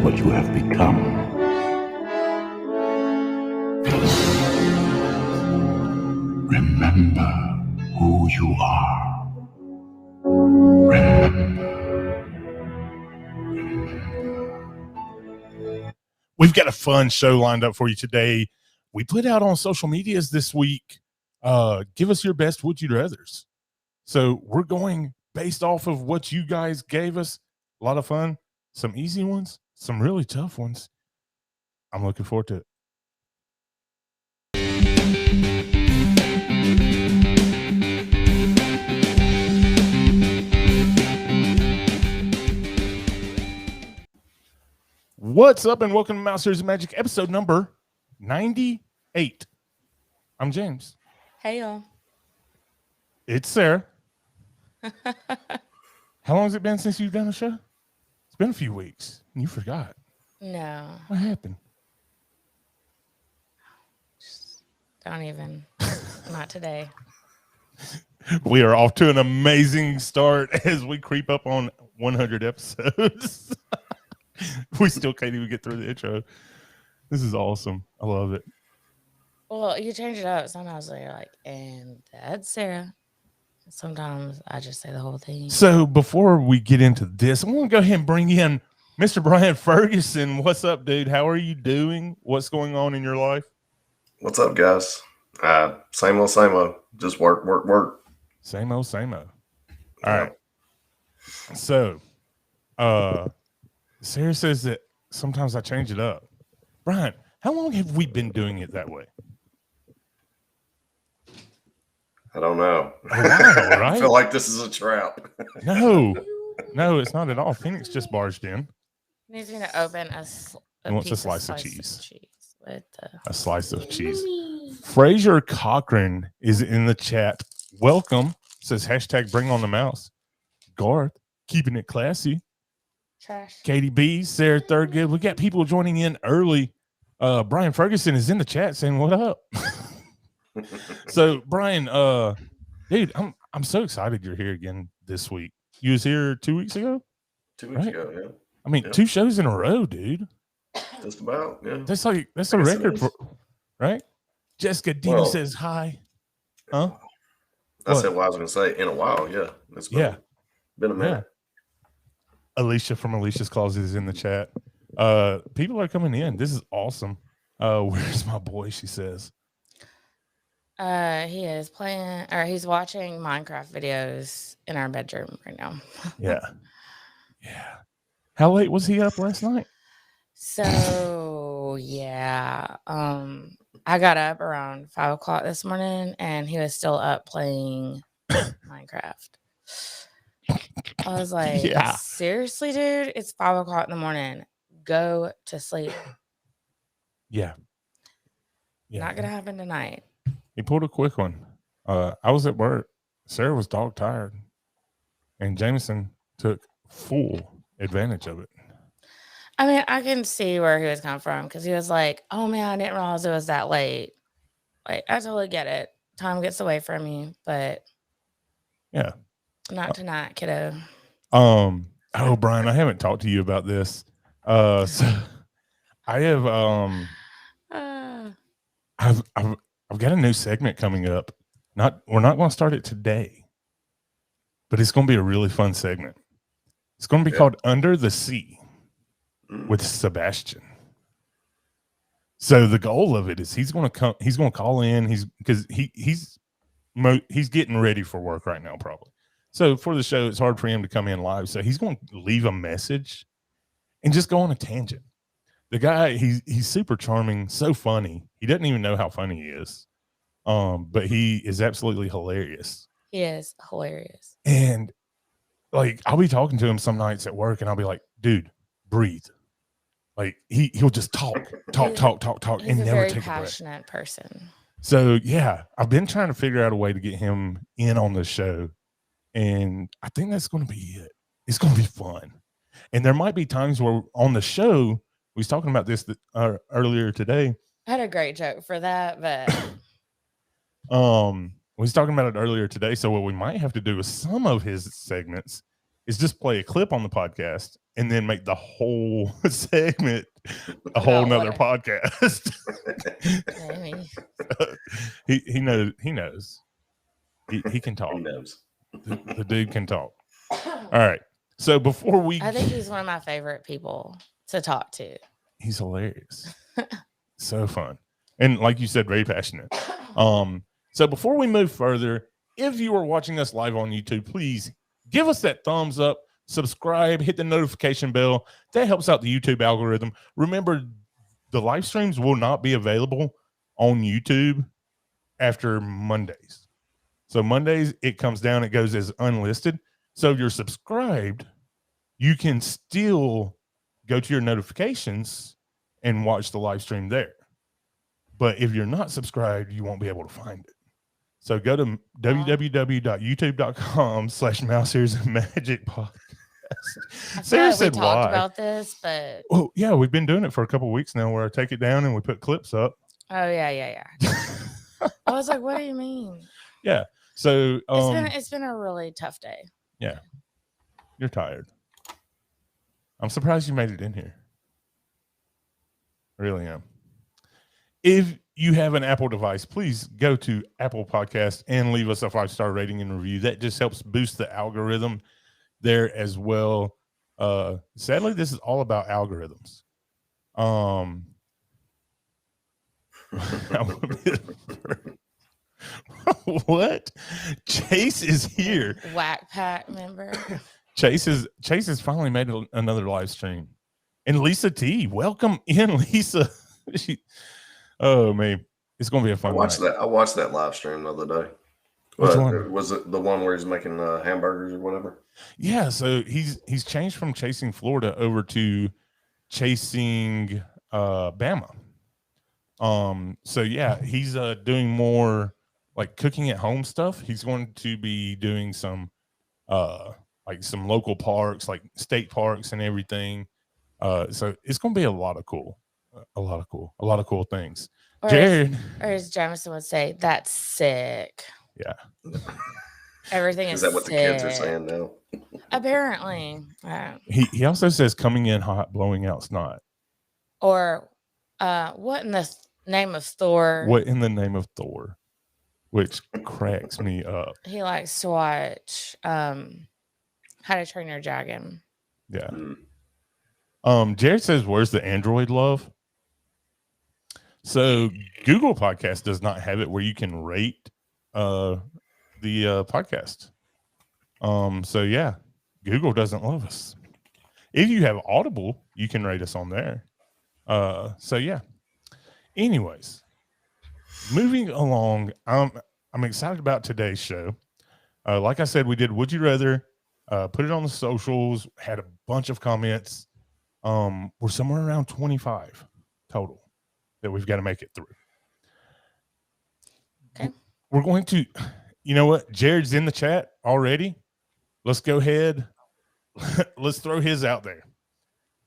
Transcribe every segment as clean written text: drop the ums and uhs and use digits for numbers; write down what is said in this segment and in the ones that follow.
what you have become. Remember who you are. Remember. We've got a fun show lined up for you today. We put out on social medias this week, give us your best would you rathers. So we're going based off of what you guys gave us. A lot of fun, some easy ones, some really tough ones. I'm looking forward to it. What's up, and welcome to Mouse Series of Magic, episode number 98. I'm James. Hey, y'all. It's Sarah. How long has it been since you've done a show? It's been a few weeks. You forgot. No. What happened? Just don't even. Not today. We are off to an amazing start as we creep up on 100 episodes. We still can't even get through the intro. This is awesome. I love it. Well, you change it up. Sometimes you're like, and that's Sarah. Sometimes I just say the whole thing. So before we get into this, I want to go ahead and bring in Mr. Brian Ferguson. What's up, dude? How are you doing? What's going on in your life? What's up, guys? Same old. Just work. Same old. All right. So, Sarah says that sometimes I change it up. Brian, how long have we been doing it that way? I don't know. A while, right? I feel like this is a trap. No, it's not at all. Phoenix just barged in. Needs me to open a wants a piece slice of cheese. With a slice of cheese. Fraser Cochran is in the chat. Welcome. Says hashtag bring on the mouse. Garth, keeping it classy. Trash. Katie B, Sarah Thurgood. We got people joining in early. Brian Ferguson is in the chat saying, what up? So, Brian, dude, I'm so excited you're here again this week. You was here 2 weeks ago? 2 weeks ago, yeah. I mean, 2 shows in a row, dude. Just about, yeah. That's a record, right? Jessica Dina says hi. Huh? I said what I was going to say. In a while, yeah. It's been a minute. Yeah. Alicia from Alicia's Closet is in the chat. People are coming in. This is awesome. Where's my boy? She says. He is playing, or he's watching Minecraft videos in our bedroom right now. Yeah. How late was he up last night? So yeah, I got up around 5 o'clock this morning, and he was still up playing Minecraft. I was like, seriously, dude, it's 5 o'clock in the morning. Go to sleep. Yeah. Not gonna happen tonight. He pulled a quick one. I was at work. Sarah was dog tired, and Jameson took full advantage of it. I mean, I can see where he was coming from, because he was like, oh man, I didn't realize it was that late. Like, I totally get it. Time gets away from you, but yeah, not tonight, kiddo. Oh, Brian, I haven't talked to you about this. So I have I've got a new segment coming up. We're not going to start it today, but it's going to be a really fun segment. It's going to be called Under the Sea with Sebastian. So the goal of it is he's going to call in. He's getting ready for work right now, probably. So for the show, it's hard for him to come in live. So he's going to leave a message and just go on a tangent. The guy, he's super charming, so funny. He doesn't even know how funny he is. But he is absolutely hilarious. He is hilarious. And like, I'll be talking to him some nights at work, and I'll be like, dude, breathe. Like he'll just talk, he's and a never very take a breath. passionate person. So yeah, I've been trying to figure out a way to get him in on the show, and I think that's going to be it. It's going to be fun, and there might be times where on the show we was talking about this earlier today. I had a great joke for that, but we was talking about it earlier today. So what we might have to do with some of his segments is just play a clip on the podcast and then make the whole segment a whole nother podcast. Maybe. He knows. He can talk. He knows. The dude can talk. All right. So before we, I think he's one of my favorite people to talk to. he's hilarious. So fun. And like you said, very passionate. So before we move further, if you are watching us live on YouTube, please give us that thumbs up, subscribe, hit the notification bell. That helps out the YouTube algorithm. Remember, the live streams will not be available on YouTube after Mondays. So Mondays, it comes down, it goes as unlisted. So if you're subscribed, you can still go to your notifications and watch the live stream there. But if you're not subscribed, you won't be able to find it. So go to www.youtube.com/Mouse Ears and Magic Podcast. Sarah said we talked why. about this, but Oh, yeah, we've been doing it for a couple of weeks now where I take it down and we put clips up. oh yeah. I was like, what do you mean? Yeah. So It's been a really tough day. yeah. You're tired. I'm surprised you made it in here. I really am. If you have an Apple device, please go to Apple Podcast and leave us a 5-star rating and review. That just helps boost the algorithm there as well. Sadly, this is all about algorithms. What? Chase is here. Whack Pack member. Chase has finally made another live stream. And Lisa T, welcome in, Lisa. Oh man, it's gonna be a fun night. I watched that live stream the other day. Which one? Was it the one where he's making hamburgers or whatever? Yeah, so he's changed from chasing Florida over to chasing Bama. So yeah, he's doing more like cooking at home stuff. He's going to be doing some like some local parks, like state parks and everything. So it's gonna be a lot of cool things. Or Jared, as Jamison would say, that's sick. yeah. Everything Is that what sick. the kids are saying now? Apparently. He also says coming in hot, blowing out snot. Or what in the name of Thor? What in the name of Thor? Which cracks me up. He likes to watch How to Train Your Dragon. Yeah. Jared says, where's the Android love? So Google Podcast does not have it where you can rate the podcast. So yeah, Google doesn't love us. If you have Audible, you can rate us on there. So yeah. Anyways, moving along, I'm excited about today's show. Like I said, we did Would You Rather, put it on the socials, had a bunch of comments. We're somewhere around 25 total that we've got to make it through. Okay. We're going to, you know what? Jared's in the chat already. Let's go ahead. Let's throw his out there.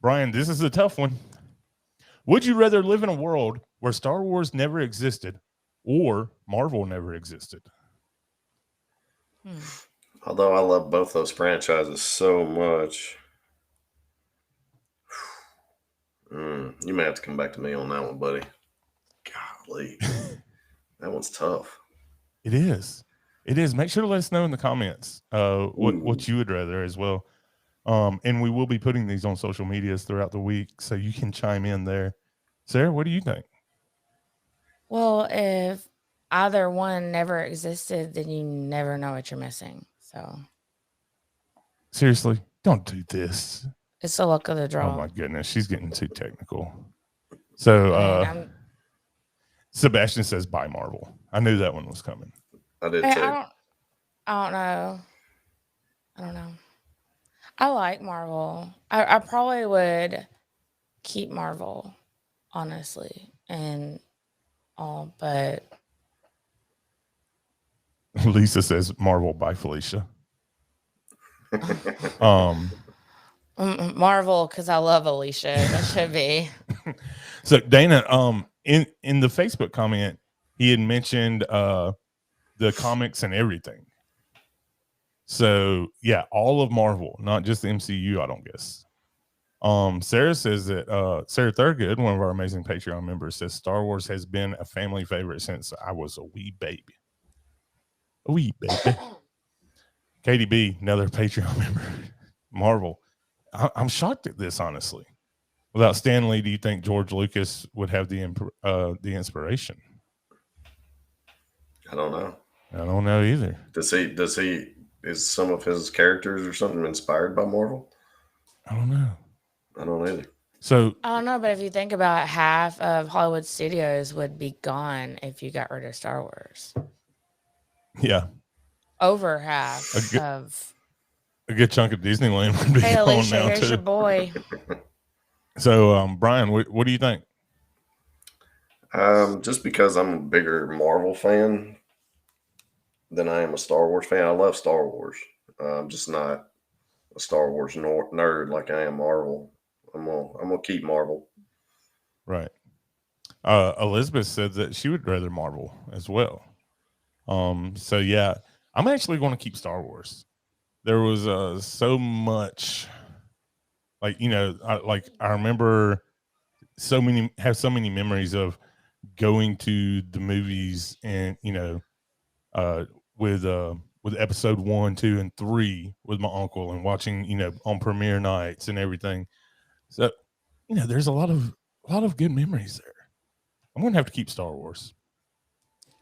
Brian, this is a tough one. Would you rather live in a world where Star Wars never existed or Marvel never existed? Although I love both those franchises so much. You may have to come back to me on that one, buddy. Golly. That one's tough. It is. Make sure to let us know in the comments what you would rather as well. And we will be putting these on social medias throughout the week, so you can chime in there. Sarah, what do you think? Well, if either one never existed, then you never know what you're missing. So Seriously, don't do this. it's the luck of the draw. Oh my goodness, she's getting too technical. So Sebastian says bye Marvel. I knew that one was coming. I did I too. don't know. I like Marvel. I probably would keep Marvel, honestly, and all, but Lisa says Marvel by Felicia. Marvel, because I love Alicia. That should be. So Dana, in the Facebook comment, he had mentioned the comics and everything. So yeah, all of Marvel, not just the MCU, I don't guess. Sarah says that Sarah Thurgood, one of our amazing Patreon members, says Star Wars has been a family favorite since I was a wee baby. A wee baby. Katie B, another Patreon member. Marvel. I'm shocked at this, honestly. Without Stan Lee, do you think George Lucas would have the inspiration? I don't know. I don't know either. Is some of his characters or something inspired by Marvel? I don't know. I don't either. So I don't know, but if you think about it, half of Hollywood studios would be gone if you got rid of Star Wars. yeah, Over half of. a good chunk of Disneyland would be Hey, gone Alicia, now here's too. your boy. So, Brian, what do you think? Just because I'm a bigger Marvel fan than I am a Star Wars fan. I love Star Wars. I'm just not a Star Wars nerd like I am Marvel. I'm gonna keep Marvel. Right. Elizabeth said that she would rather Marvel as well. So yeah, I'm actually going to keep Star Wars. There was so much, like, I remember so many memories of going to the movies and with episode 1, 2, and 3 with my uncle and watching on premiere nights and everything. So there's a lot of good memories there. I'm gonna have to keep Star Wars.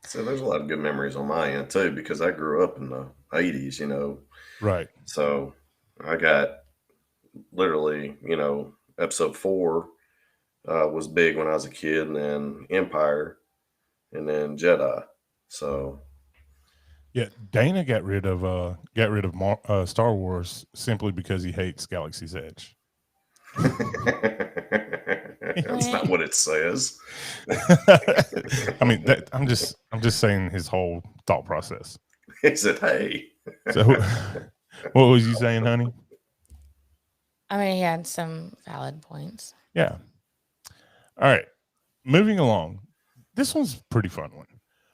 So there's a lot of good memories on my end too, because I grew up in the 80s, Right. So I got literally, episode 4 was big when I was a kid, and then Empire, and then Jedi. So yeah, Dana got rid of Star Wars simply because he hates Galaxy's Edge. that's not what it says. I mean, I'm just saying his whole thought process. He said, "Hey." So, what was you saying, honey? I mean, he had some valid points. Yeah. All right. Moving along. This one's a pretty fun one.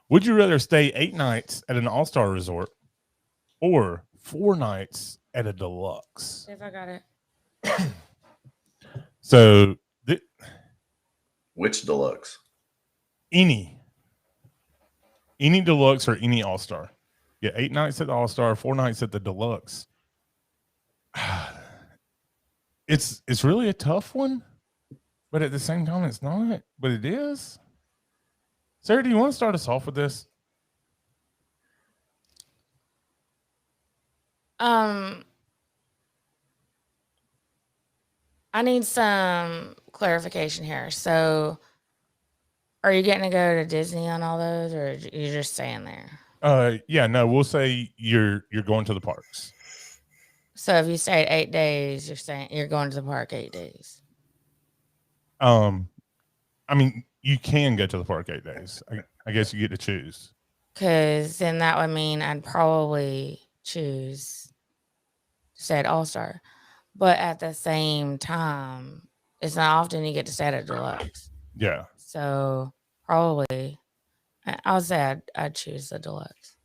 Would you rather stay 8 nights at an all-star resort or 4 nights at a deluxe? If I got it. So, Which deluxe? Any deluxe or any all-star. Yeah, 8 nights at the all-star, 4 nights at the deluxe. It's really a tough one, but at the same time, it's not. But it is. Sarah, do you want to start us off with this? I need some clarification here. So, are you getting to go to Disney on all those, or you're just staying there? Yeah, no, we'll say you're going to the parks. So if you stayed 8 days, you're going to the park 8 days. I mean, you can go to the park 8 days. I guess you get to choose. Because then that would mean I'd probably choose to stay at All-Star. But at the same time, it's not often you get to stay at a deluxe. Yeah. So probably, I would say I'd choose the deluxe.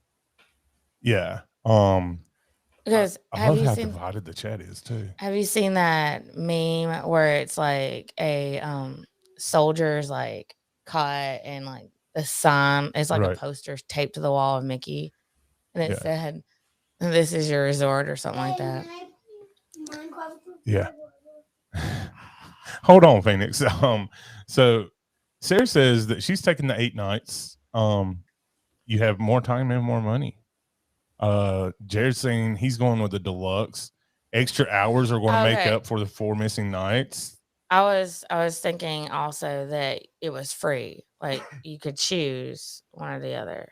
Yeah. Because I love how divided the chat is too. Have you seen that meme where it's like a soldier's like caught and like the sign is like Right. a poster taped to the wall of Mickey, and it Yeah. said, "This is your resort" or something like that. Yeah. Hold on, Phoenix. So Sarah says that she's taking the 8 nights. You have more time and more money. Jared's saying he's going with the deluxe. Extra hours are going to make Okay. up for the 4 missing nights. I was thinking also that it was free, like you could choose one or the other.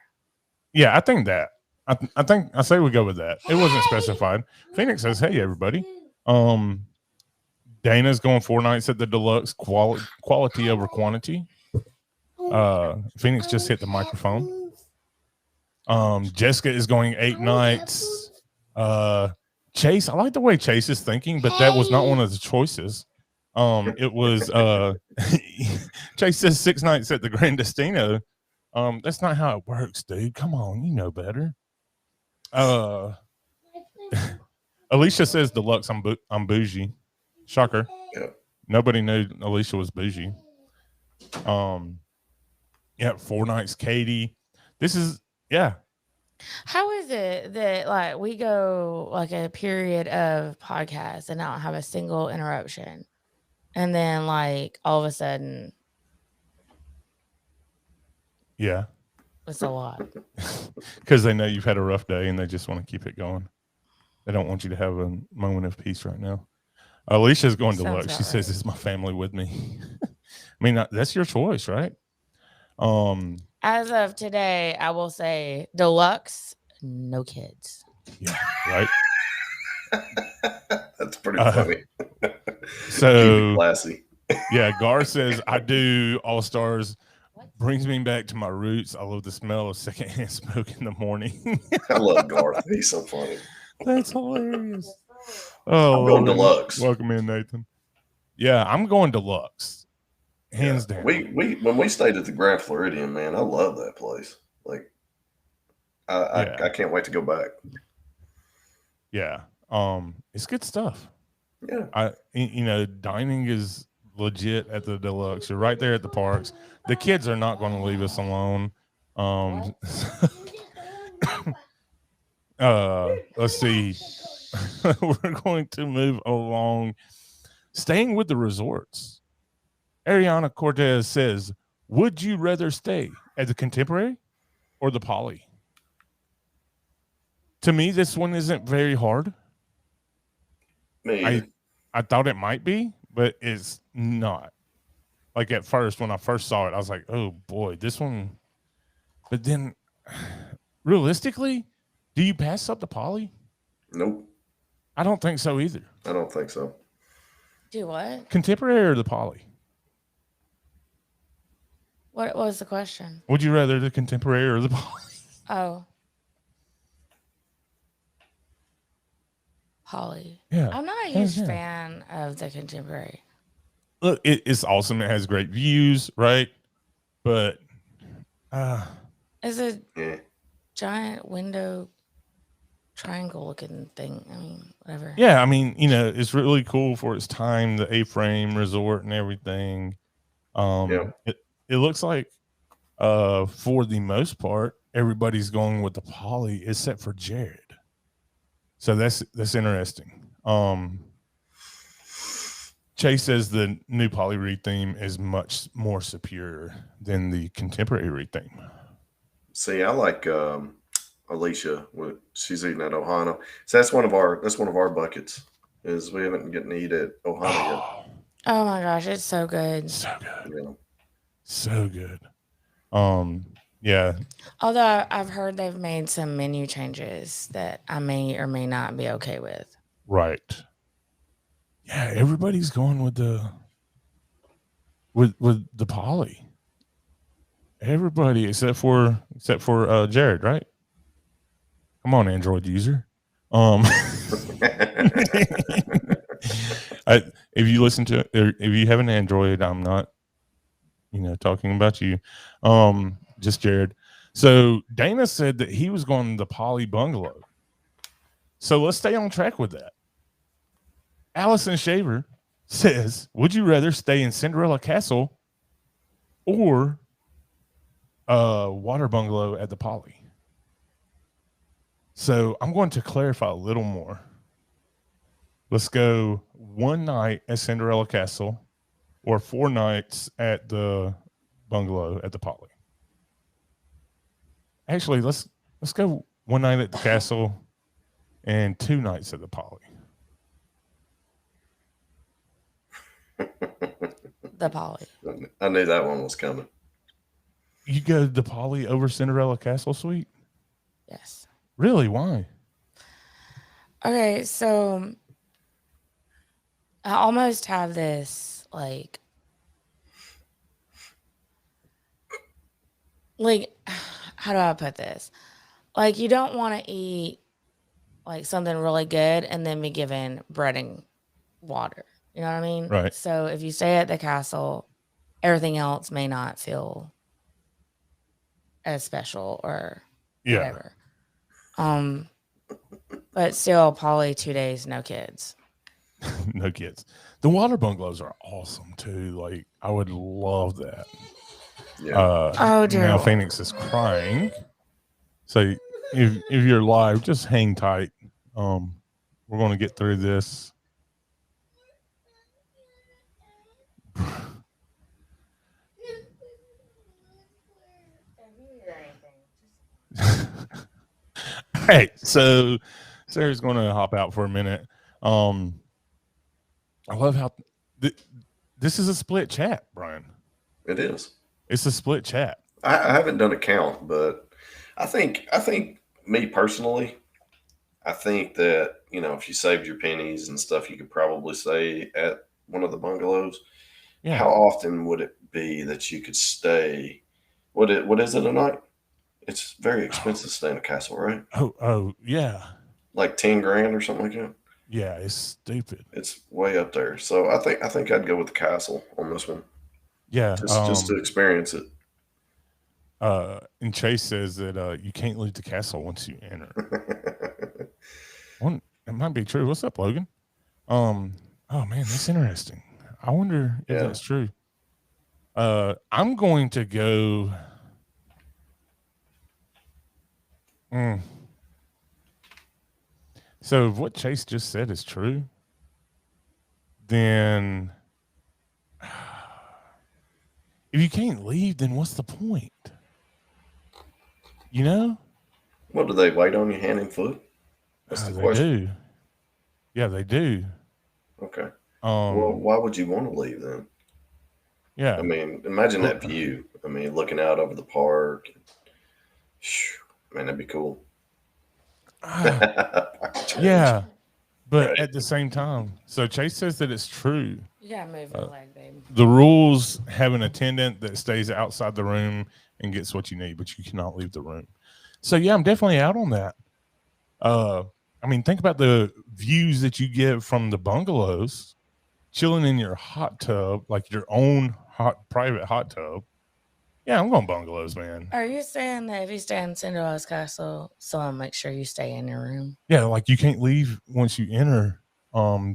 Yeah, I think that. I say we go with that. It wasn't specified. Phoenix says, "Hey everybody." Dana's going 4 nights at the deluxe, quality over quantity. Phoenix just hit the microphone. Jessica is going 8 nights. Chase, I like the way Chase is thinking, but that was not one of the choices. It was Chase says 6 nights at the Grand Destino. That's not how it works, dude. Come on, you know better. Alicia says deluxe. I'm bougie. Shocker. Yeah. Nobody knew Alicia was bougie. Yeah, 4 nights, Katie. This is How is it that like we go like a period of podcasts and not have a single interruption, and then like all of a sudden yeah, it's a lot? because they know you've had a rough day and they just want to keep it going. They don't want you to have a moment of peace right now. Alicia's going Sounds deluxe. about She says, right. "This is my family with me." I mean, that's your choice, right? As of today, I will say deluxe, no kids. Yeah, right. That's pretty funny. So Keep it classy. yeah, Gar says, "I do All Stars." Brings me back to my roots. I love the smell of secondhand smoke in the morning. I love Garth. He's so funny. That's hilarious. Oh, I'm going Lord. deluxe. Welcome in, Nathan. Yeah, I'm going deluxe. Hands down. We when we stayed at the Grand Floridian, man, I love that place. Like, I can't wait to go back. Yeah. It's good stuff. Yeah. Dining is legit at the deluxe. You're right there at the parks. The kids are not going to leave us alone. Let's see. We're going to move along. Staying with the resorts. Ariana Cortez says, would you rather stay at the Contemporary or the Poly? To me, this one isn't very hard. I thought it might be, but it's not. Like at first, when I first saw it, I was like, oh boy, this one. But then realistically, do you pass up the Poly? Nope. I don't think so either. I don't think so. Do what? Contemporary or the Poly? What was the question? Would you rather the Contemporary or the Poly? Oh. Poly. Yeah. I'm not a huge fan of the Contemporary. Look, it's awesome. It has great views, right? But it's a giant window triangle looking thing. I mean, whatever. Yeah, I mean, it's really cool for its time, the A-frame resort and everything. It looks like for the most part, everybody's going with the Poly except for Jared. So that's interesting. Chase says the new Poly Reed theme is much more superior than the Contemporary Reed theme. See, I like Alicia. She's eating at Ohana. So that's one of our buckets. Is we haven't gotten to eat at Ohana yet. Oh my gosh, it's so good. So good. Yeah. So good. Yeah. Although I've heard they've made some menu changes that I may or may not be okay with. Right. Yeah, everybody's going with the Poly. Everybody except for Jared, right? Come on, Android user. If you listen to if you have an Android, I'm not talking about you. Just Jared. So Dana said that he was going to the Poly Bungalow. So let's stay on track with that. Allison Shaver says, would you rather stay in Cinderella Castle or Water Bungalow at the Poly? So I'm going to clarify a little more. Let's go 1 night at Cinderella Castle or 4 nights at the bungalow at the Poly. Actually, let's go 1 night at the castle and 2 nights at the Poly. The Poly. I knew that one was coming. You go to the Poly over Cinderella Castle Suite? Yes. Really? Why? Okay, so I almost have this like how do I put this? Like you don't want to eat like something really good and then be given bread and water. You know what I mean? Right. So if you stay at the castle, everything else may not feel as special or whatever. But still, Polly 2 days, no kids. No kids. The water bungalows are awesome too. Like I would love that. Yeah. Oh, dear Now Lord. Phoenix is crying. So if you're live, just hang tight. We're going to get through this. Hey, so Sarah's going to hop out for a minute. I love how this is a split chat, Brian. It is. It's a split chat. I haven't done a count, but I think me personally, I think that, you know, if you saved your pennies and stuff, you could probably stay at one of the bungalows. Yeah. How often would it be that you could stay? What is it a night? It's very expensive to stay in a castle, right? Oh, yeah. Like 10 grand or something like that. Yeah, it's stupid. It's way up there. So I think I'd go with the castle on this one. Yeah. Just to experience it. And Chase says that you can't leave the castle once you enter. It might be true. What's up, Logan? Oh man, that's interesting. I wonder if that's true. I'm going to go. So if what Chase just said is true, then if you can't leave, then what's the point? You know? What, do they wait on you hand and foot? That's the question. They do. Yeah, they do. Okay. Well, why would you want to leave then? Yeah. I mean, imagine that view. I mean, looking out over the park. Man, that'd be cool. Yeah. But right. At the same time, so Chase says that it's true. You gotta move your leg, babe. The rules have an attendant that stays outside the room and gets what you need, but you cannot leave the room. So yeah, I'm definitely out on that. I mean, think about the views that you get from the bungalows, chilling in your hot tub, like your own private hot tub. Yeah, I'm going bungalows, man. Are you saying that if you stay in Cinderella's castle, someone make sure you stay in your room? Yeah, like you can't leave once you enter.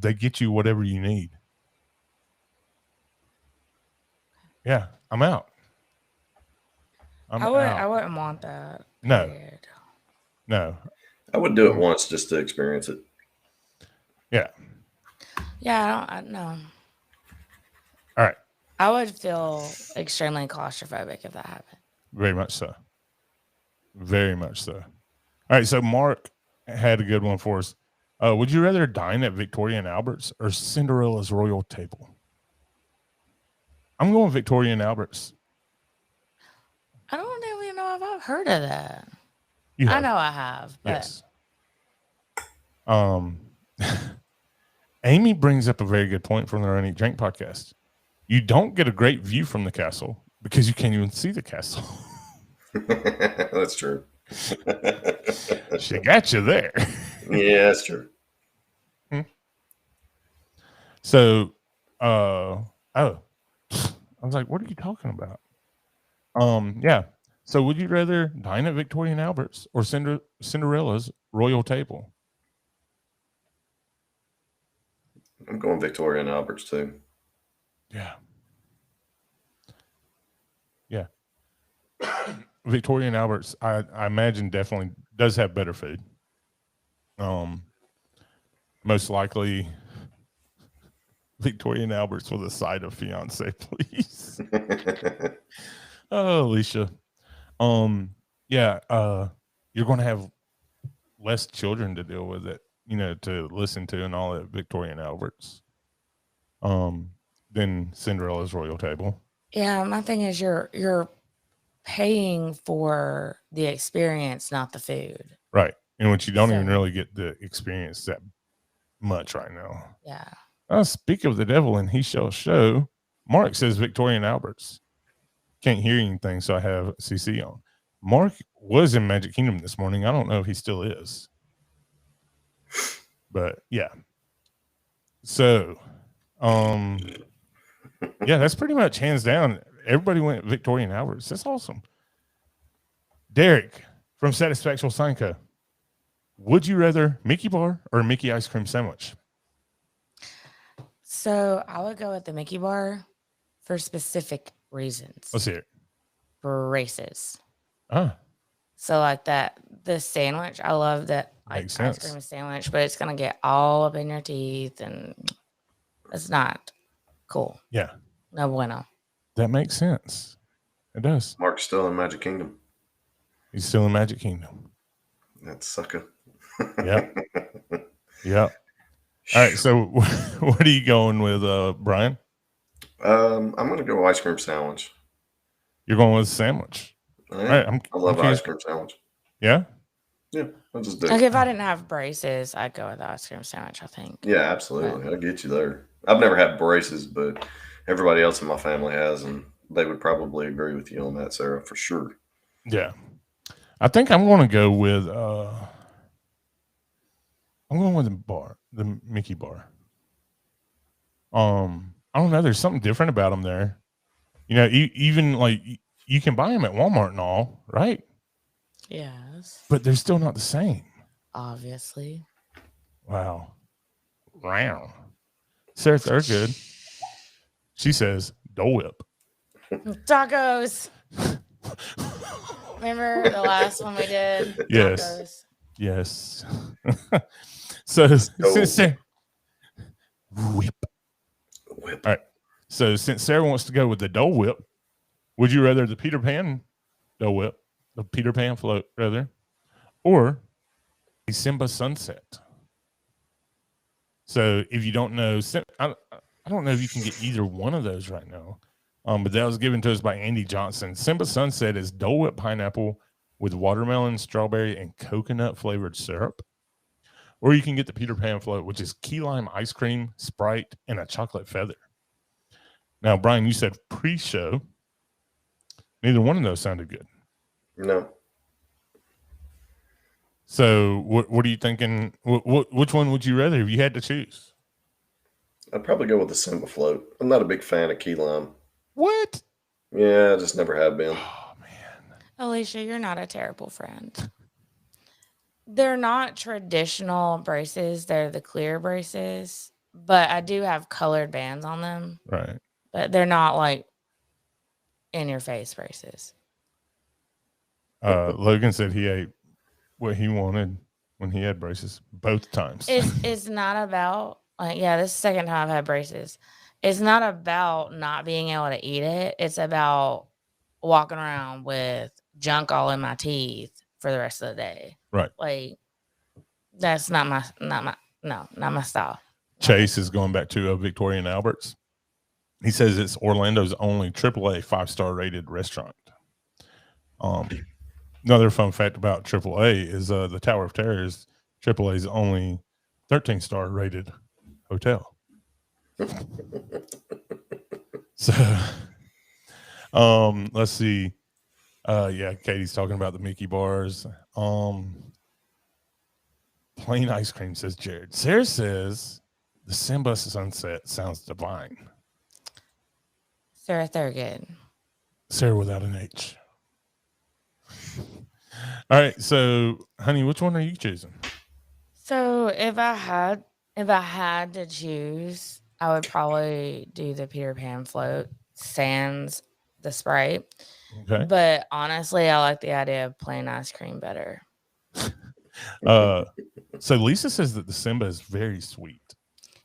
They get you whatever you need. Yeah, I'm out. I wouldn't want that. No. Period. No. I would do it once just to experience it. Yeah. Yeah, I don't know. All right. I would feel extremely claustrophobic if that happened. Very much so. Very much so. All right, so Mark had a good one for us. Would you rather dine at Victoria and Albert's or Cinderella's Royal Table? I'm going Victoria and Albert's. I don't even know if I've heard of that. I know I have. But... Yes. Amy brings up a very good point from the Run Eat Drink podcast. You don't get a great view from the castle because you can't even see the castle. That's true. She got you there. Yeah, that's true. So, I was like, what are you talking about? Yeah. So would you rather dine at Victoria and Albert's or Cinderella's Royal Table? I'm going Victoria and Albert's too. Yeah. Yeah. Victoria and Albert's, I imagine definitely does have better food. Most likely Victoria and Albert's with a side of fiance, please. Oh, Alicia. Yeah, you're going to have less children to deal with it, to listen to and all at Victoria and Albert's. Than Cinderella's Royal Table. Yeah, my thing is you're paying for the experience, not the food. Right. And which you don't even really get the experience that much right now. Yeah. Speak of the devil and he shall show. Mark says Victoria and Albert's. Can't hear anything, so I have CC on. Mark was in Magic Kingdom this morning. I don't know if he still is. But yeah. So yeah, that's pretty much hands down. Everybody went Victoria and Albert's. That's awesome. Derek from Satisfactual Sign Co. Would you rather Mickey bar or a Mickey ice cream sandwich? So I would go with the Mickey bar for specific reasons. Let's hear it. Braces. Ah, So like the sandwich, I love that Makes ice sense. cream sandwich, but it's gonna get all up in your teeth, and it's not cool. yeah, No bueno. that makes sense. It does. Mark's still in Magic Kingdom. He's still in Magic Kingdom. That sucker. Yep. Yep. All right. So, what are you going with, Brian? I'm gonna go ice cream sandwich. You're going with a sandwich. I All right. I love I'm ice cream sandwich. Yeah. Yeah, I just do. Like if I didn't have braces, I'd go with the ice cream sandwich, I think. Yeah, absolutely. I get you there. I've never had braces, but everybody else in my family has, and they would probably agree with you on that, Sarah, for sure. Yeah. I think I'm going to go with the Mickey bar. I don't know. There's something different about them there. You know, even like you can buy them at Walmart and all, right? Yes. But they're still not the same. Obviously. Wow. Sarah Thurgood. She says, Dole Whip. Tacos. Remember the last one we did? Yes. Tacos. Yes. So since Sarah, whip. All right. So since Sarah wants to go with the Dole Whip, would you rather the Peter Pan Dole Whip, the Peter Pan float rather, or the Simba Sunset? So if you don't know, I don't know if you can get either one of those right now. But that was given to us by Andy Johnson. Simba Sunset is Dole Whip pineapple with watermelon, strawberry, and coconut flavored syrup. Or you can get the Peter Pan float, which is key lime ice cream, Sprite, and a chocolate feather. Now, Brian, you said pre-show. Neither one of those sounded good. No. So what are you thinking? Which one would you rather if you had to choose? I'd probably go with the Simba float. I'm not a big fan of key lime. What? Yeah, I just never have been. Oh, man. Alicia, you're not a terrible friend. They're not traditional braces. They're the clear braces, but I do have colored bands on them. Right. But they're not like in your face braces. Logan said he ate what he wanted when he had braces both times. It's not about like, yeah, this is the second time I've had braces. It's not about not being able to eat it. It's about walking around with junk all in my teeth for the rest of the day. Right. Like that's not my style. Chase is going back to Victoria and Albert's. He says it's Orlando's only AAA 5-star rated restaurant. Another fun fact about AAA is the Tower of Terror is AAA's only 13-star rated hotel. So, let's see. Yeah, Katie's talking about the Mickey bars. Plain ice cream, says Jared. Sarah says the Simba Sunset sounds divine. Sarah Thurgood. Sarah without an H. All right, so honey, which one are you choosing? So if I had to choose, I would probably do the Peter Pan float sans the Sprite. Okay. But honestly, I like the idea of plain ice cream better. So Lisa says that the Simba is very sweet.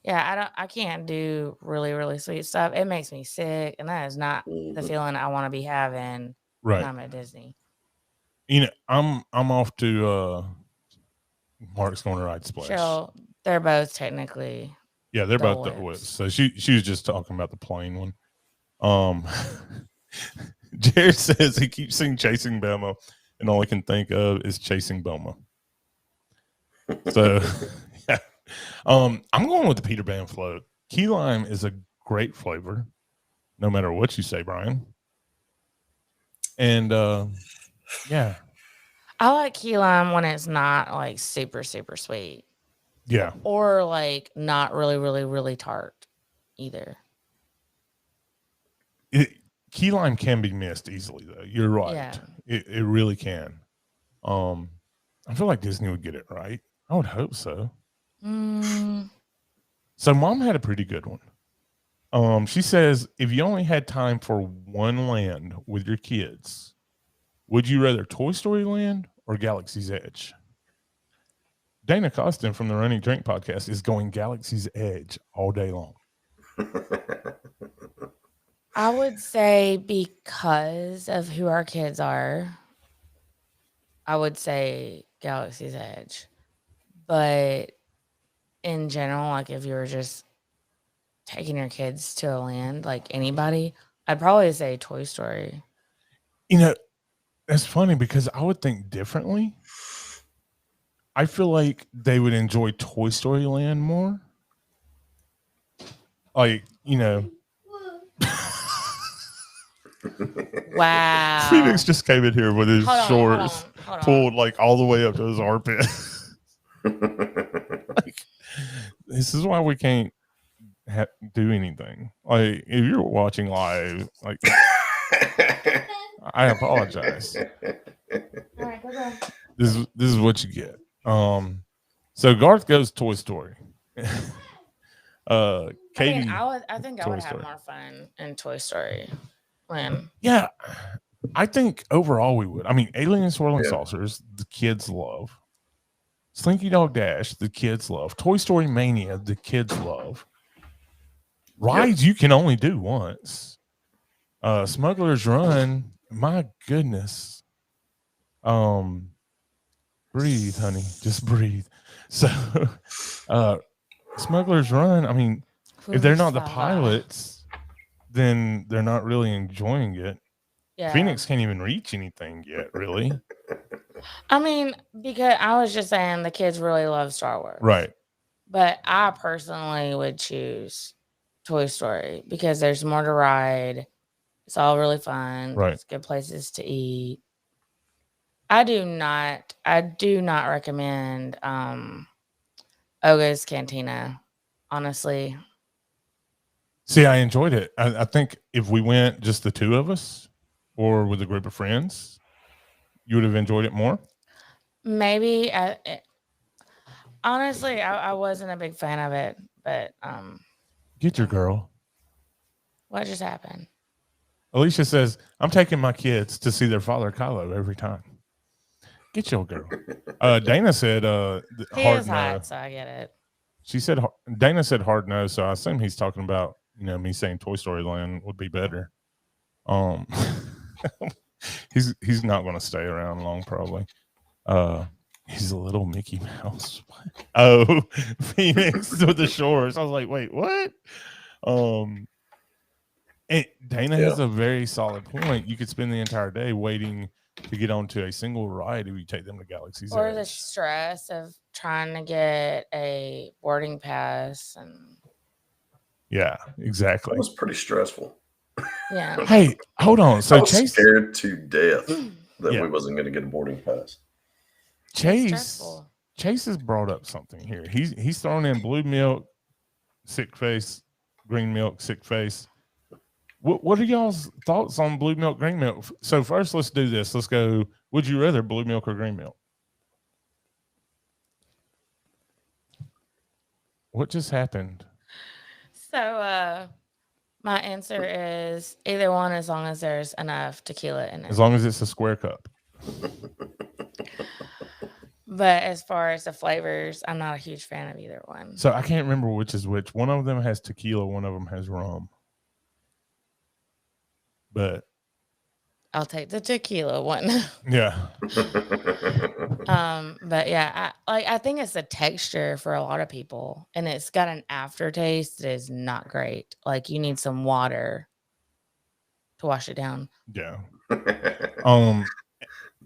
Yeah, I can't do really, really sweet stuff. It makes me sick, and that is not the feeling I want to be having when I'm at Disney. You know, I'm off to Mark's going to ride Splash. Cheryl, they're both technically. Yeah, they're Dole both the Whips. whips. So she was just talking about the plain one. Jared says he keeps seeing Chasing Belmo, and all I can think of is Chasing Belmo. So yeah. I'm going with the Peter Pan float. Key lime is a great flavor, no matter what you say, Brian. And yeah. I like key lime when it's not like super, super sweet. Yeah. Or like not really, really, really tart either. Key lime can be missed easily, though. You're right. Yeah. It really can. I feel like Disney would get it right. I would hope so. Mm, So Mom had a pretty good one. She says, if you only had time for one land with your kids, would you rather Toy Story Land or Galaxy's Edge? Dana Costin from the Running Drink podcast is going Galaxy's Edge all day long. I would say because of who our kids are, I would say Galaxy's Edge. But in general, like if you were just taking your kids to a land, like anybody, I'd probably say Toy Story. You know, that's funny because I would think differently. I feel like they would enjoy Toy Story Land more. Like, you know. Wow. Phoenix just came in here with his Hold on, shorts hold on. pulled like all the way up to his armpit. Like, this is why we can't do anything. Like, if you're watching live, like, I apologize. All right, go. This is what you get. So Garth goes Toy Story. Katie, I think I Toy would Story. have more fun in Toy Story Land. Yeah, I think overall we would. I mean, Alien and Swirling Saucers, the kids love. Slinky Dog Dash, the kids love. Toy Story Mania, the kids love. Rides you can only do once. Smuggler's Run, my goodness. Breathe, honey, just breathe. So, Smuggler's Run, I mean, if they're not the pilots, then they're not really enjoying it. Yeah. Phoenix can't even reach anything yet, really. I mean, because I was just saying the kids really love Star Wars. Right. But I personally would choose Toy Story because there's more to ride. It's all really fun. Right. It's good places to eat. I do not recommend Oga's Cantina, honestly. See, I enjoyed it. I think if we went just the two of us or with a group of friends, you would have enjoyed it more. Maybe. Honestly, I wasn't a big fan of it, but Get your girl. what just happened? Alicia says, I'm taking my kids to see their father Kylo every time. Get your girl. Dana said He hard is no. hot, so I get it. She said Dana said hard no, so I assume he's talking about, me saying Toy Story Land would be better. He's not going to stay around long, probably. He's a little Mickey Mouse. Oh, Phoenix with the shorts. I was like, wait, what? And Dana has a very solid point. You could spend the entire day waiting to get onto a single ride if you take them to Galaxy's Or Edge. the stress of trying to get a boarding pass and Yeah, exactly. That was pretty stressful. yeah. Hey, hold on. So I was Chase scared to death that we wasn't going to get a boarding pass. Chase has brought up something here. He's thrown in blue milk, sick face, green milk, sick face. What are y'all's thoughts on blue milk, green milk? So first, let's do this. Let's go. Would you rather blue milk or green milk? What just happened? So my answer is either one as long as there's enough tequila in it. As long as it's a square cup. But as far as the flavors, I'm not a huge fan of either one. So I can't remember which is which. One of them has tequila, one of them has rum. But I'll take the tequila one. yeah. But yeah, I think it's the texture for a lot of people, and it's got an aftertaste that is not great. Like you need some water to wash it down. Yeah.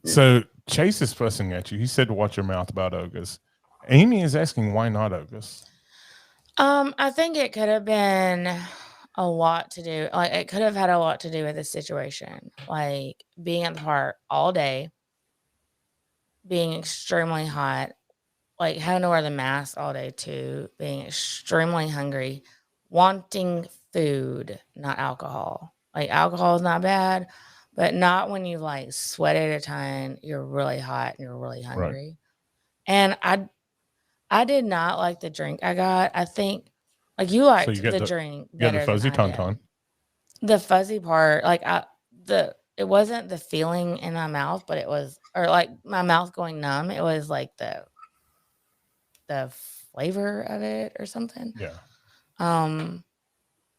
So Chase is fussing at you. He said to watch your mouth about Ogas. Amy is asking why not Ogas. I think it could have been a lot to do. Like it could have had a lot to do with the situation. Like being at the park all day, being extremely hot, like having to wear the mask all day too, being extremely hungry, wanting food, not alcohol. Like alcohol is not bad, but not when you like sweat at a time, you're really hot and you're really hungry. And I did not like the drink I got. I think like you So liked you got the the drink you got the better fuzzy than I did. tauntaun. The fuzzy part, like it wasn't the feeling in my mouth, but it was, or like my mouth going numb. It was like the flavor of it or something. Yeah.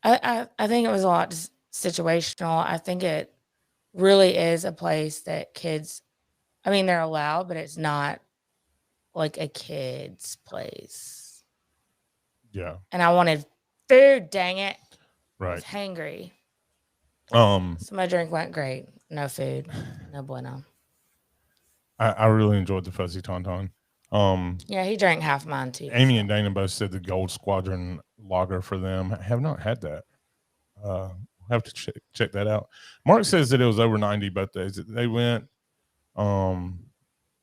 I think it was a lot situational. I think it really is a place that kids, I mean, they're allowed, but it's not like a kid's place. Yeah. And I wanted food, dang it. I Right. was hangry. So my drink went great. No food. No bueno. I really enjoyed the fuzzy tauntaun. Yeah, he drank half mine too. Amy and Dana both said the Gold Squadron lager for them. I have not had that. We'll have to check that out. Mark says that it was over 90 both days that they went.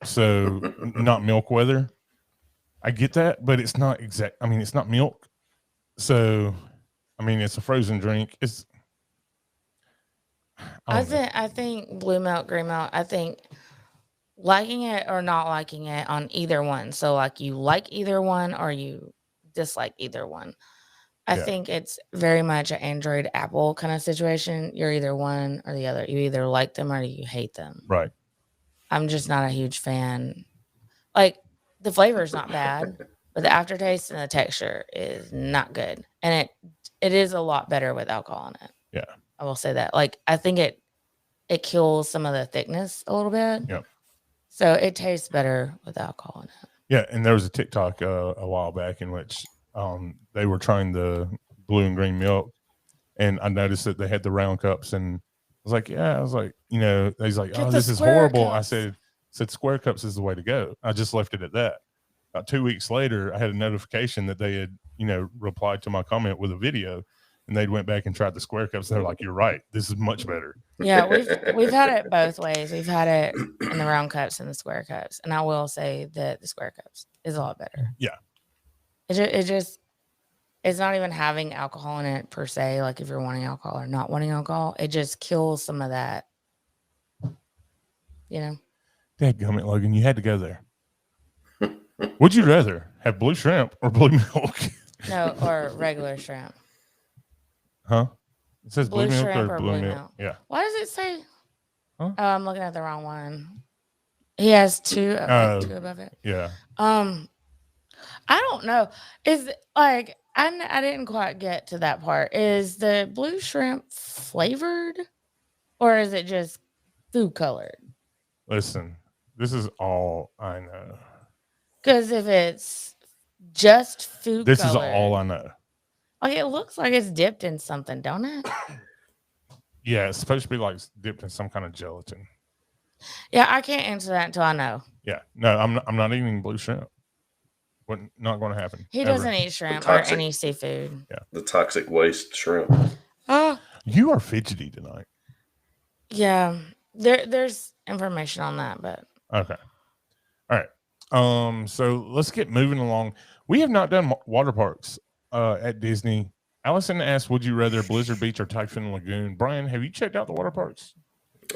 So not milk weather. I get that, but it's not exact. I mean, it's not milk. So, I mean, it's a frozen drink. It's. I think blue milk, green milk. I think liking it or not liking it on either one. So like you like either one or you dislike either one. I think it's very much an Android Apple kind of situation. You're either one or the other. You either like them or you hate them. Right. I'm just not a huge fan. Like the flavor is not bad, but the aftertaste and the texture is not good. And it is a lot better with alcohol in it. Yeah. I will say that. Like I think it kills some of the thickness a little bit. Yeah. So it tastes better with alcohol in it. Yeah, and there was a TikTok a while back in which they were trying the blue and green milk, and I noticed that they had the round cups, and I was like, you know, he's like, Get oh, the this is square horrible. cups. I said square cups is the way to go. I just left it at that. About 2 weeks later, I had a notification that they had, you know, replied to my comment with a video, and they went back and tried the square cups. They're like, you're right. This is much better. Yeah, we've had it both ways. We've had it in the round cups and the square cups, and I will say that the square cups is a lot better. Yeah, it's not even having alcohol in it per se. Like if you're wanting alcohol or not wanting alcohol, it just kills some of that. You know. Dadgummit, Logan, you had to go there. Would you rather have blue shrimp or blue milk? No, or regular shrimp. Huh? It says Blue blue milk shrimp or or blue blue milk. milk? Yeah. Why does it say? Huh? Oh, I'm looking at the wrong one. He has two above it. Yeah. I don't know. Is like I didn't quite get to that part. Is the blue shrimp flavored, or is it just food colored? Listen, this is all I know. Because if it's just food, This is colored, all I know. like it looks like it's dipped in something, don't it? Yeah, it's supposed to be like dipped in some kind of gelatin. Yeah, I can't answer that until I know. Yeah, no, I'm not eating blue shrimp. Not going to happen. He ever. doesn't eat shrimp or any seafood. Yeah, The toxic waste shrimp. Oh, you are fidgety tonight. yeah. There's information on that, but Okay, all right. So let's get moving along. We have not done water parks at Disney. Allison asked, "Would you rather Blizzard Beach or Typhoon Lagoon?" Brian, have you checked out the water parks?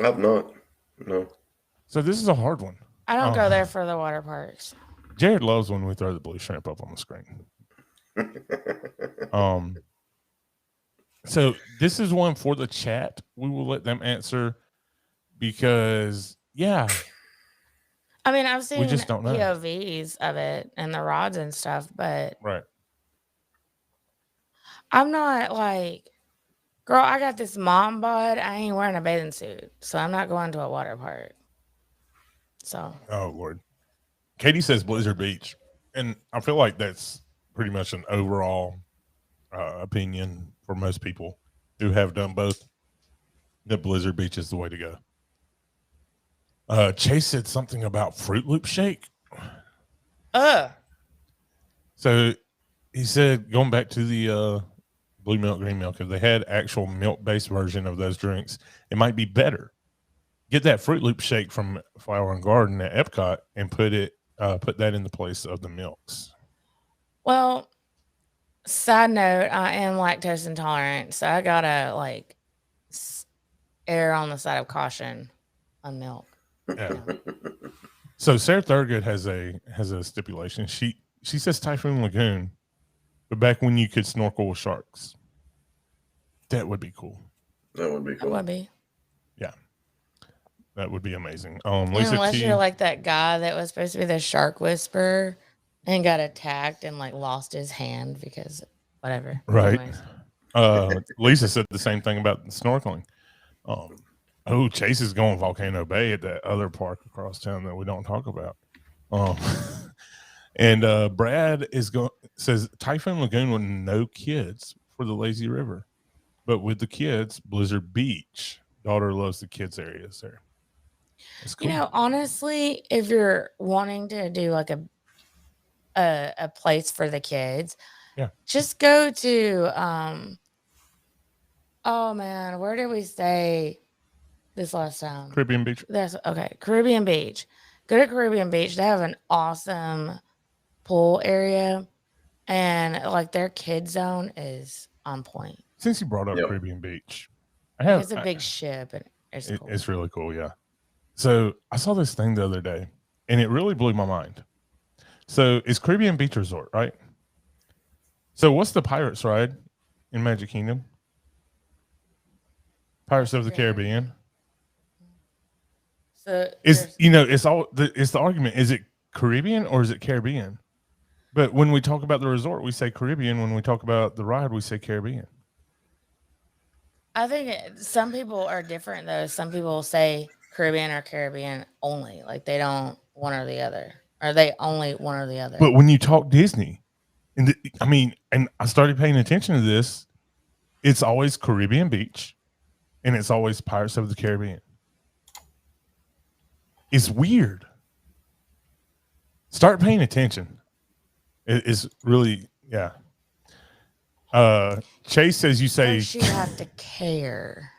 I've not. No. So this is a hard one. I don't go there for the water parks. Jared loves when we throw the blue shrimp up on the screen. So this is one for the chat. We will let them answer because, yeah. I mean, I've seen We just don't know. POVs of it and the rods and stuff, but Right. I'm not like, girl, I got this mom bod. I ain't wearing a bathing suit, so I'm not going to a water park. So. Oh, Lord. Katie says Blizzard Beach, and I feel like that's pretty much an overall opinion for most people who have done both, that Blizzard Beach is the way to go. Chase said something about Fruit Loop shake. So he said, going back to the blue milk, green milk, if they had actual milk-based version of those drinks, it might be better. Get that Fruit Loop shake from Flower and Garden at Epcot and put that in the place of the milks. Well, side note, I am lactose intolerant, so I gotta like err on the side of caution on milk. Yeah. So Sarah Thurgood has a stipulation. She says Typhoon Lagoon, but back when you could snorkel with sharks. That would be cool. That would be That cool. would be. Yeah. That would be amazing. And Lisa unless T. you're like that guy that was supposed to be the shark whisperer and got attacked and like lost his hand because whatever. Right. Anyways. Lisa said the same thing about snorkeling. Chase is going Volcano Bay at that other park across town that we don't talk about. And Brad says Typhoon Lagoon with no kids for the lazy river, but with the kids, Blizzard Beach. Daughter loves the kids areas there. That's cool. You know, honestly, if you're wanting to do like a place for the kids, yeah, just go to oh man, where did we stay this last time? Caribbean Beach. That's okay. Caribbean Beach. Go to Caribbean Beach. They have an awesome pool area, and like their kid zone is on point. Since you brought up Yep. Caribbean Beach, It's a big ship, and it's cool. It's really cool. Yeah. So I saw this thing the other day, and it really blew my mind. So it's Caribbean Beach Resort, right? So what's the Pirates ride in Magic Kingdom? Pirates of the Caribbean. So It's the argument. Is it Caribbean or is it Caribbean? But when we talk about the resort, we say Caribbean. When we talk about the ride, we say Caribbean. I think some people are different though. Some people say Caribbean or Caribbean only, like they don't one or the other, or they only one or the other. But when you talk Disney, and I started paying attention to this, it's always Caribbean Beach, and it's always Pirates of the Caribbean. It's weird. Start paying attention. It's really, yeah. Chase says you say. First you have to care.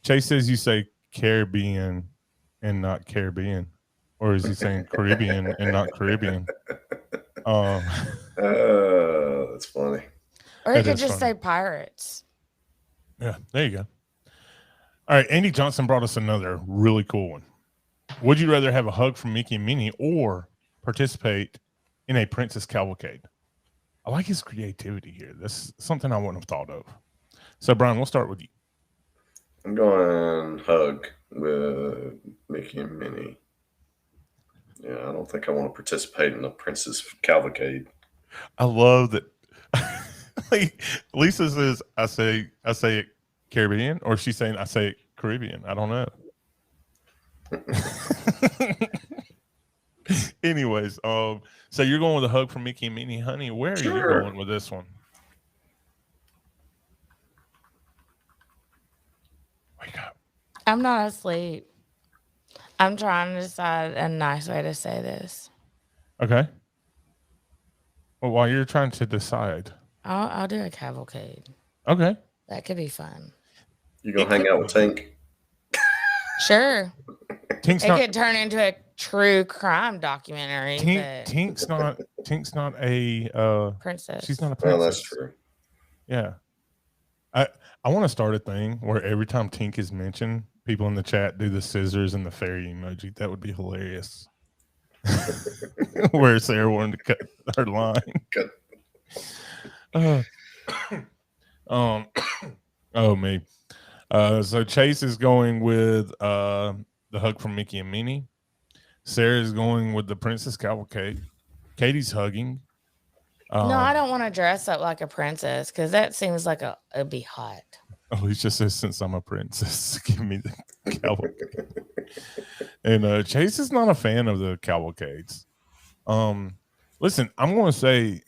Chase says you say Caribbean and not Caribbean, or is he saying Caribbean and not Caribbean? That's funny. Or you could just say pirates. Yeah, there you go. All right, Andy Johnson brought us another really cool one. Would you rather have a hug from Mickey and Minnie or participate in a princess cavalcade? I like his creativity here. That's something I wouldn't have thought of. So, Brian, we'll start with you. I'm going hug with Mickey and Minnie. Yeah, I don't think I want to participate in the princess cavalcade. I love that. Like Lisa says, I say it Caribbean, or she's saying I say it Caribbean. I don't know. Anyways, so you're going with a hug from Mickey and Minnie, honey. Where are you going with this one? Wake up. I'm not asleep. I'm trying to decide a nice way to say this. Okay. Well, while you're trying to decide, I'll do a cavalcade. okay, That could be fun. You gonna hang out with Tink? Sure. Tink's It not. could turn into a true crime documentary. Tink's not a Princess. She's not a princess. Well, that's true. Yeah. I want to start a thing where every time Tink is mentioned, people in the chat do the scissors and the fairy emoji. That would be hilarious. Where Sarah wanted to cut her line. Good. Oh me. So Chase is going with the hug from Mickey and Minnie. Sarah is going with the Princess Cavalcade. Katie's hugging. No, I don't want to dress up like a princess because that seems like it'd be hot. Oh, he just says, since I'm a princess, give me the cavalcade. And Chase is not a fan of the cavalcades. Listen, I'm going to say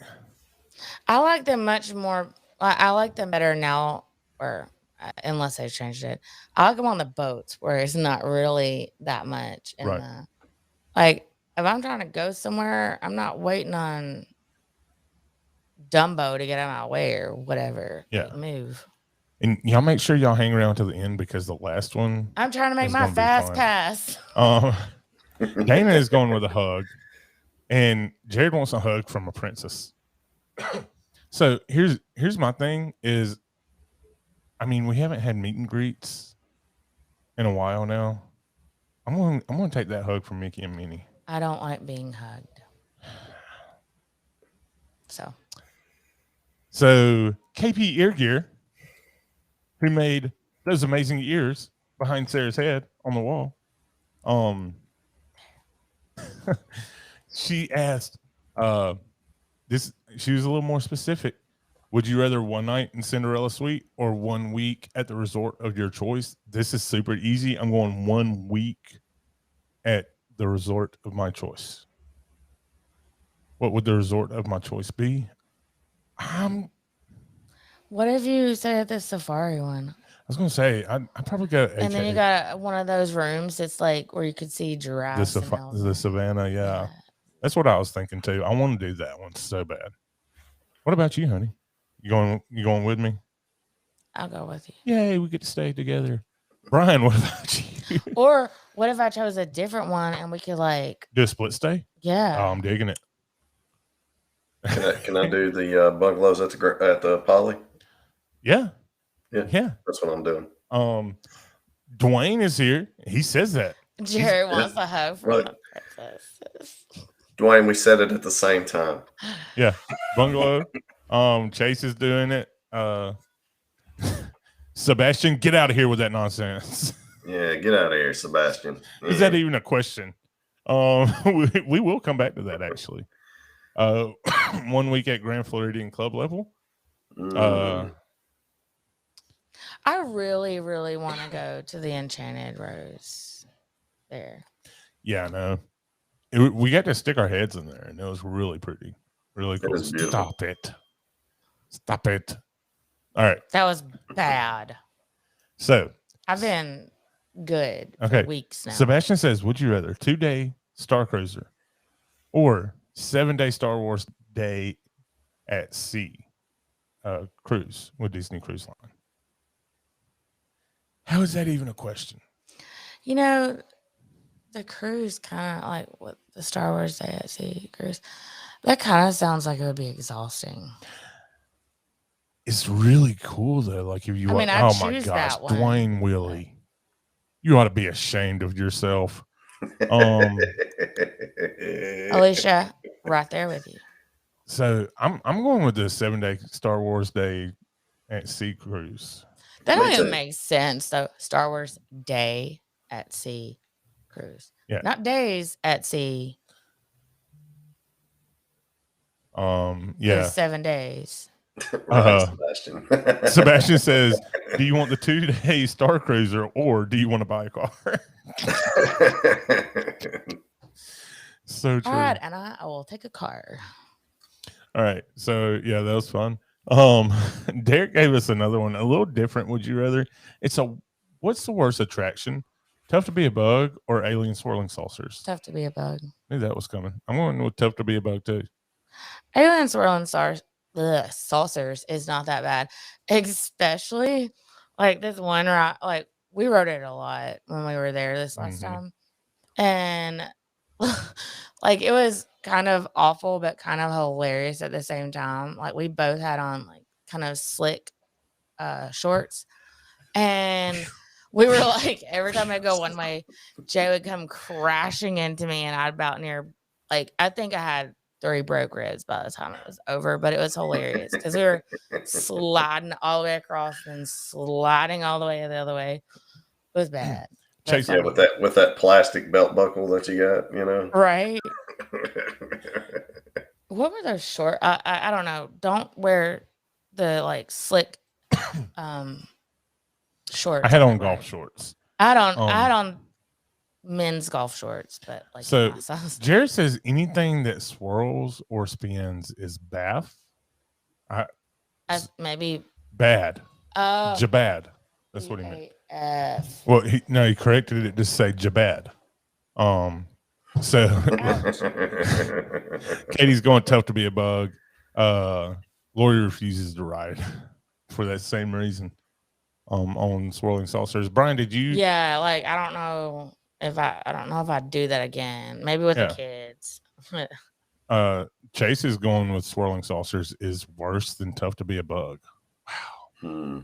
I like them much more. I like them better now, or unless they changed it. I like them on the boats where it's not really that much. Right. Like if I'm trying to go somewhere, I'm not waiting on Dumbo to get out of my way or whatever. Yeah. Like, move. And y'all make sure y'all hang around till the end because the last one. I'm trying to make my fast pass. Dana is going with a hug, and Jared wants a hug from a princess. So here's my thing is, I mean, we haven't had meet and greets in a while now. I'm going to take that hug from Mickey and Minnie. I don't like being hugged. So KP Ear Gear, who made those amazing ears behind Sarah's head on the wall, she asked, this. She was a little more specific. Would you rather one night in Cinderella Suite or 1 week at the resort of your choice? This is super easy. I'm going 1 week at the resort of my choice. What would the resort of my choice be? What if you stay at the safari one? I was going to say, I'd probably go. And then you got one of those rooms that's like where you could see giraffes. The savannah, yeah. That's what I was thinking too. I want to do that one so bad. What about you, honey? You going with me? I'll go with you. Yay, we get to stay together. Brian, what about you? Or what if I chose a different one and we could like do a split stay? Yeah. Oh, I'm digging it. Can I do the bungalows at the Poly? Yeah. Yeah. That's what I'm doing. Dwayne is here. He says that. Jerry wants to hug from the princesses. Dwayne, we said it at the same time. Yeah. Bungalow. Chase is doing it. Sebastian, get out of here with that nonsense. Yeah, get out of here, Sebastian. Yeah. Is that even a question? We will come back to that actually. 1 week at Grand Floridian Club level. I really, really want to go to the Enchanted Rose there. Yeah, I know. We got to stick our heads in there, and it was really pretty. Really cool. Stop it. All right. That was bad. So I've been good for weeks now. Sebastian says, would you rather 2-day Star Cruiser or 7-day Star Wars day at sea cruise with Disney Cruise Line? How is that even a question? You know, the cruise kind of like what the Star Wars day at sea cruise. That kind of sounds like it would be exhausting. It's really cool though. Like if you, oh my gosh, Dwayne Willie, you ought to be ashamed of yourself. Alicia, right there with you. So I'm going with the 7-day Star Wars day at sea cruise. That don't even make sense though. Star Wars day at sea cruise. Yeah. Not days at sea. Yeah. 7 days. Sebastian. Sebastian says, do you want the 2-day Star Cruiser or do you want to buy a car? So true. All right, and I will take a car. All right. So yeah, that was fun. Derek gave us another one, a little different. Would you rather? What's the worst attraction? Tough to be a bug or alien swirling saucers? Tough to be a bug. Knew that was coming. I'm going with tough to be a bug too. Alien swirling saucers is not that bad, especially like this one. Like we rode it a lot when we were there this last time, and like it was kind of awful, but kind of hilarious at the same time. Like we both had on like kind of slick shorts, and we were like every time I go one way, Jay would come crashing into me, and I'd about near like I think I had 3 broke ribs by the time it was over, but it was hilarious because we were sliding all the way across and sliding all the way the other way. It was bad. Chase, yeah, with that plastic belt buckle that you got, you know, right? What were those short? I don't know. Don't wear the like slick shorts. I had on golf shorts. I had on men's golf shorts, but like so Jared says anything that swirls or spins is bath. Maybe bad. Jabad. That's what he meant. Well, he corrected it to say Jabad. So Katie's going tough to be a bug. Lori refuses to ride for that same reason. On swirling saucers. Brian, did you? Yeah, like I don't know if I'd do that again. Maybe with the kids. Chase is going with swirling saucers is worse than tough to be a bug. Wow.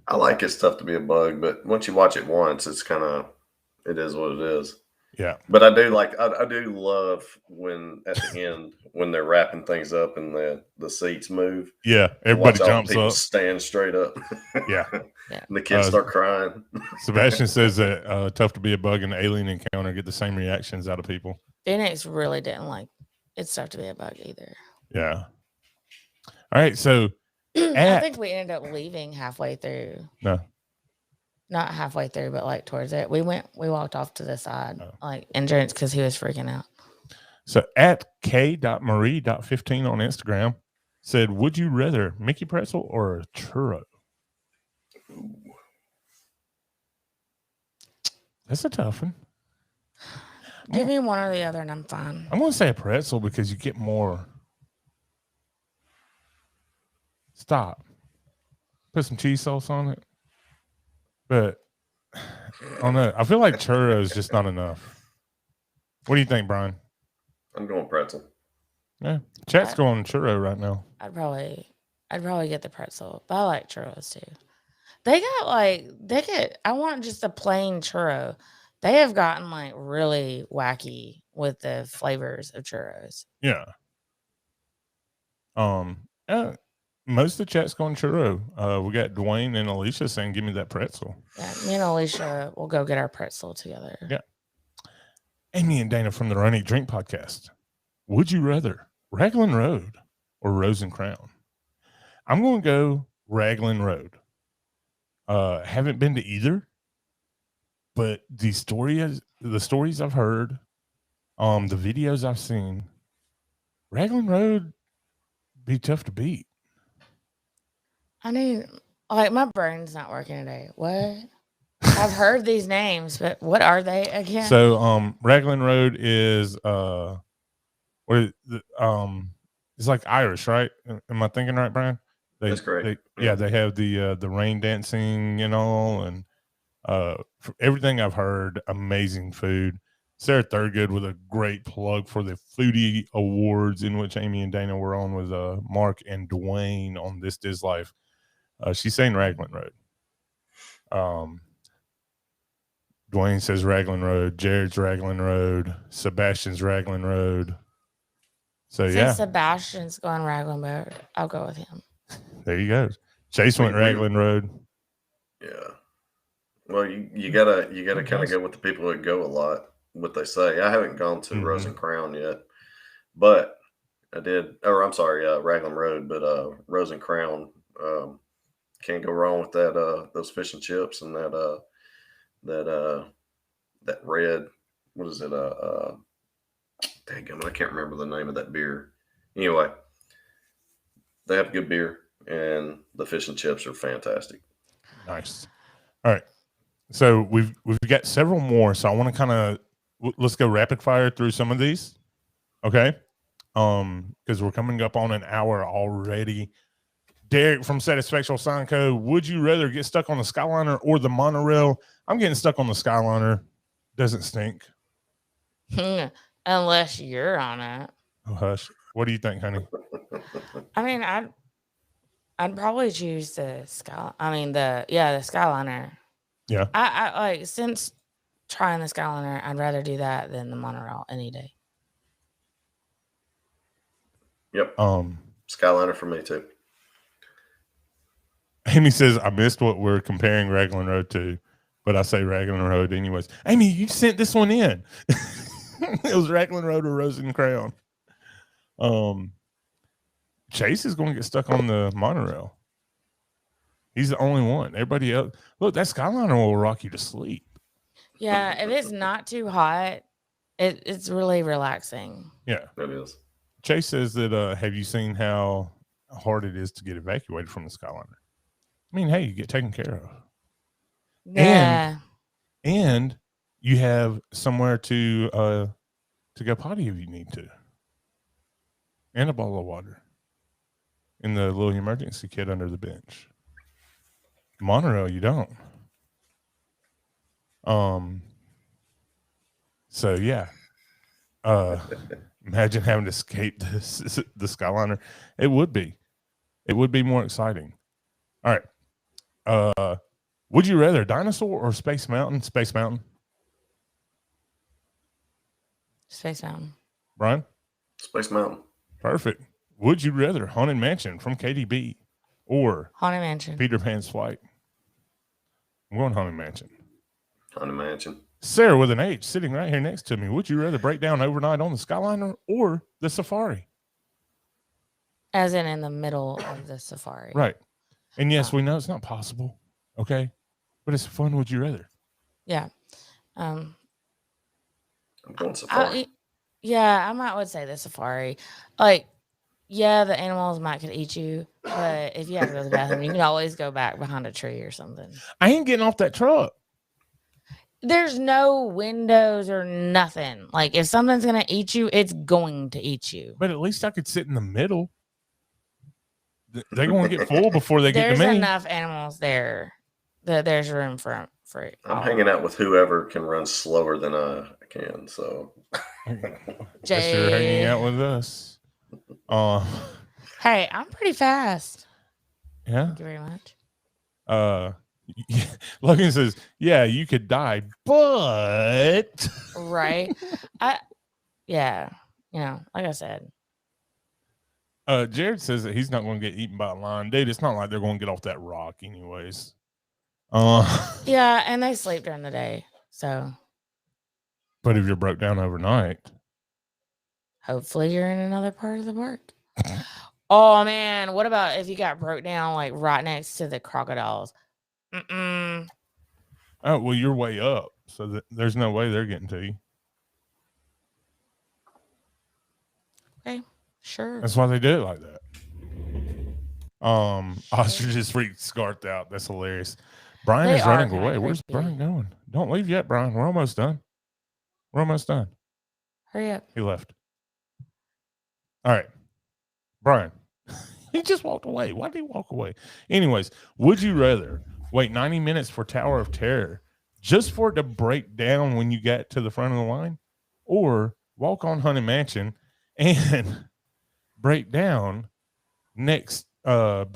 I like It's Tough to Be a Bug, but once you watch it once, it is what it is. Yeah. But I do like I do love when at the end when they're wrapping things up and the seats move. Yeah. To watch Everybody all the jumps people up. stand straight up. Yeah. Yeah. And the kids start crying. Sebastian says that tough to be a bug in the alien encounter, get the same reactions out of people. Phoenix really didn't like it's tough to be a bug either. Yeah. All right. So I think we ended up leaving halfway through. No. Not halfway through, but like towards it. We walked off to the side, Oh. like entrance, because he was freaking out. So at k.marie.15 on Instagram said, would you rather Mickey pretzel or a churro? That's a tough one. Give me one or the other and I'm fine. I'm going to say a pretzel because you get more. Stop. Put some cheese sauce on it. But I don't know. I feel like churro is just not enough. What do you think, Brian? I'm going pretzel. Yeah. Chat's going churro right now. I'd probably get the pretzel, but I like churros too. I want just a plain churro. They have gotten like really wacky with the flavors of churros. Yeah. Most of the chat's going churro. We got Dwayne and Alicia saying, give me that pretzel. Yeah, me and Alicia will go get our pretzel together. Yeah. Amy and Dana from the Run Eat Drink podcast. Would you rather Raglan Road or Rose and Crown? I'm going to go Raglan Road. Haven't been to either, but the stories I've heard, the videos I've seen, Raglan Road be tough to beat. I mean, like my brain's not working today. What? I've heard these names, but what are they again? So, Raglan Road is it's like Irish, right? Am I thinking right, Brian? That's correct. They have the rain dancing, and for everything I've heard, amazing food. Sarah Thurgood with a great plug for the Foodie Awards, in which Amy and Dana were on with Mark and Dwayne on This Is Life. She's saying Raglan Road. Dwayne says Raglan Road. Jared's Raglan Road. Sebastian's Raglan Road. So Since Sebastian's going Raglan Road, I'll go with him. There you go. Chase went Raglan Road. Yeah. Well, you gotta kind of go with the people that go a lot. What they say. I haven't gone to Rose and Crown yet, but I did. Or I'm sorry, Raglan Road, but Rose and Crown. Can't go wrong with that. Those fish and chips and that red. What is it? Dang, I can't remember the name of that beer. Anyway, they have good beer, and the fish and chips are fantastic. Nice. All right. So we've got several more. So I want to kind of let's go rapid fire through some of these. Okay. Because we're coming up on an hour already. Derek from Satisfactual Sign Co. Would you rather get stuck on the Skyliner or the monorail? I'm getting stuck on the Skyliner. Doesn't stink. Unless you're on it. Oh, hush. What do you think, honey? I mean, I'd probably choose the Skyliner. Yeah. I like since trying the Skyliner, I'd rather do that than the monorail any day. Yep. Skyliner for me too. Amy says, I missed what we're comparing Raglan Road to, but I say Raglan Road anyways. Amy, you sent this one in. It was Raglan Road or Rose and Crown. Chase is going to get stuck on the monorail. He's the only one. Everybody else, look, that Skyliner will rock you to sleep. Yeah, if it's not too hot, it's really relaxing. Yeah, it is. Chase says that, have you seen how hard it is to get evacuated from the Skyliner? I mean, hey, you get taken care of. Yeah. And you have somewhere to go potty if you need to. And a bottle of water. In the little emergency kit under the bench. Monorail, you don't. So yeah. Imagine having to escape the Skyliner. It would be more exciting. All right. Would you rather dinosaur or Space Mountain? Space Mountain. Space Mountain. Brian? Space Mountain. Perfect. Would you rather Haunted Mansion from KDB or Haunted Mansion? Peter Pan's Flight? I'm going Haunted Mansion. Haunted Mansion. Sarah with an H sitting right here next to me. Would you rather break down overnight on the Skyliner or the Safari? As in the middle of the Safari. Right. And yes, we know it's not possible. Okay. But it's fun. Would you rather? Yeah. I'm going Safari. I would say the Safari. Like, yeah, the animals could eat you, but if you have to go to the bathroom, you can always go back behind a tree or something. I ain't getting off that truck. There's no windows or nothing. Like, if something's going to eat you, it's going to eat you. But at least I could sit in the middle. They're going to get full before they get to me. There's enough animals there that there's room for it. I'm hanging out with whoever can run slower than I can. So, Guess you're hanging out with us. Hey, I'm pretty fast. Yeah. Thank you very much. Logan says, "Yeah, you could die, but right." Like I said. Jared says that he's not going to get eaten by a lion, dude. It's not like they're going to get off that rock, anyways. Yeah, and they sleep during the day, so. But if you're broke down overnight, hopefully you're in another part of the park. Oh man, what about if you got broke down like right next to the crocodiles? Oh well, you're way up, so there's no way they're getting to you. Okay, sure. That's why they do it like that. Ostrich is freaked scarfed out. That's hilarious. Brian is running away. Where's Brian going? Don't leave yet, Brian. We're almost done. Hurry up. He left. All right, Brian. He just walked away. Why did he walk away? Anyways, would you rather wait 90 minutes for Tower of Terror just for it to break down when you get to the front of the line, or walk on Haunted Mansion and break down for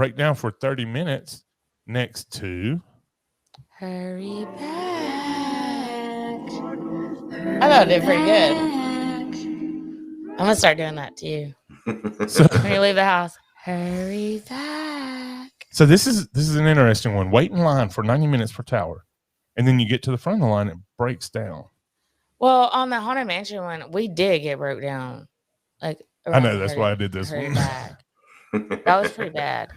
30 minutes next to Hurry back? I thought it did pretty good. I'm gonna start doing that too. So when you leave the house, hurry back. So this is an interesting one. Wait in line for 90 minutes for Tower, and then you get to the front of the line, it breaks down. Well, on the Haunted Mansion one, we did get broke down. Like I know that's why I did this one. Back. That was pretty bad.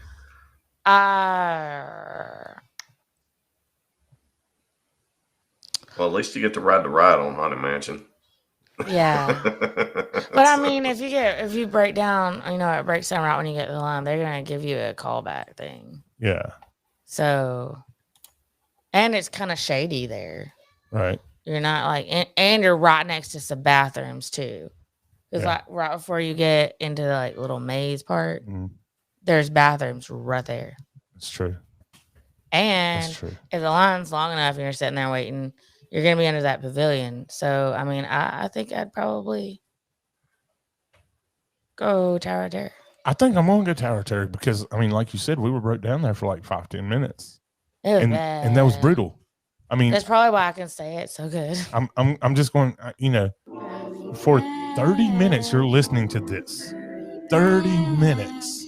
Well, at least you get to ride the ride on Haunted Mansion. Yeah. But I mean, if you break down, it breaks down right when you get to the line, they're gonna give you a callback thing. Yeah. So, and it's kind of shady there. Right. You're not like, and you're right next to some bathrooms too. Because like right before you get into the like little maze part, there's bathrooms right there. That's true. And if the line's long enough and you're sitting there waiting, you're going to be under that pavilion. So, I mean, I think I'd probably go Tower of Terror. I think I'm going to go Tower of Terror because, I mean, like you said, we were broke down there for like 5-10 minutes. It was bad. And that was brutal. I mean, that's probably why I can say it so good. I'm just going, for 30 minutes, you're listening to this. 30 minutes.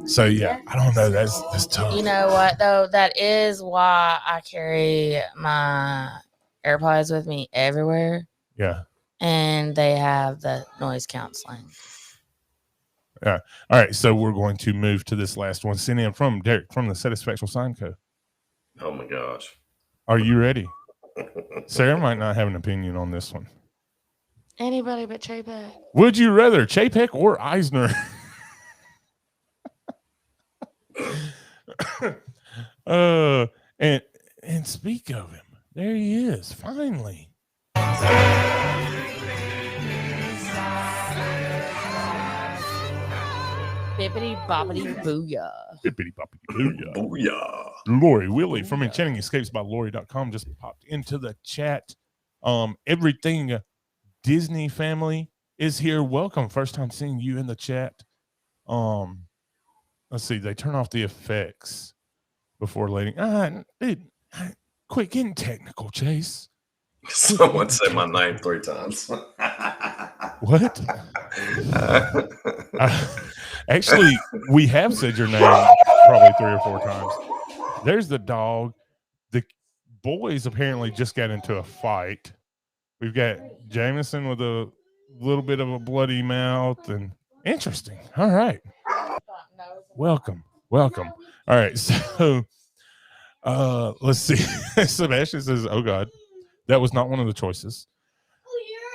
So yeah, I don't know. That's tough. You know what though? That is why I carry my AirPods with me everywhere. Yeah. And they have the noise canceling. Yeah. All right. So we're going to move to this last one. Sent in from Derek from the Satisfactual Sign Co. Oh my gosh. Are you ready? Sarah might not have an opinion on this one. Anybody but Chapek. Would you rather Chapek or Eisner? And speak of him, there he is, finally. Bippity boppity booyah. Bippity boppity booyah. Booyah. Lori Willie from Enchanting Escapes by Lori.com just popped into the chat. Everything Disney family is here. Welcome. First time seeing you in the chat. Let's see. They turn off the effects before letting. Dude, quit getting technical, Chase. Someone said my name 3 times. What? Actually, we have said your name probably 3 or 4 times. There's the dog. The boys apparently just got into a fight. We've got Jameson with a little bit of a bloody mouth, and interesting. All right. Welcome. All right. So let's see. Sebastian says, oh God, that was not one of the choices.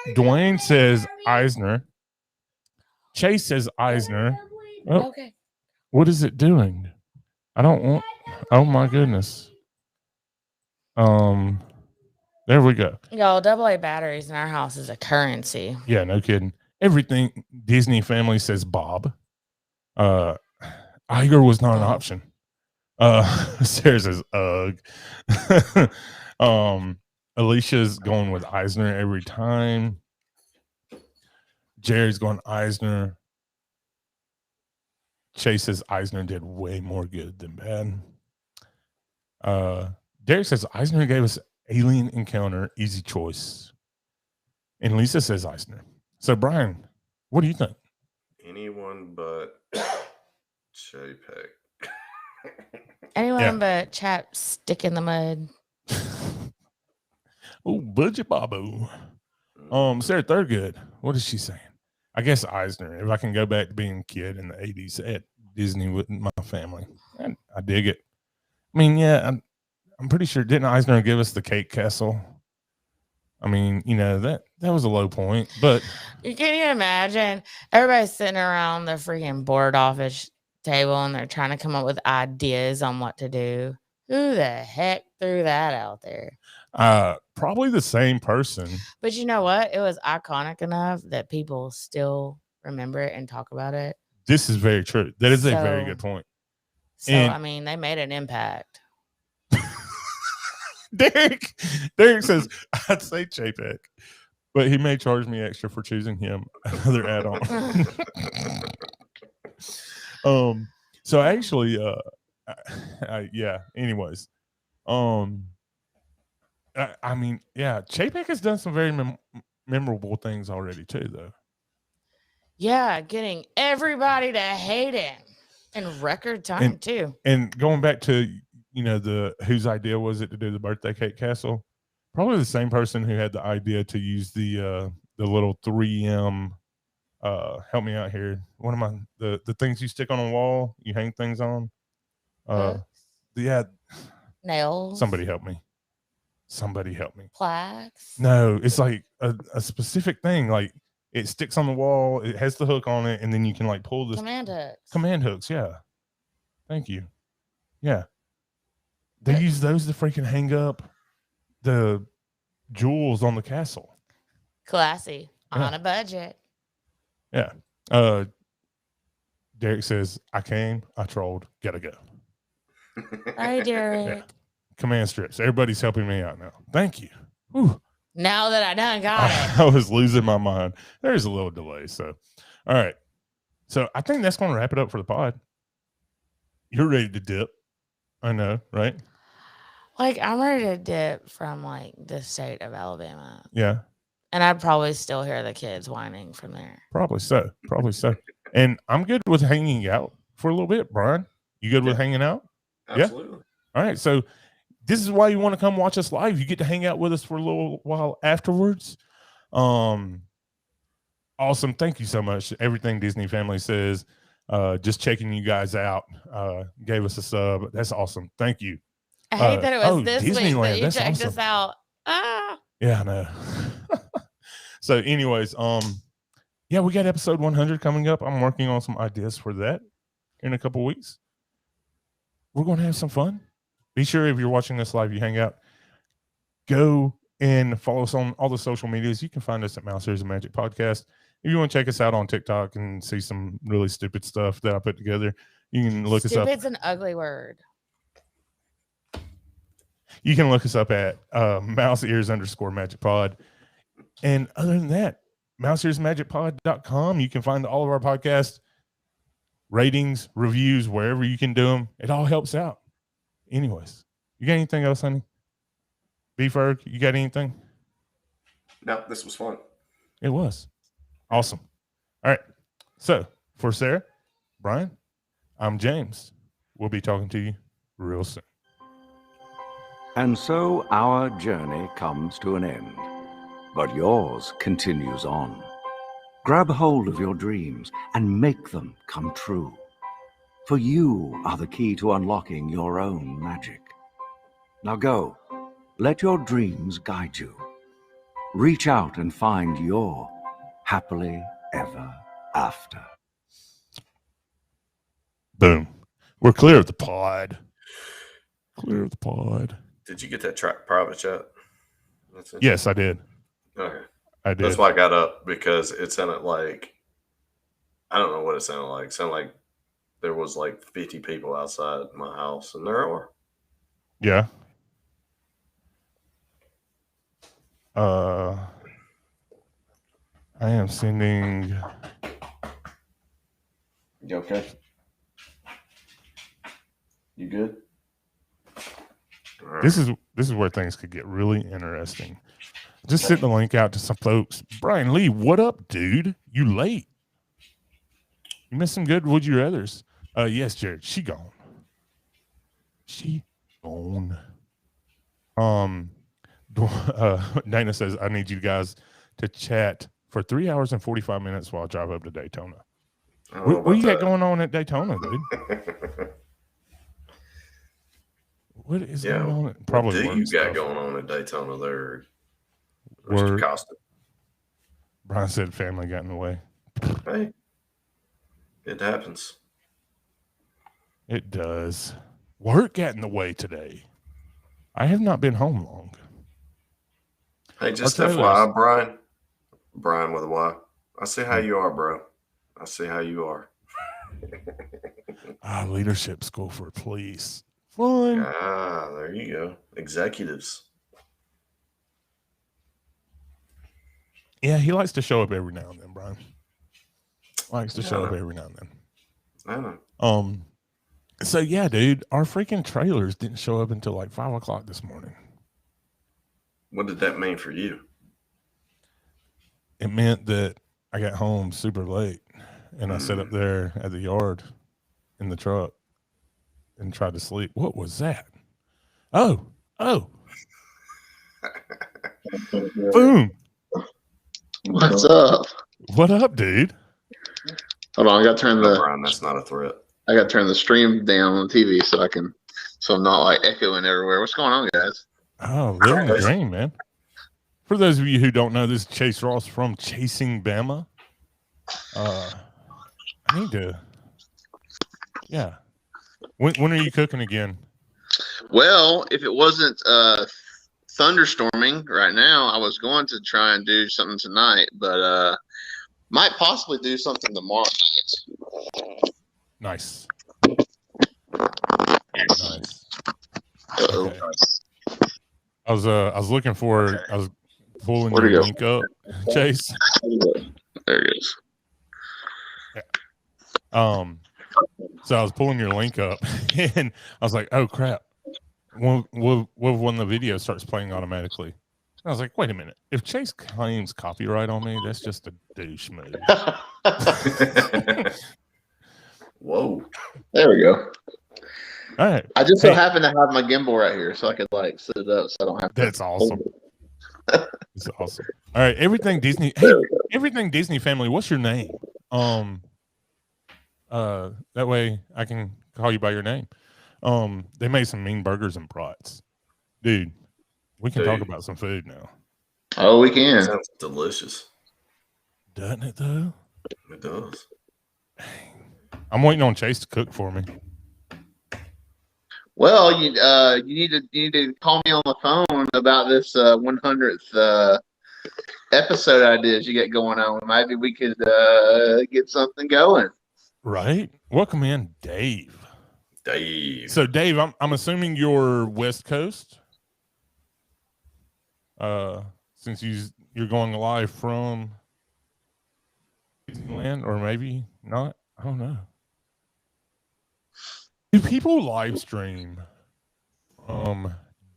Dwayne says Eisner. Chase says Eisner. Oh, Okay. what is it doing? I don't want. Oh my goodness. There we go. Y'all, AA batteries in our house is a currency. Yeah, no kidding. Everything Disney family says Bob. Iger was not an option. Sarah says ugh. Alicia's going with Eisner every time. Jerry's going Eisner. Chase says Eisner did way more good than bad. Derek says Eisner gave us Alien Encounter, easy choice. And Lisa says Eisner. So Brian, what do you think? Anyone but JPEG. Anyone but chap stick in the mud. Oh, budget Babu. Sarah Thurgood, what is she saying? I guess Eisner. If I can go back to being a kid in the 80s at Disney with my family, I dig it. I mean, yeah, I'm pretty sure, didn't Eisner give us the cake castle? I mean, you know, that was a low point, but Can you imagine everybody's sitting around the freaking board office table and they're trying to come up with ideas on what to do? Who the heck threw that out there? probably the same person. But you know what? It was iconic enough that people still remember it and talk about it. This is very true. That is a very So- good point. So, And- I mean, they made an impact. Derek says, I'd say JPEG, but he may charge me extra for choosing him. Another add-on. So actually, yeah, anyways, I mean, yeah, JPEG has done some very memorable things already too, though. Yeah, getting everybody to hate him in record time too. And going back to, you know, whose idea was it to do the birthday cake castle? Probably the same person who had the idea to use the little 3M. Help me out here. What am I? The things you stick on a wall, you hang things on. Yeah. Nails. Somebody help me. Plaques. No, it's like a specific thing. Like it sticks on the wall. It has the hook on it, and then you can like pull this command hooks. Yeah. Thank you. Yeah. They use those to freaking hang up the jewels on the castle. Classy. On a budget. Yeah. Derek says, I came, I trolled, gotta go. Hi, Derek. Yeah. Command strips. Everybody's helping me out now. Thank you. Whew. Now that I done got it. I was losing my mind. There's a little delay. So, all right. So I think that's going to wrap it up for the pod. You're ready to dip. I know, right? Like, I'm ready to dip from like the state of Alabama. Yeah. And I'd probably still hear the kids whining from there. Probably so. And I'm good with hanging out for a little bit, Brian. You good with hanging out? Absolutely. Yeah? All right. So this is why you want to come watch us live. You get to hang out with us for a little while afterwards. Awesome. Thank you so much. Everything Disney Family says. Just checking you guys out. Gave us a sub. That's awesome. Thank you. I hate that it was this week Disneyland. that you That's checked awesome. us out. Yeah, I know. So anyways, yeah, we got episode 100 coming up. I'm working on some ideas for that in a couple weeks. We're going to have some fun. Be sure if you're watching this live, you hang out. Go and follow us on all the social medias. You can find us at Mouse Ears and Magic Podcast. If you want to check us out on TikTok and see some really stupid stuff that I put together, you can look us up. Stupid's an ugly word. You can look us up at mouseears_magic pod. And other than that, mouseearsmagicpod.com. You can find all of our podcasts, ratings, reviews, wherever you can do them. It all helps out. Anyways, you got anything else, honey? B-Ferg, you got anything? No, this was fun. It was awesome. All right. So for Sarah, Brian, I'm James. We'll be talking to you real soon. And so our journey comes to an end, but yours continues on. Grab hold of your dreams and make them come true. For you are the key to unlocking your own magic. Now go, let your dreams guide you. Reach out and find your happily ever after. Boom. We're clear of the pod. Clear of the pod. Did you get that private chat? Yes, I did. Okay. I did. That's why I got up, because it sounded like, I don't know what it sounded like. It sounded like there was like 50 people outside my house, and there are. Yeah. I am sending. You okay? You good? All right. This is where things could get really interesting. Just send the link out to some folks. Brian Lee, what up, dude? You late? You missed some good would you rathers. Yes, Jared. She gone. She gone. Dana says I need you guys to chat for 3 hours and 45 minutes while I drive up to Daytona. What you got going on at Daytona, dude? What is going on? Probably what do you got stuff. going on at Daytona there, Word. Mr. Costa? Brian said family got in the way. Hey, it happens. It does. Work got in the way today. I have not been home long. Hey, just FYI, Brian with a Y. I see how you are, bro. I see how you are. Leadership school for police. Fun. There you go. Executives. Yeah, he likes to show up every now and then, Brian. Likes to show up every now and then. I know. So yeah, dude, our freaking trailers didn't show up until like 5 o'clock this morning. What did that mean for you? It meant that I got home super late and I sat up there at the yard in the truck and tried to sleep. What was that? Oh. Boom. What's up? What up, dude? Hold on, I got to turn the. Brian, that's not a threat. I got to turn the stream down on the TV so I'm not like echoing everywhere. What's going on, guys? Oh, living the dream, man. For those of you who don't know, this is Chase Ross from Chasing Bama. I need to. Yeah. When are you cooking again? Well, if it wasn't thunderstorming right now, I was going to try and do something tonight, but might possibly do something tomorrow night. Nice. Uh-oh. Okay. I was looking for. I was pulling Where'd your it link up, Chase. There it is. So I was pulling your link up, and I was like, "Oh crap!" When the video starts playing automatically, I was like, "Wait a minute! If Chase claims copyright on me, that's just a douche move." Whoa! There we go. All right. I just so happen to have my gimbal right here, so I could like sit it up, so I don't have to. That's awesome. That's awesome. All right, everything Disney. Hey, everything Disney family. What's your name? That way I can call you by your name. They made some mean burgers and brats. Dude, we can talk about some food now. Oh, we can. That sounds delicious. Doesn't it though? It does. I'm waiting on Chase to cook for me. Well, you need to call me on the phone about this 100th episode ideas you get going on. Maybe we could get something going. Right. Welcome in, Dave. Dave. So, Dave, I'm assuming you're West Coast. Since you're going live from Disneyland, or maybe not. I don't know. Do people live stream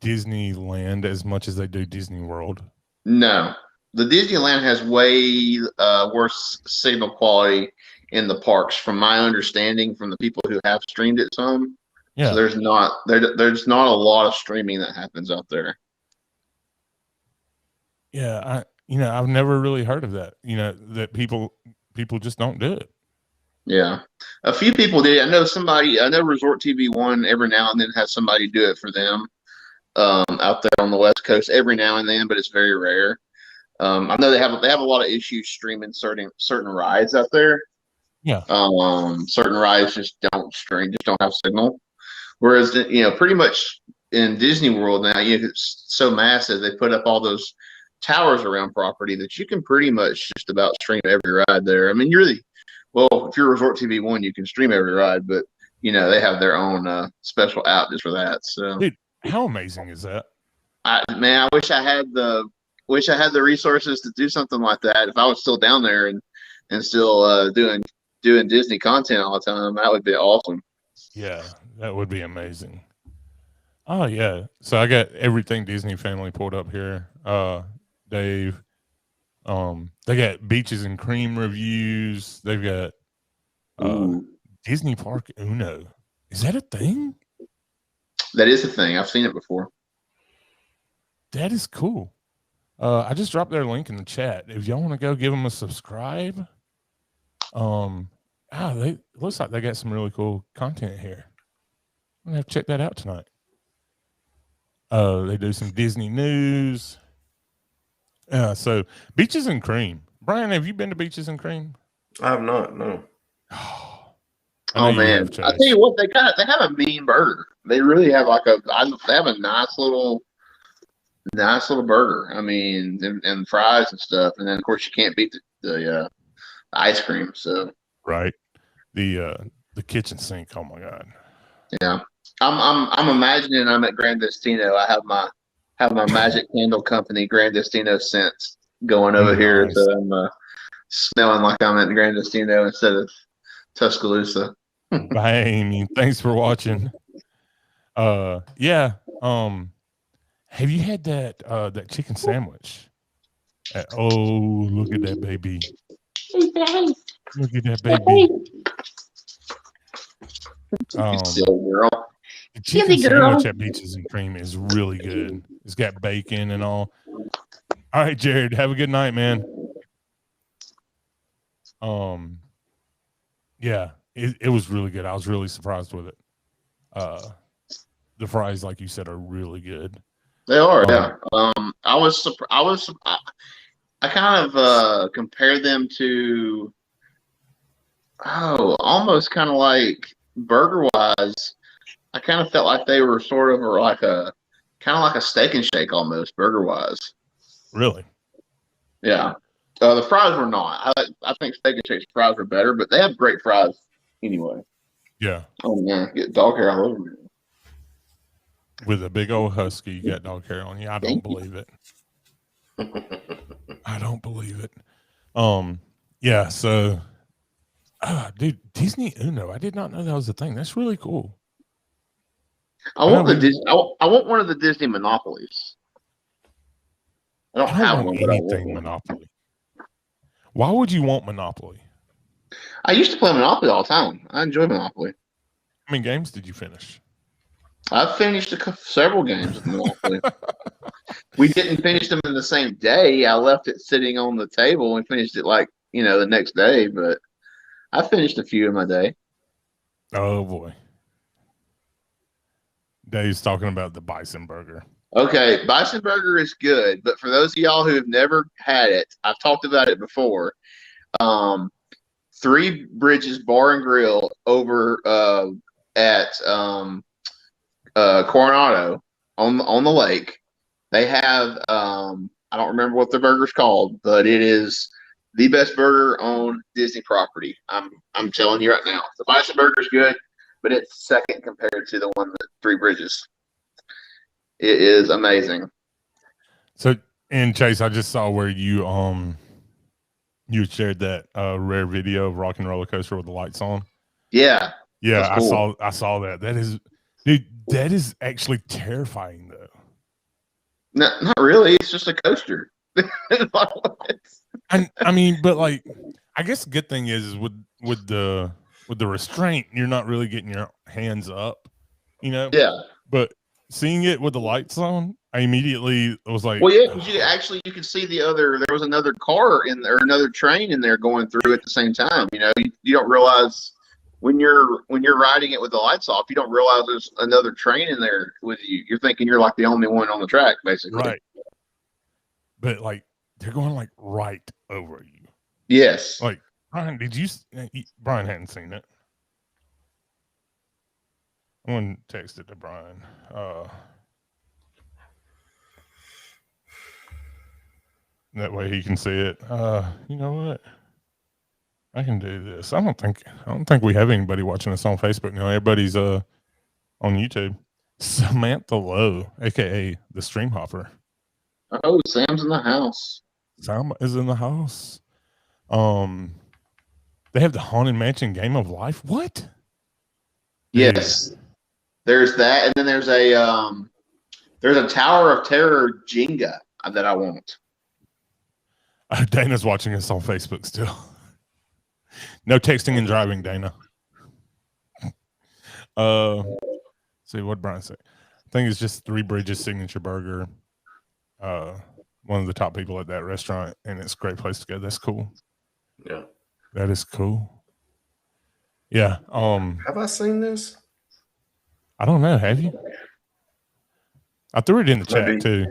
Disneyland as much as they do Disney World? No. The Disneyland has way worse signal quality in the parks, from my understanding, from the people who have streamed it some. Yeah. So there's not a lot of streaming that happens out there. Yeah, I've never really heard of that. That people just don't do it. Yeah, a few people did. I know Resort TV One every now and then has somebody do it for them out there on the West Coast every now and then, but it's very rare. I know they have a lot of issues streaming certain rides out there. Yeah. Certain rides just don't stream, just don't have signal. Whereas pretty much in Disney World now, it's so massive, they put up all those towers around property that you can pretty much just about stream every ride there. I mean, if you're Resort TV One, you can stream every ride, but they have their own special app just for that. So, dude, how amazing is that? I wish I had the resources to do something like that. If I was still down there and still doing Disney content all the time, that would be awesome. Yeah, that would be amazing. Oh yeah. So I got everything Disney Family pulled up here. Dave. They got Beaches and Cream reviews. They've got Disney Park Uno. Is that a thing? That is a thing. I've seen it before. That is cool. I just dropped their link in the chat. If y'all want to go give them a subscribe. It looks like they got some really cool content here. I'm gonna have to check that out tonight. They do some Disney news. So Beaches and Cream. Brian, have you been to Beaches and Cream? I have not. No. Oh man, I tell you what, they have a mean burger. They really have they have a nice little burger. I mean, and fries and stuff. And then of course you can't beat the ice cream. So right, the kitchen sink. Oh my god. Yeah, I'm imagining I'm at Grand Destino. I have my magic candle company Grand Destino scents going over here, so I'm smelling like I'm at Grand Destino instead of Tuscaloosa. Bang! Thanks for watching. Yeah. Have you had that chicken sandwich? Look at that baby! Look at that baby! Girl. The chicken sandwich at Beaches and Cream is really good. It's got bacon and all. All right, Jared, have a good night, man. Yeah, it was really good. I was really surprised with it. The fries, like you said, are really good. They are, yeah. I kind of compared them to almost kind of like burger wise. I kind of felt like they were sort of like a Steak and Shake almost burger wise. Really? Yeah. The fries were not. I think Steak and Shake's fries were better, but they have great fries anyway. Yeah. Oh man, get dog hair all over me. With a big old husky, you got dog hair on you. I don't believe it. I don't believe it. Yeah. So, dude, Disney Uno. I did not know that was a thing. That's really cool. I want one of the Disney Monopolies. I don't have one, but anything Monopoly. Why would you want Monopoly? I used to play Monopoly all the time. I enjoy Monopoly. How many games did you finish? I've finished several games with Monopoly. We didn't finish them in the same day. I left it sitting on the table and finished it the next day, but I finished a few in my day. Oh boy. Dave's talking about the bison burger. Okay, bison burger is good, but for those of y'all who have never had it, I've talked about it before. Three Bridges Bar and Grill over at Coronado on the lake. They have I don't remember what the burger's called, but it is the best burger on Disney property. I'm telling you right now, the bison burger is good, but it's second compared to the one at Three Bridges. It is amazing. So, and Chase, I just saw where you shared that rare video of Rock and Roller Coaster with the lights on. Yeah. Yeah, cool. I saw that. That is, dude, that is actually terrifying though. No, not really. It's just a coaster. I mean, but like, I guess the good thing is with the restraint, you're not really getting your hands up, you know. Yeah. But seeing it with the lights on, I immediately was like, well, yeah, because you could see there was another car in there, another train in there going through at the same time. You know, you don't realize when you're riding it with the lights off, you don't realize there's another train in there with you. You're thinking you're like the only one on the track, basically. right. But like, they're going like right over you. Yes. Like, Brian, Brian hadn't seen it. I want to text it to Brian. That way he can see it. You know what? I can do this. I don't think we have anybody watching us on Facebook now. Everybody's on YouTube. Samantha Lowe, aka the Stream Hopper. Oh, Sam's in the house. Sam is in the house. They have the Haunted Mansion Game of Life. What? Yes. There's that, and then there's a Tower of Terror Jenga that I want. Dana's watching us on Facebook still. No texting and driving, Dana. See what Brian said. I think it's just Three Bridges signature burger. One of the top people at that restaurant, and it's a great place to go. That's cool. Yeah. That is cool. Yeah. Have I seen this? I don't know. Have you? I threw it in the chat too.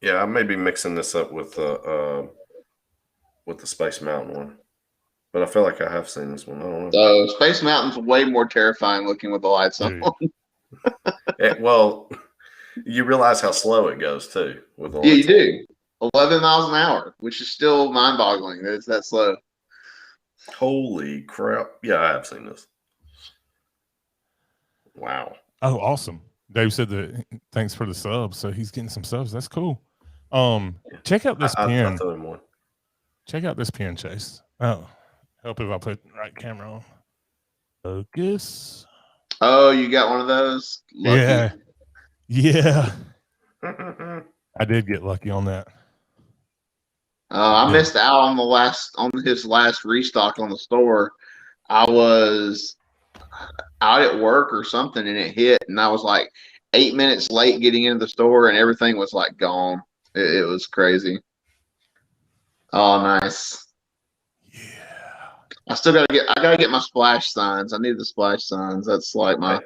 Yeah, I may be mixing this up with the Space Mountain one, but I feel like I have seen this one. I don't know. So Space Mountain's way more terrifying looking with the lights on. Well, you realize how slow it goes too. With the Yeah, you lights do. 11 miles an hour, which is still mind-boggling that it's that slow. Holy crap! Yeah, I have seen this. Wow. Oh, awesome. Dave said that thanks for the subs. So he's getting some subs. That's cool. Check out this pen. Check out this pen, Chase. Oh, help if I put the right camera on. Focus. Oh, you got one of those? Lucky. Yeah. Yeah. I did get lucky on that. I missed out on his last restock on the store. I was out at work or something and it hit, and I was like 8 minutes late getting into the store, and everything was like gone. It was crazy. Oh, nice. Yeah. I gotta get my splash signs. I need the splash signs. That's like my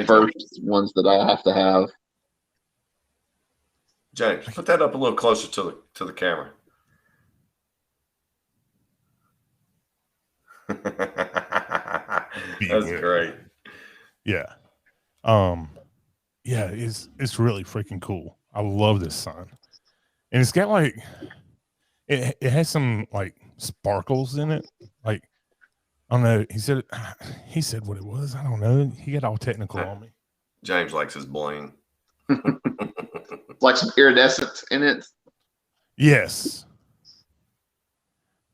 first ones that I have to have. James, put that up a little closer to the camera. That's great. Yeah. Yeah, it's really freaking cool. I love this sign. And it's got like it has some like sparkles in it. Like, I don't know. He said what it was. I don't know. He got all technical on me. James likes his bling. Like some iridescent in it. Yes.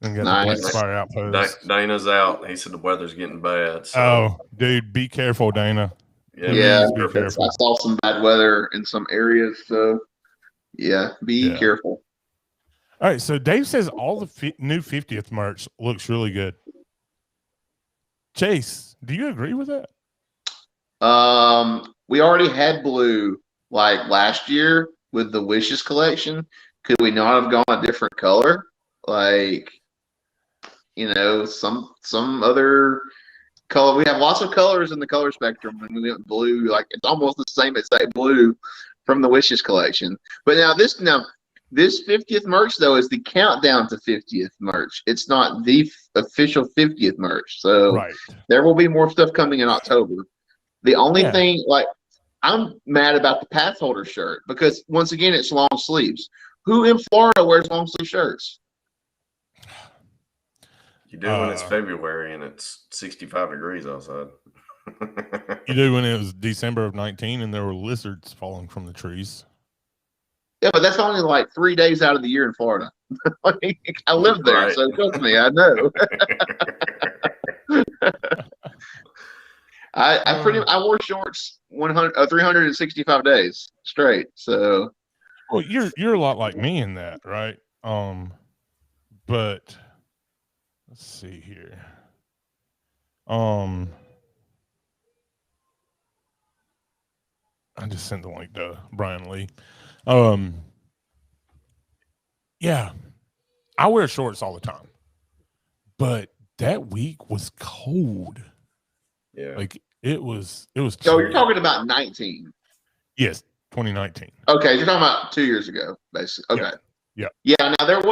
And got Nice. the Black Fire Outpost. Dana's out. He said the weather's getting bad. So. Oh, dude, be careful, Dana. Yeah, be careful. I saw some bad weather in some areas, so yeah, be careful. All right, so Dave says all the new 50th merch looks really good. Chase, do you agree with that? We already had blue like last year with the Wishes collection. Could we not have gone a different color? Like, you know, some other color. We have lots of colors in the color spectrum, and we went blue. Like, it's almost the same exact blue from the Wishes collection. But now this 50th merch though is the countdown to 50th merch. It's not the official 50th merch. So there will be more stuff coming in October. The only thing, like, I'm mad about the path holder shirt because once again it's long sleeves. Who in Florida wears long sleeve shirts? You do when it's February and it's 65 degrees outside. You do when it was December of 19 and there were lizards falling from the trees. Yeah, but that's only like 3 days out of the year in Florida. I live there, so trust me, I know. I wore shorts 365 days straight. So Well, you're a lot like me in that, right? But let's see here. I just sent the link to Brian Lee. Yeah, I wear shorts all the time, but that week was cold. Yeah. Like it was. So chilly. you're talking about 19. Yes, 2019. Okay, you're talking about 2 years ago, basically. Okay. Yeah. Yeah. Now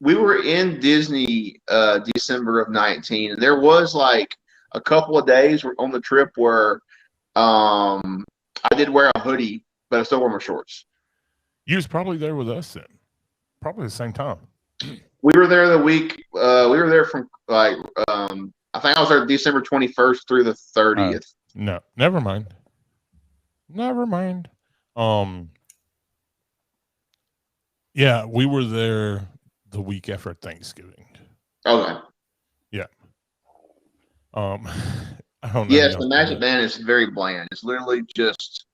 we were in Disney December of 19, and there was like a couple of days on the trip where I did wear a hoodie, but I still wore my shorts. You was probably there with us then, probably the same time. We were there the week. We were there from like I think I was there December 21st through the 30th. No, never mind. Yeah, we were there the week after Thanksgiving. Okay. Yeah. I don't know. Yes, the Magic Band is very bland. It's literally just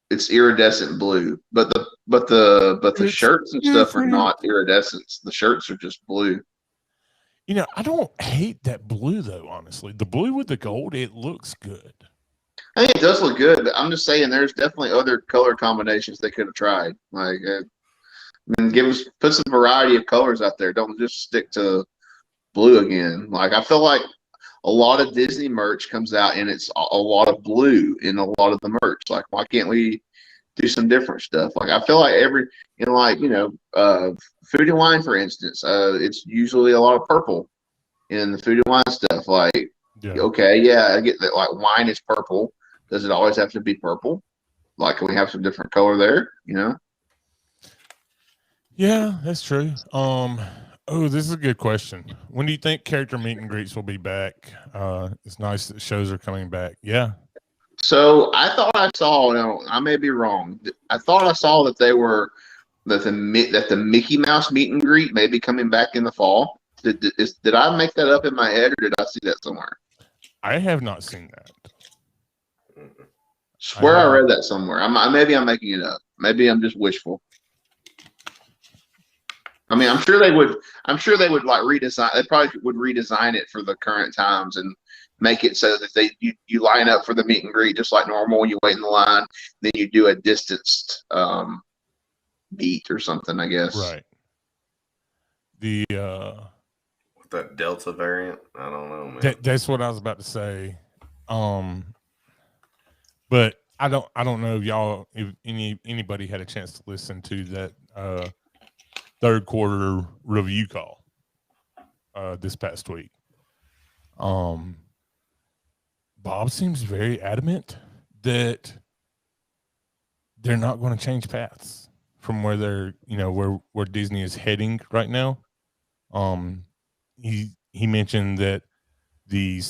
it's iridescent blue, but the shirts and stuff are not iridescent. The shirts are just blue. You know, I don't hate that blue though. Honestly, the blue with the gold, it looks good. I think it does look good, but I'm just saying there's definitely other color combinations they could have tried. Like, I mean, put some variety of colors out there. Don't just stick to blue again. Like, I feel like a lot of Disney merch comes out and it's a lot of blue in a lot of the merch. Like, why can't we do some different stuff? Like, I feel like food and wine, for instance, it's usually a lot of purple in the food and wine stuff. Like, okay, yeah, I get that. Like, wine is purple. Does it always have to be purple? Like, can we have some different color there? You know? Yeah, that's true. Oh, this is a good question. When do you think character meet and greets will be back? It's nice that shows are coming back. Yeah. So I thought I saw. No, I may be wrong. I thought I saw that the Mickey Mouse meet and greet may be coming back in the fall. Did I make that up in my head, or did I see that somewhere? I have not seen that. Swear I read that somewhere. Maybe I'm making it up. Maybe I'm just wishful. I mean, I'm sure they would like redesign. They probably would redesign it for the current times and make it so that you line up for the meet and greet just like normal. You wait in the line, then you do a distanced beat or something, I guess. Right. The that Delta variant, I don't know, man. That's what I was about to say. But I don't know if anybody had a chance to listen to that third quarter review call this past week. Bob seems very adamant that they're not going to change paths from where they're, where Disney is heading right now. He mentioned that the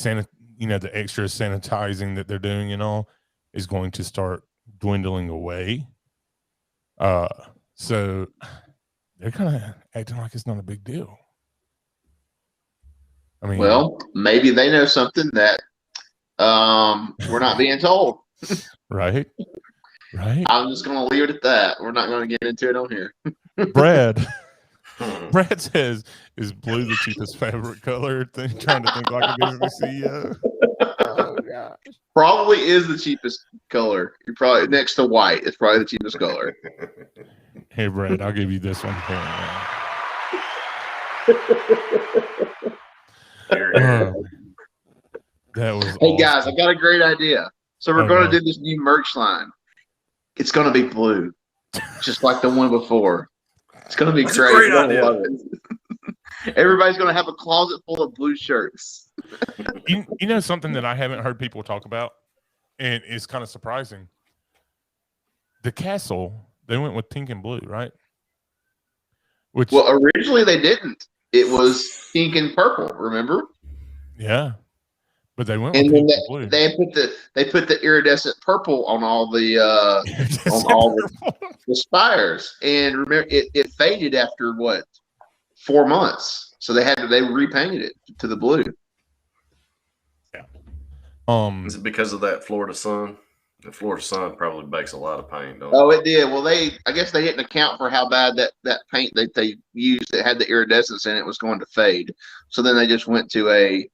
extra sanitizing that they're doing and all is going to start dwindling away. So they're kind of acting like it's not a big deal. I mean, well, maybe they know something that we're not being told. Right. I'm just going to leave it at that. We're not going to get into it on here. Brad says, "Is blue the cheapest favorite color?" Trying to think like a business CEO. Oh gosh. Probably is the cheapest color. You're probably next to white. It's probably the cheapest color. Hey, Brad, I'll give you this one. That was. Hey guys, I got a great idea. So we're going to do this new merch line. It's going to be blue, just like the one before. It's going to be great. You're going to love it. Everybody's going to have a closet full of blue shirts. You know something that I haven't heard people talk about, and it's kind of surprising. The castle, they went with pink and blue, right? Well, originally they didn't. It was pink and purple. Remember? Yeah, but they went. And with then pink and blue. they put the iridescent purple on all the the spires. And remember, it faded after 4 months. So they repainted it to the blue. Yeah. Is it because of that Florida sun? The Florida sun probably bakes a lot of paint, don't Oh, it did. Well, I guess they didn't account for how bad that paint that they used that had the iridescence in it was going to fade. So then they just went to a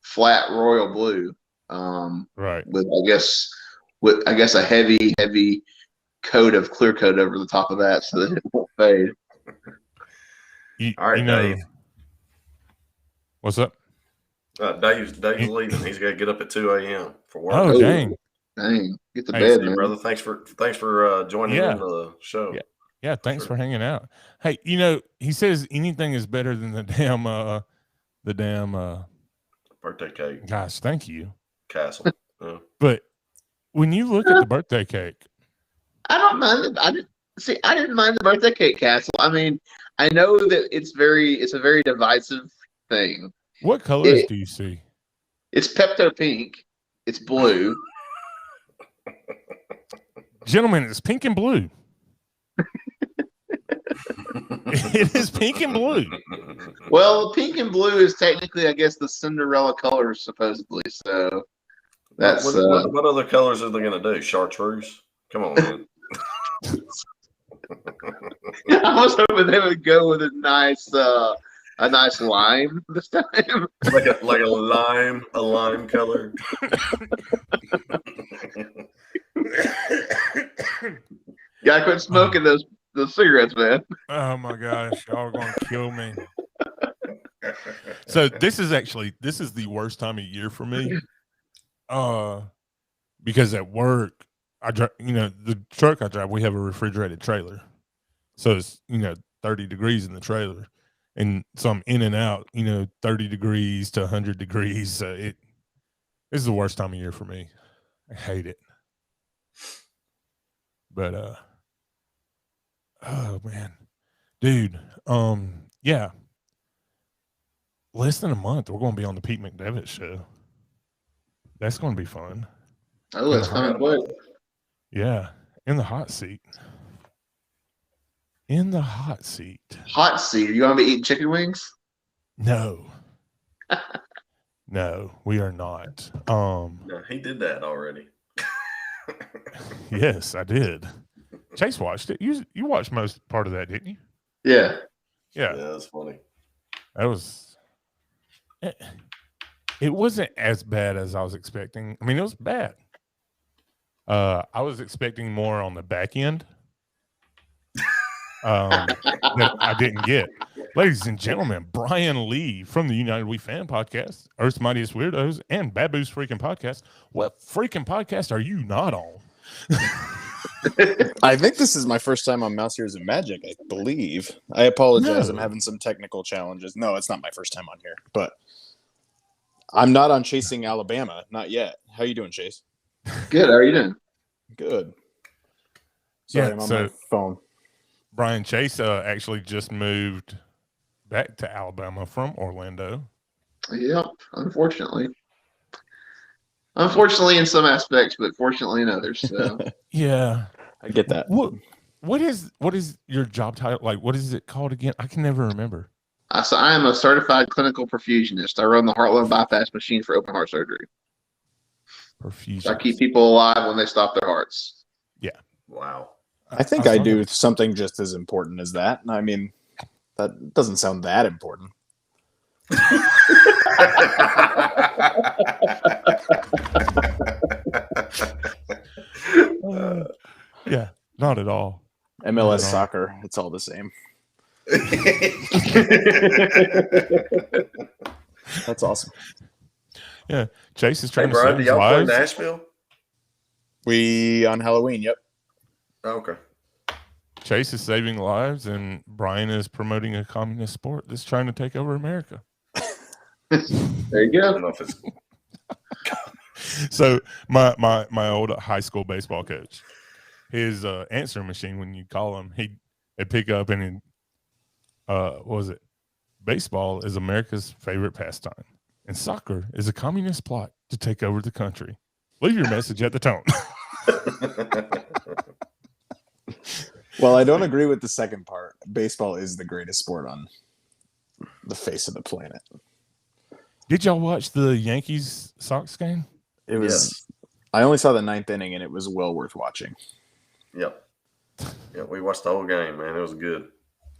flat royal blue, Right. with I guess a heavy coat of clear coat over the top of that so that it won't fade. All right, Dave. What's up? Dave's leaving. He's got to get up at 2 a.m. for work. Oh, dang. Get to Hey, bed, See, man. brother. Thanks for joining in the show. Yeah, thanks for hanging out. Hey, he says anything is better than the damn Birthday cake. Gosh, thank you. Castle. But when you look at the birthday cake, I don't mind. I didn't mind the birthday cake castle. I mean, I know that it's a very divisive thing. what colors do you see? It's Pepto pink. It's blue. Gentlemen, it's pink and blue. It is pink and blue. Well, pink and blue is technically, I guess, the Cinderella colors, supposedly. So that's what other colors are they going to do? Chartreuse? Come on, man. I was hoping they would go with a nice lime this time. like a lime color. Gotta quit smoking those cigarettes, man. Oh my gosh, y'all are gonna kill me. So this is the worst time of year for me. Because at work I drive, the truck I drive, we have a refrigerated trailer. So it's 30 degrees in the trailer. And so I'm in and out, 30 degrees to 100 degrees. So this is the worst time of year for me. I hate it. But oh man, dude, yeah. Less than a month, we're going to be on the Pete McDevitt show. That's going to be fun. Oh, that's coming quick. Yeah, in the hot seat. In the hot seat. Hot seat. Are you going to be eating chicken wings? No. No, we are not. No, he did that already. Yes, I did. Chase watched it. You watched most part of that, didn't you? Yeah. Yeah. Yeah, that's funny. That was. It wasn't as bad as I was expecting. I mean, it was bad. I was expecting more on the back end. That I didn't get. Ladies and gentlemen, Brian Lee from the United We Fan Podcast, Earth's Mightiest Weirdos, and Babu's Freaking Podcast. What freaking podcast are you not on? I think this is my first time on Mouse Ears and Magic, I believe. I apologize. No. I'm having some technical challenges. No, it's not my first time on here, but I'm not on Chasing Alabama. Not yet. How you doing, Chase? Good. How are you doing? Good. Sorry, Yeah, I'm on so- my phone. Brian Chase actually just moved back to Alabama from Orlando. Yep. Unfortunately. Unfortunately in some aspects, but fortunately in others. So. Yeah. I get that. What is your job title? Like, what is it called again? I can never remember. So I am a certified clinical perfusionist. I run the heart-lung bypass machine for open heart surgery. Perfusion. So I keep people alive when they stop their hearts. Wow. I think I do something just as important as that. I mean, that doesn't sound that important. Yeah, not at all. MLS soccer, it's all the same. That's awesome. Yeah, Chase is Hey, trying to Brian, save do his y'all play lives. Nashville? We on Halloween, yep. Oh, okay. Chase is saving lives, and Brian is promoting a communist sport that's trying to take over America. There you I go. don't know if it's So my old high school baseball coach, his answering machine, when you call him, he'd pick up and what was it? Baseball is America's favorite pastime, and soccer is a communist plot to take over the country. Leave your message at the tone. Well, I don't agree with the second part. Baseball is the greatest sport on the face of the planet. Did y'all watch the Yankees Sox game? It was I only saw the 9th inning, and it was well worth watching. Yep. Yeah, we watched the whole game, man. It was good.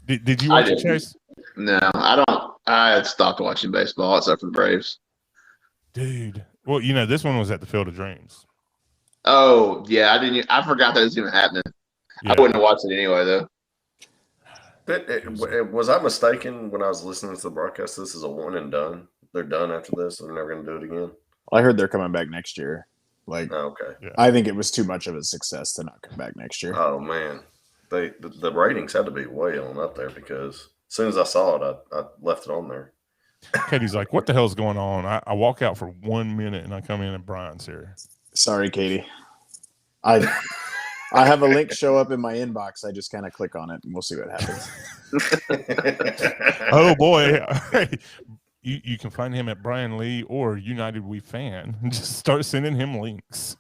Did you watch it, Chase? No, I don't. I had stopped watching baseball except for the Braves. Dude. Well, this one was at the Field of Dreams. Oh, yeah. I forgot that was even happening. Yeah. I wouldn't have watched it anyway, though. Was I mistaken when I was listening to the broadcast? This is a one and done. They're done after this. They're never going to do it again. I heard they're coming back next year. Like, okay. Yeah. I think it was too much of a success to not come back next year. Oh man, the ratings had to be way on up there because as soon as I saw it, I left it on there. Katie's like, "What the hell's going on?" I walk out for 1 minute and I come in and Brian's here. Sorry, Katie. I have a link show up in my inbox. I just kind of click on it and we'll see what happens. Oh boy. You can find him at Brian Lee or United We Fan and just start sending him links.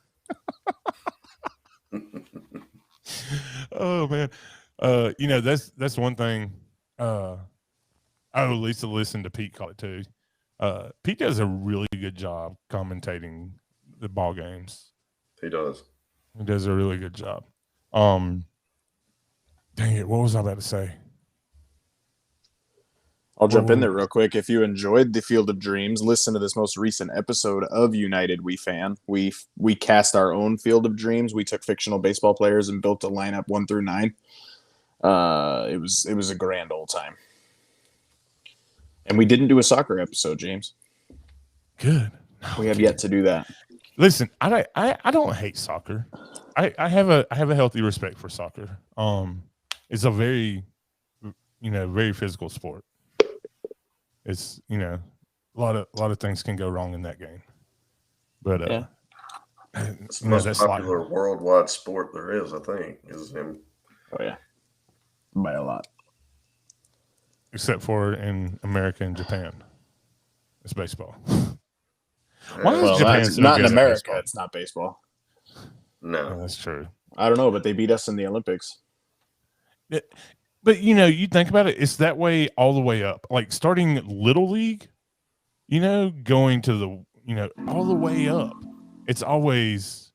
Oh man. That's one thing. Lisa listened to Pete call it too. Pete does a really good job commentating the ball games. He does. He does a really good job. Dang it, what was I about to say? I'll jump in there real quick. If you enjoyed the Field of Dreams, listen to this most recent episode of United We Fan. We cast our own Field of Dreams. We took fictional baseball players and built a lineup 1 through 9. It was a grand old time. And we didn't do a soccer episode, James. Good. We have yet to do that. Listen, I don't hate soccer. I have a healthy respect for soccer. It's a very very physical sport. It's a lot of things can go wrong in that game. But it's the most popular worldwide sport there is, I think. Oh yeah. By a lot. Except for in America and Japan. It's baseball. Why is Japan so not good in America, baseball? it's not baseball. No. Oh, that's true. I don't know, but they beat us in the Olympics. But you think about it, it's that way all the way up. Like starting Little League, going to the all the way up. It's always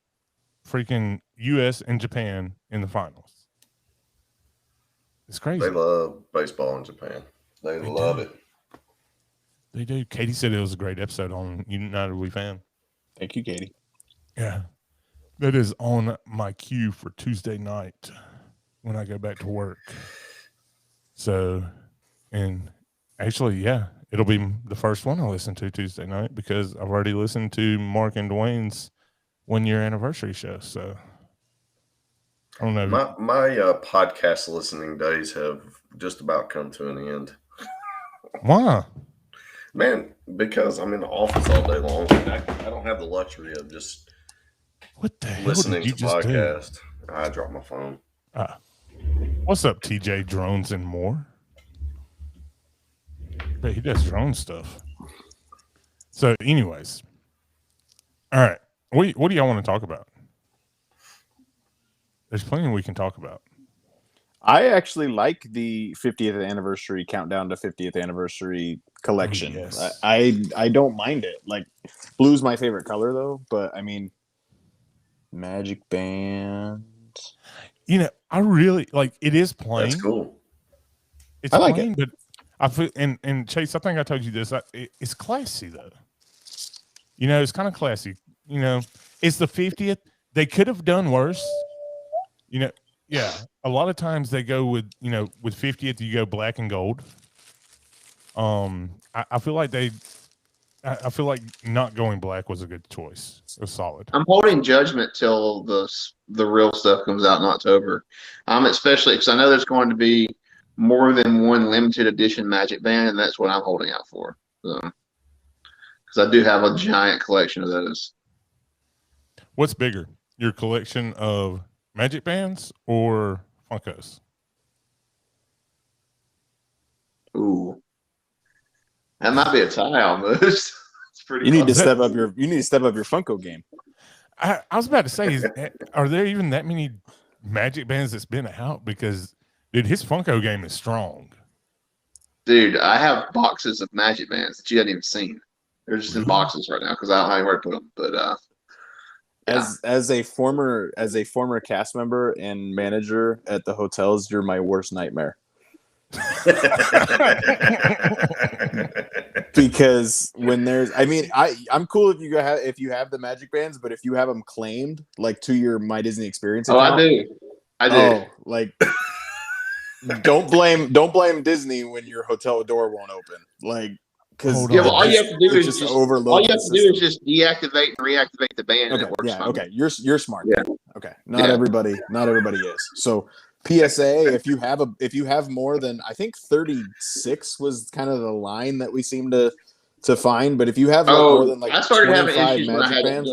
freaking US and Japan in the finals. It's crazy. They love baseball in Japan. They love it. They do. Katie said it was a great episode on United We Fan. Thank you, Katie. Yeah. That is on my queue for Tuesday night when I go back to work. So, and actually, yeah, it'll be the first one I listen to Tuesday night because I've already listened to Mark and Dwayne's 1-year anniversary show. So, I don't know. My podcast listening days have just about come to an end. Why? Man, because I'm in the office all day long. I don't have the luxury of just listening to podcasts. I dropped my phone. What's up, TJ Drones and More? But he does drone stuff. So, anyways, all right. What do y'all want to talk about? There's plenty we can talk about. I actually like the 50th anniversary countdown to 50th anniversary collection. Yes. I don't mind it. Like, blue's my favorite color though, but I mean, Magic Band. I really like it. Is plain. That's cool. It's I like plain, it. but I feel and Chase. I think I told you this. It's classy though. It's kind of classy. It's the 50th. They could have done worse. Yeah. A lot of times they go with 50th. You go black and gold. I feel like I feel like not going black was a good choice. It was solid. I'm holding judgment till the real stuff comes out in October. Especially because I know there's going to be more than one limited edition Magic Band, and that's what I'm holding out for. Because I do have a giant collection of those. What's bigger, your collection of Magic Bands or Funkos? Ooh, that might be a tie almost. It's pretty. You need to close. step up your Funko game. I was about to say, are there even that many Magic Bands that's been out? Because dude, his Funko game is strong. Dude, I have boxes of Magic Bands that you haven't even seen. They're just in boxes right now because I don't know where to put them. But As a former cast member and manager at the hotels, you're my worst nightmare. Because when there's, I mean, I'm cool if you have the magic bands, but if you have them claimed like to your My Disney Experience account, I do. Oh, like don't blame Disney when your hotel door won't open. Like, because all you have to do is just just overload. All you have to do is just deactivate and reactivate the band, and it works fine. Okay, you're smart. Yeah. Okay, not everybody is. So PSA, if you have more than, I think 36 was kind of the line that we seem to find, but if you have more than like I started having 25 issues when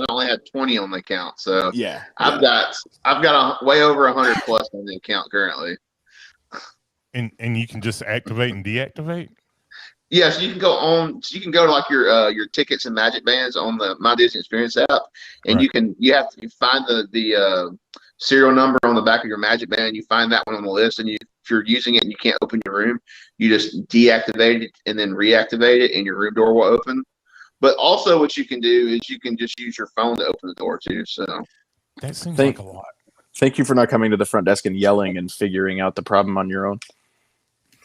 I only had 20 on the account. So I've got way over 100 plus on the account currently. And you can just activate and deactivate. Yeah, so you can go to like your tickets and magic bands on the My Disney Experience app, and you find the serial number on the back of your magic band. You find that one on the list, and if you're using it and you can't open your room, you just deactivate it and then reactivate it, and your room door will open. But also, what you can do is you can just use your phone to open the door too. So that seems like a lot. Thank you for not coming to the front desk and yelling and figuring out the problem on your own.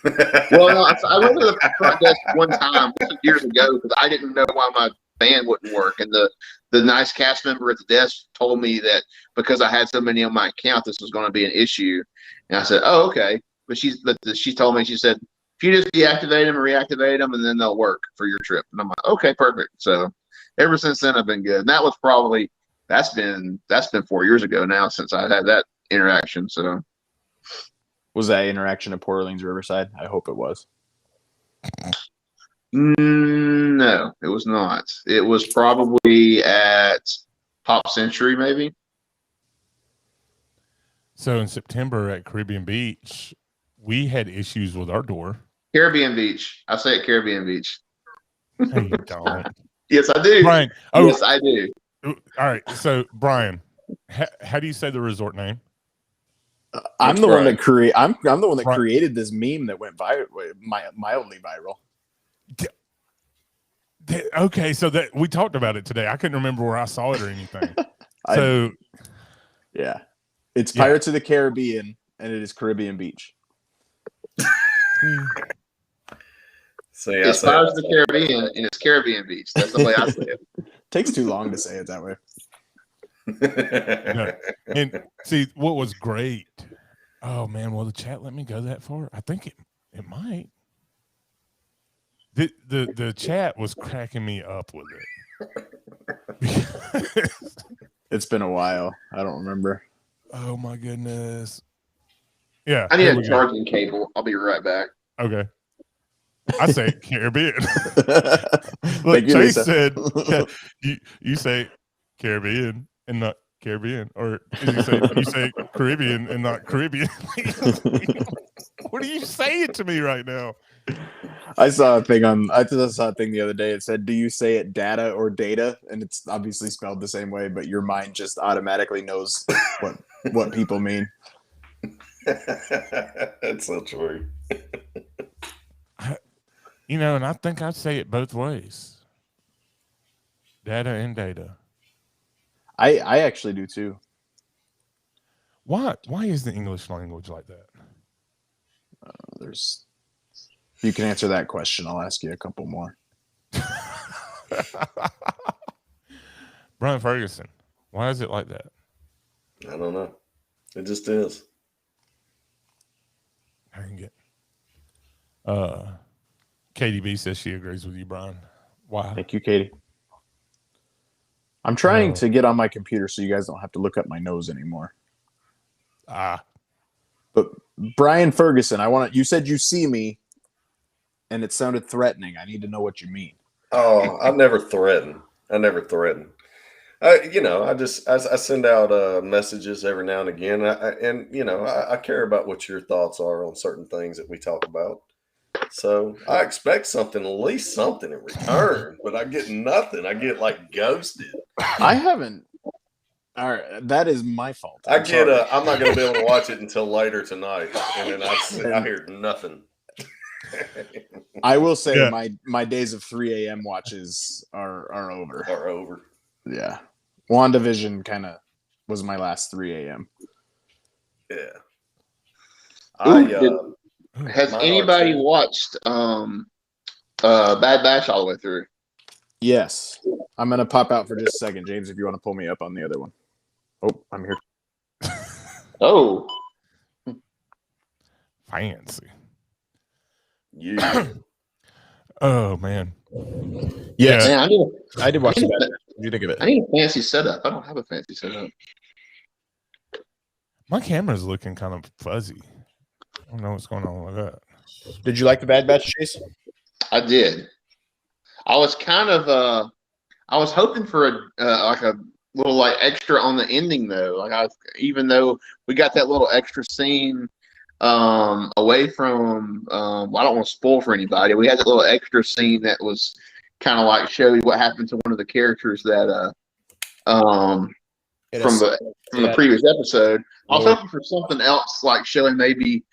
Well, no, I went to the front desk one time years ago because I didn't know why my band wouldn't work, and the nice cast member at the desk told me that because I had so many on my account, this was going to be an issue. And I said, "Oh, okay." But she told me, she said, "If you just deactivate them and reactivate them, and then they'll work for your trip." And I'm like, "Okay, perfect." So ever since then, I've been good. And that was probably that's been 4 years ago now since I had that interaction. So. Was that interaction at Port Orleans Riverside? I hope it was. No, it was not. It was probably at Pop Century, maybe. So in September at Caribbean Beach, we had issues with our door. Caribbean Beach. I say it Caribbean Beach. No, you don't. Yes, I do. Brian. Yes, I do. All right. So Brian, how do you say the resort name? I'm the one that created this meme that went mildly viral. Okay, so that we talked about it today. I couldn't remember where I saw it or anything. It's Pirates of the Caribbean, and it is Caribbean Beach. See, it's Pirates of the Caribbean, and it's Caribbean Beach. That's the way I say it. Takes too long to say it that way. And see what was great. Oh man, will the chat let me go that far? I think it might. The chat was cracking me up with it. It's been a while. I don't remember. Oh my goodness. Yeah. I need a charging cable. I'll be right back. Okay. I say Caribbean. Look, Chase said you say Caribbean and not Caribbean, or you say Caribbean and not Caribbean. What are you saying to me right now? I saw a thing the other day. It said, "Do you say it data or data?" And it's obviously spelled the same way, but your mind just automatically knows what people mean. That's so true. And I think I'd say it both ways. Data and data. I actually do too. Why is the English language like that? You can answer that question. I'll ask you a couple more. Brian Ferguson, why is it like that? I don't know. It just is. I can get. KDB says she agrees with you, Brian. Why? Thank you, Katie. I'm trying to get on my computer so you guys don't have to look up my nose anymore. But Brian Ferguson, you said you see me, and it sounded threatening. I need to know what you mean. Oh, I never threaten. I send out messages every now and again, I care about what your thoughts are on certain things that we talk about. So I expect at least something in return, but I get nothing. I get like ghosted. I haven't. All right, that is my fault. I'm not going to be able to watch it until later tonight, and then I hear nothing. I will say my days of 3 a.m. watches are over. Are over. Yeah. WandaVision kind of was my last 3 a.m. Yeah. Has mine are anybody too. watched Bad Batch all the way through? Yes. I'm going to pop out for just a second, James, if you want to pull me up on the other one. Oh, I'm here. Oh, Fancy. Yeah. Oh man. Yes. man, I did watch I the need, Bad Batch. What do you think of I it? need a fancy setup. I don't have a fancy setup. My camera's looking kind of fuzzy. I don't know what's going on with that. Did you like the Bad Batch, Chase? I did. I was kind of I was hoping for a little like extra on the ending though. Even though we got that little extra scene away from I don't want to spoil for anybody. We had that little extra scene that was kind of like show you what happened to one of the characters that from the previous episode. I was hoping for something else, like showing maybe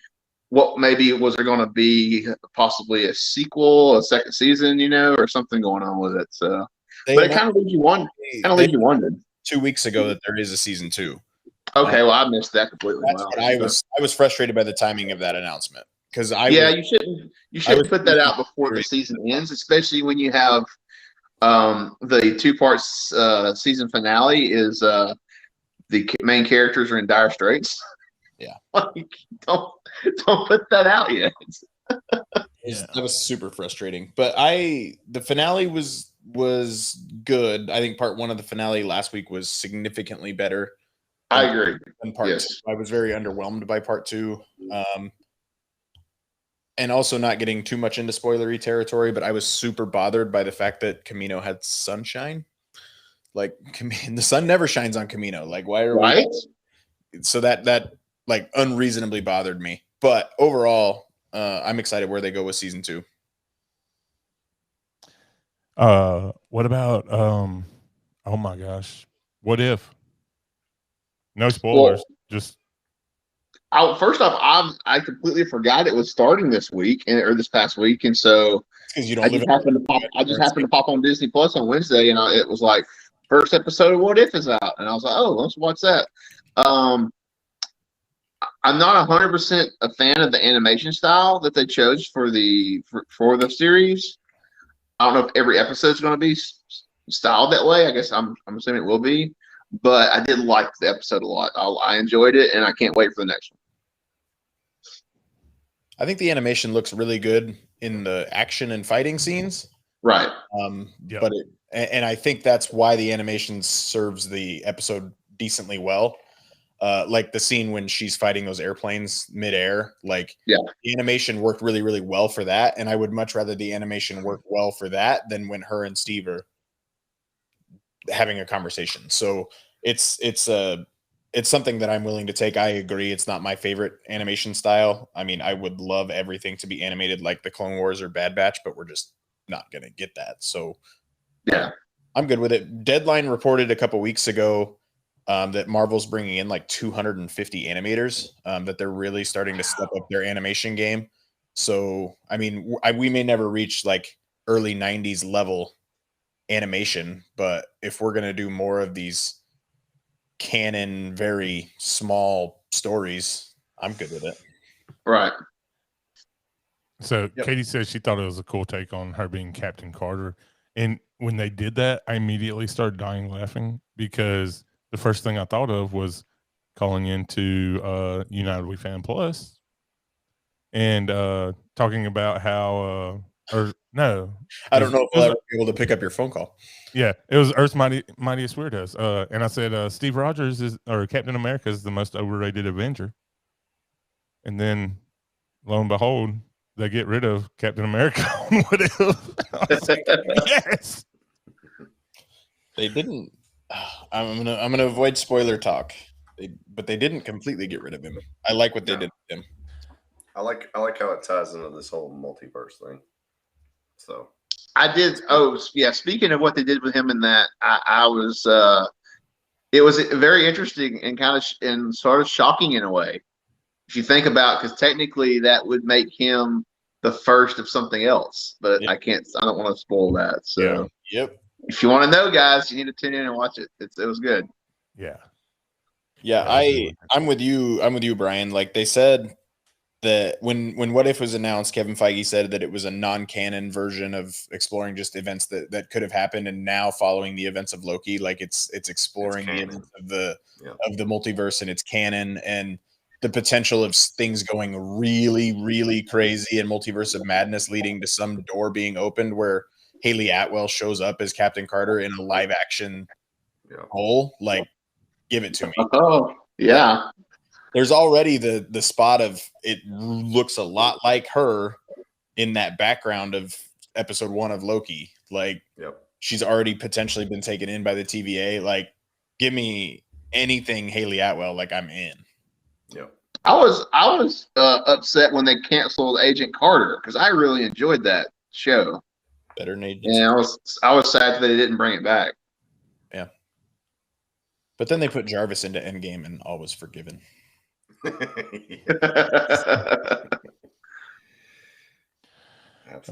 was there going to be possibly a sequel, a second season, or something going on with it. So, but it kind of leaves you wondering. 2 weeks ago that there is a season 2. Okay, well I missed that completely. That's what I was frustrated by the timing of that announcement because you shouldn't put that out before the season ends, especially when you have the 2 parts season finale is the main characters are in dire straits. Yeah. Like, don't put that out yet. That was super frustrating. But the finale was good. I think part 1 of the finale last week was significantly better. I agree. Than part 2. I was very underwhelmed by part 2. And also not getting too much into spoilery territory, but I was super bothered by the fact that Camino had sunshine. Like the sun never shines on Camino. Like why are we? So that like unreasonably bothered me. But overall, I'm excited where they go with season 2. What about oh my gosh, what if? No spoilers. Just first off, I completely forgot it was starting this week or this past week, and so because you don't. I just happened to pop on Disney Plus on Wednesday, and it was like first episode of What If is out, and I was like, oh, let's watch that. I'm not 100% a fan of the animation style that they chose for the series. I don't know if every episode is going to be styled that way. I guess I'm assuming it will be, but I did like the episode a lot. I enjoyed it, and I can't wait for the next one. I think the animation looks really good in the action and fighting scenes. Right. But I think that's why the animation serves the episode decently well. Like the scene when she's fighting those airplanes midair, the animation worked really, really well for that. And I would much rather the animation work well for that than when her and Steve are having a conversation. So it's something that I'm willing to take. I agree. It's not my favorite animation style. I mean, I would love everything to be animated like the Clone Wars or Bad Batch, but we're just not going to get that. So yeah, I'm good with it. Deadline reported a couple weeks ago that Marvel's bringing in like 250 animators, that they're really starting to step up their animation game. So, I mean, we may never reach like early 90s level animation, but if we're going to do more of these canon, very small stories, I'm good with it. Right. So Katie says she thought it was a cool take on her being Captain Carter. And when they did that, I immediately started dying laughing because the first thing I thought of was calling into United We Fan Plus and talking about how I don't know if I'll ever be able to pick up your phone call. Yeah, it was Earth's Mightiest Weirdos. And I said Steve Rogers or Captain America is the most overrated Avenger. And then lo and behold, they get rid of Captain America. What if? I was like, yes. They didn't. I'm gonna avoid spoiler talk. But they didn't completely get rid of him. I like what they did with him. I like how it ties into this whole multiverse thing. So I did. Oh yeah. Speaking of what they did with him in that, I was. It was very interesting and kind of and sort of shocking in a way, if you think about, because technically that would make him the first of something else. But I don't want to spoil that. So Yep. If you want to know, guys, you need to tune in and watch it. It was good. Yeah. Yeah, I'm with you. I'm with you, Brian. Like they said that when What If was announced, Kevin Feige said that it was a non-canon version of exploring just events that could have happened, and now following the events of Loki, like it's exploring the events of the multiverse, and it's canon, and the potential of things going really, really crazy and Multiverse of Madness leading to some door being opened where Haley Atwell shows up as Captain Carter in a live action role. Like, give it to me. Oh, yeah. There's already the spot of it looks a lot like her in that background of episode 1 of Loki. Like, she's already potentially been taken in by the TVA. Like, give me anything Haley Atwell. Like, I'm in. Yep. I was upset when they canceled Agent Carter because I really enjoyed that show. Better than Agent. And I was sad that they didn't bring it back. Yeah. But then they put Jarvis into Endgame and all was forgiven.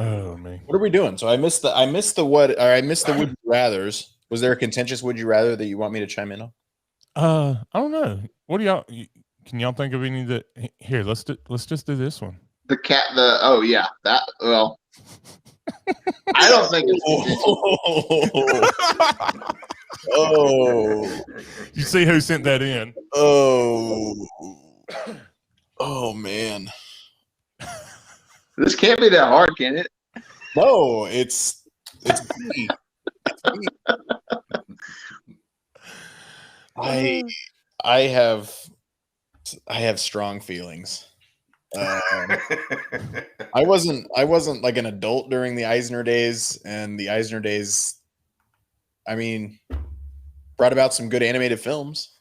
Oh man. What are we doing? So I missed the would you rathers. Was there a contentious would you rather that you want me to chime in on? I don't know. What do y'all can y'all think of any that here? Let's just do this one. Oh yeah, that well. I don't think it's Oh. You see who sent that in? Oh man. This can't be that hard, can it? No, it's me. I have strong feelings. I wasn't like an adult during the Eisner days, and the Eisner days, I mean, brought about some good animated films.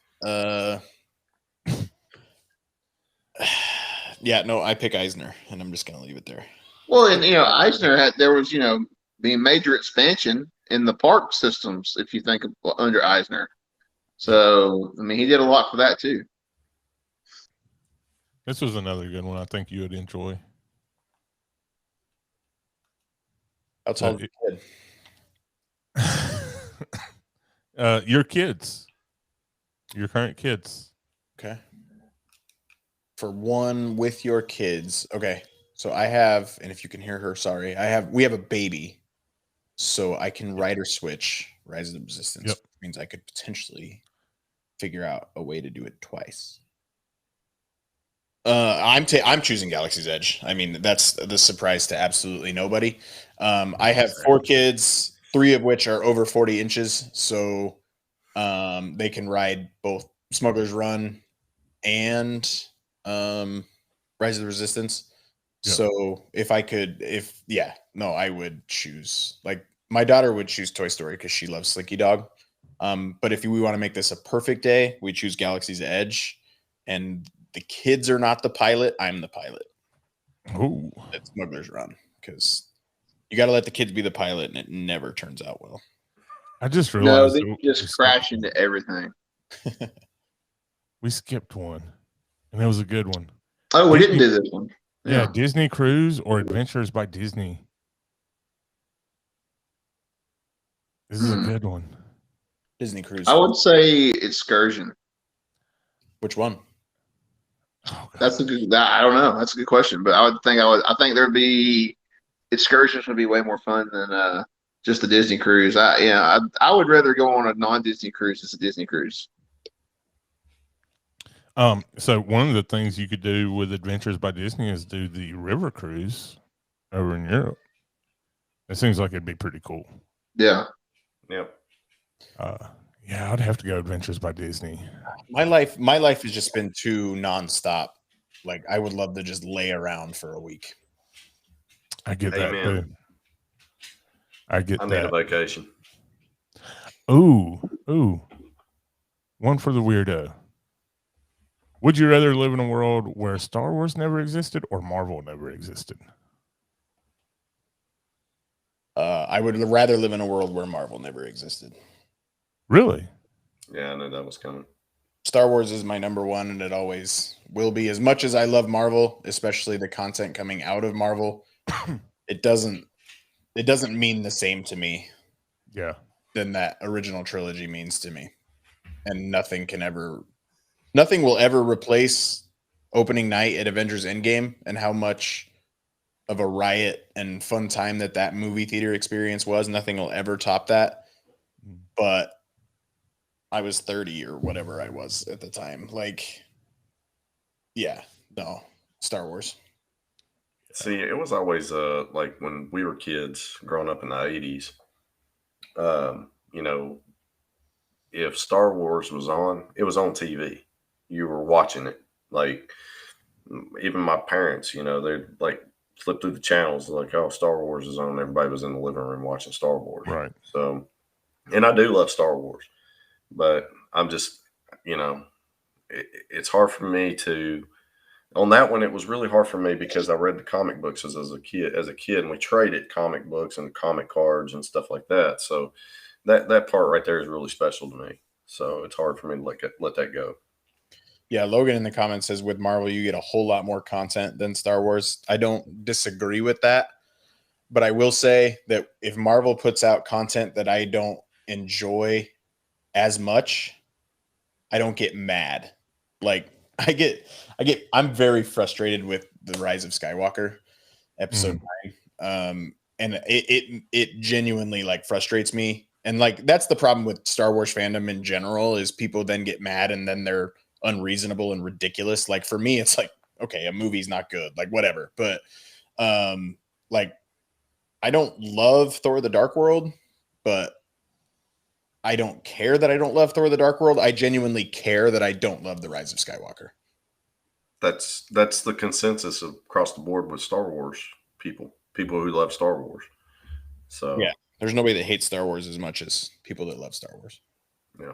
Yeah, no, I pick Eisner, and I'm just gonna leave it there. Well, and Eisner there was the major expansion in the park systems, if you think of under Eisner. So I mean, he did a lot for that too. This was another good one. I think you would enjoy. That's all good. Your kids, your current kids. Okay. For one with your kids. Okay. So I have, and if you can hear her, sorry, we have a baby. So I can ride or switch Rise of the Resistance. Yep. Which means I could potentially figure out a way to do it twice. I'm choosing Galaxy's Edge. I mean, that's the surprise to absolutely nobody. I have 4 kids, 3 of which are over 40 inches. So they can ride both Smuggler's Run and Rise of the Resistance. Yep. So I would choose, like, my daughter would choose Toy Story because she loves Slinky Dog. But if we want to make this a perfect day, we choose Galaxy's Edge, and the kids are not the pilot. I'm the pilot. Oh, it's Smuggler's Run, because you got to let the kids be the pilot, and it never turns out well. I just realized they just crash into everything. We skipped one, and it was a good one. Oh, we didn't do this one. Yeah, Disney Cruise or Adventures by Disney. This is a good one. Disney Cruise. I would say Excursion. Which one? Oh, that's a good. I don't know. That's a good question, but I think there'd be Excursions would be way more fun than just the Disney Cruise. I would rather go on a non-Disney cruise than a Disney cruise. So one of the things you could do with Adventures by Disney is do the river cruise over in Europe. It seems like it'd be pretty cool. Yeah. Yep. Yeah, I'd have to go Adventures by Disney. My life has just been too nonstop. Like, I would love to just lay around for a week. I get that too. I need a vacation. Ooh. One for the weirdo. Would you rather live in a world where Star Wars never existed or Marvel never existed? I would rather live in a world where Marvel never existed. Really? Yeah, I knew that was coming. Star Wars is my number one, and it always will be. As much as I love Marvel, especially the content coming out of Marvel, it doesn't mean the same to me. Yeah. than that original trilogy means to me. And nothing will ever replace opening night at Avengers Endgame and how much of a riot and fun time that movie theater experience was. Nothing will ever top that. But I was 30 or whatever I was at the time. Like, yeah, no, Star Wars. See, it was always like when we were kids growing up in the 80s, you know, if Star Wars was on, it was on TV. You were watching it. Like, even my parents, you know, they'd like flip through the channels, like, oh, Star Wars is on. Everybody was in the living room watching Star Wars. Right. So, and I do love Star Wars, but I'm just, you know, it's hard for me to, on that one, it was really hard for me because I read the comic books as a kid, and we traded comic books and comic cards and stuff like that. So that part right there is really special to me. So it's hard for me to let that go. Yeah, Logan in the comments says with Marvel, you get a whole lot more content than Star Wars. I don't disagree with that, but I will say that if Marvel puts out content that I don't enjoy as much, I don't get mad. Like I'm very frustrated with the Rise of Skywalker episode 9. And it genuinely like frustrates me. And like, that's the problem with Star Wars fandom in general is people then get mad and then they're unreasonable and ridiculous. Like for me, it's like, okay, a movie's not good, like whatever. But like I don't love Thor: The Dark World, but I don't care that I don't love Thor: The Dark World. I genuinely care that I don't love The Rise of Skywalker. That's the consensus across the board with Star Wars people who love Star Wars. So yeah, there's nobody that hates Star Wars as much as people that love Star Wars. Yeah.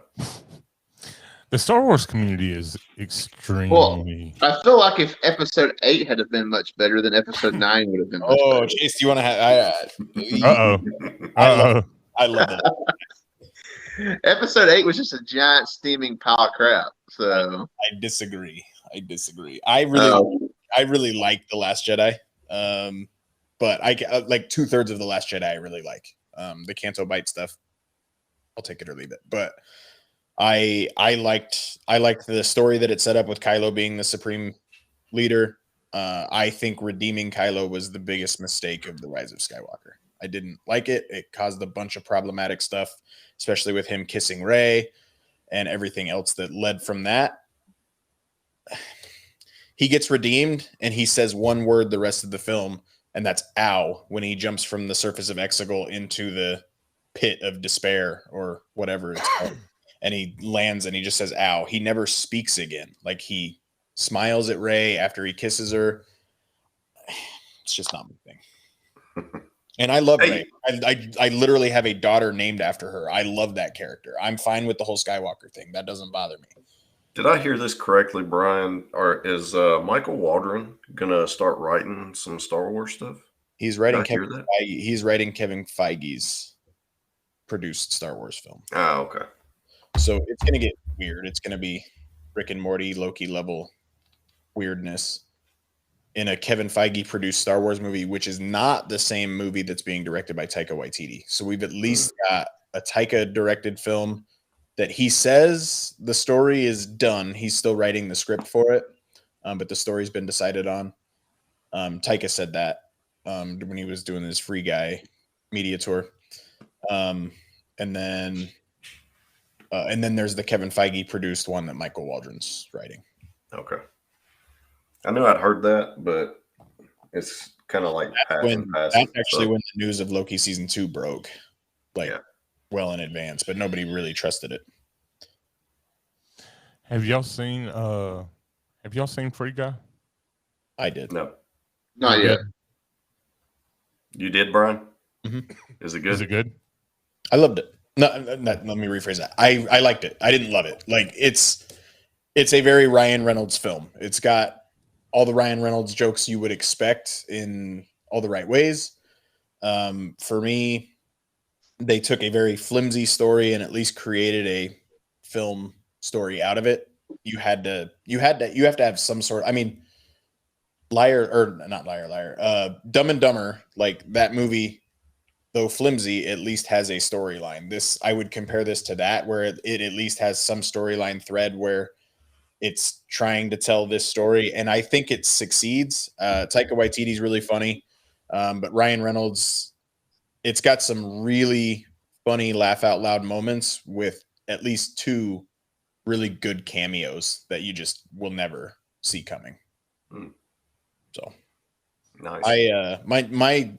The Star Wars community is extremely. Well, I feel like if episode 8 had been much better, then episode 9 would have been much better. Chase, do you want to have? I love it. Episode 8 was just a giant steaming pile of crap. So I disagree. I really like The Last Jedi. But I like 2/3 of The Last Jedi I really like. The Canto Bite stuff, I'll take it or leave it. But I liked the story that it set up with Kylo being the supreme leader. I think redeeming Kylo was the biggest mistake of The Rise of Skywalker. I didn't like it. It caused a bunch of problematic stuff, especially with him kissing Rey and everything else that led from that. He gets redeemed and he says one word the rest of the film, and that's ow, when he jumps from the surface of Exegol into the pit of despair or whatever it's called. And he lands and he just says ow. He never speaks again. Like he smiles at Rey after he kisses her. It's just not my thing. And I love Rey. I literally have a daughter named after her. I love that character. I'm fine with the whole Skywalker thing. That doesn't bother me. Did I hear this correctly, Brian? Or is Michael Waldron gonna start writing some Star Wars stuff? He's writing Kevin Feige's produced Star Wars film. Oh, okay. So it's gonna get weird. It's gonna be Rick and Morty, Loki level weirdness in a Kevin Feige produced Star Wars movie, which is not the same movie that's being directed by Taika Waititi. So we've at least got a Taika directed film that he says the story is done. He's still writing the script for it, but the story's been decided on. Taika said that when he was doing his Free Guy media tour. And then there's the Kevin Feige produced one that Michael Waldron's writing. Okay. I knew I'd heard that, but it's kind of like that's actually when the news of Loki season 2 broke. Well in advance, but nobody really trusted it. Have y'all seen Free Guy? I did. No. Not yet. You did, Brian? Mm-hmm. Is it good? Is it good? I loved it. No, let me rephrase that. I liked it. I didn't love it. Like it's a very Ryan Reynolds film. It's got all the Ryan Reynolds jokes you would expect in all the right ways. For me, they took a very flimsy story and at least created a film story out of it. You have to have some sort. I mean, Dumb and Dumber, like that movie though flimsy, at least has a storyline. This, I would compare this to that, where it at least has some storyline thread where it's trying to tell this story, and I think it succeeds. Taika Waititi's really funny, but Ryan Reynolds, it's got some really funny laugh out loud moments with at least 2 really good cameos that you just will never see coming. So Nice. my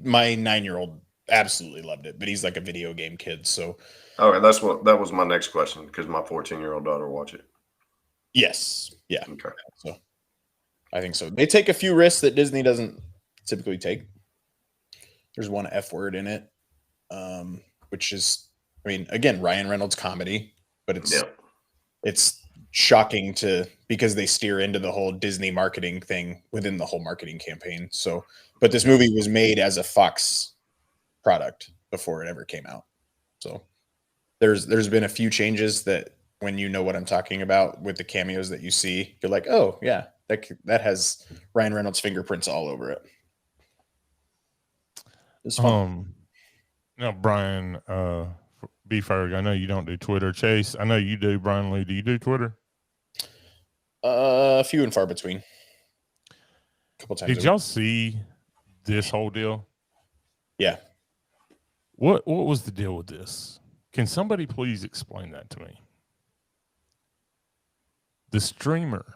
9-year-old absolutely loved it, but he's like a video game kid. So Okay, that was my next question, because my 14-year-old daughter watch it. yes, yeah. Okay. So I think so. They take a few risks that Disney doesn't typically take. There's one F word in it, which is, I mean, again, Ryan Reynolds comedy, but it's shocking because they steer into the whole Disney marketing thing within the whole marketing campaign. So, but this movie was made as a Fox product before it ever came out. So there's been a few changes that, when you know what I'm talking about with the cameos that you see, you're like, oh yeah, that has Ryan Reynolds' fingerprints all over it. It's fun. Now, Brian, B. Ferg, I know you don't do Twitter. Chase, I know you do. Brian Lee, do you do Twitter? Few and far between. A couple times. Did y'all see this whole deal? Yeah. What was the deal with this? Can somebody please explain that to me? The streamer,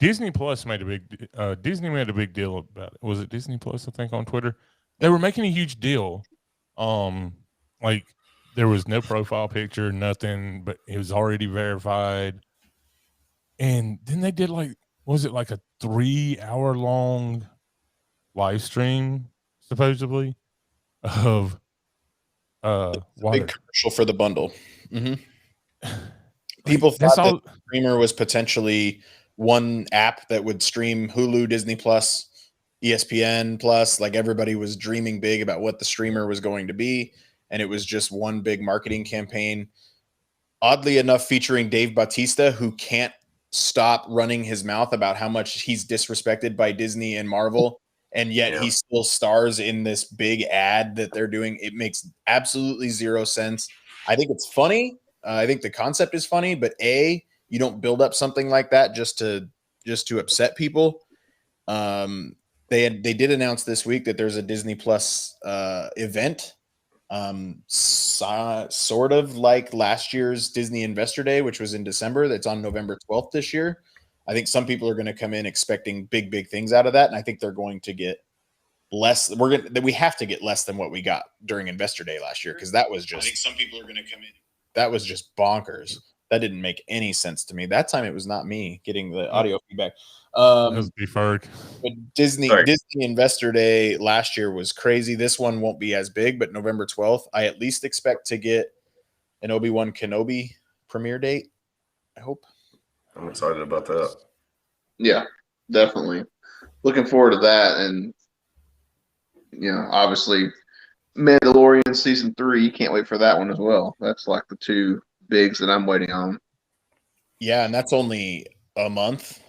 Disney Plus made a big Disney made a big deal about it. Was it Disney Plus? I think on Twitter, they were making a huge deal. Like there was no profile picture, nothing, but it was already verified. And then they did was it like a 3-hour long live stream supposedly of water. Big commercial for the bundle. People thought that the streamer was potentially one app that would stream Hulu, Disney Plus, ESPN Plus. Like everybody was dreaming big about what the streamer was going to be, and it was just one big marketing campaign. Oddly enough, featuring Dave Bautista, who can't stop running his mouth about how much he's disrespected by Disney and Marvel, and yet he still stars in this big ad that they're doing. It makes absolutely zero sense. I think it's funny. I think the concept is funny, but you don't build up something like that just to upset people. They did announce this week that there's a Disney Plus event, sort of like last year's Disney Investor Day, which was in December. That's on November 12th this year. I think some people are going to come in expecting big things out of that, and I think they're going to get less. We have to get less than what we got during Investor Day last year, because that was just. I think some people are going to come in. That was just bonkers. That didn't make any sense to me. That time it was not me getting the audio feedback. That was Ferg. But Disney Investor Day last year was crazy. This one won't be as big, but November 12th, I at least expect to get an Obi-Wan Kenobi premiere date. I hope. I'm excited about that. Yeah, definitely. Looking forward to that. And, obviously Mandalorian season 3, you can't wait for that one as well. That's like the 2 bigs that I'm waiting on. Yeah, and that's only a month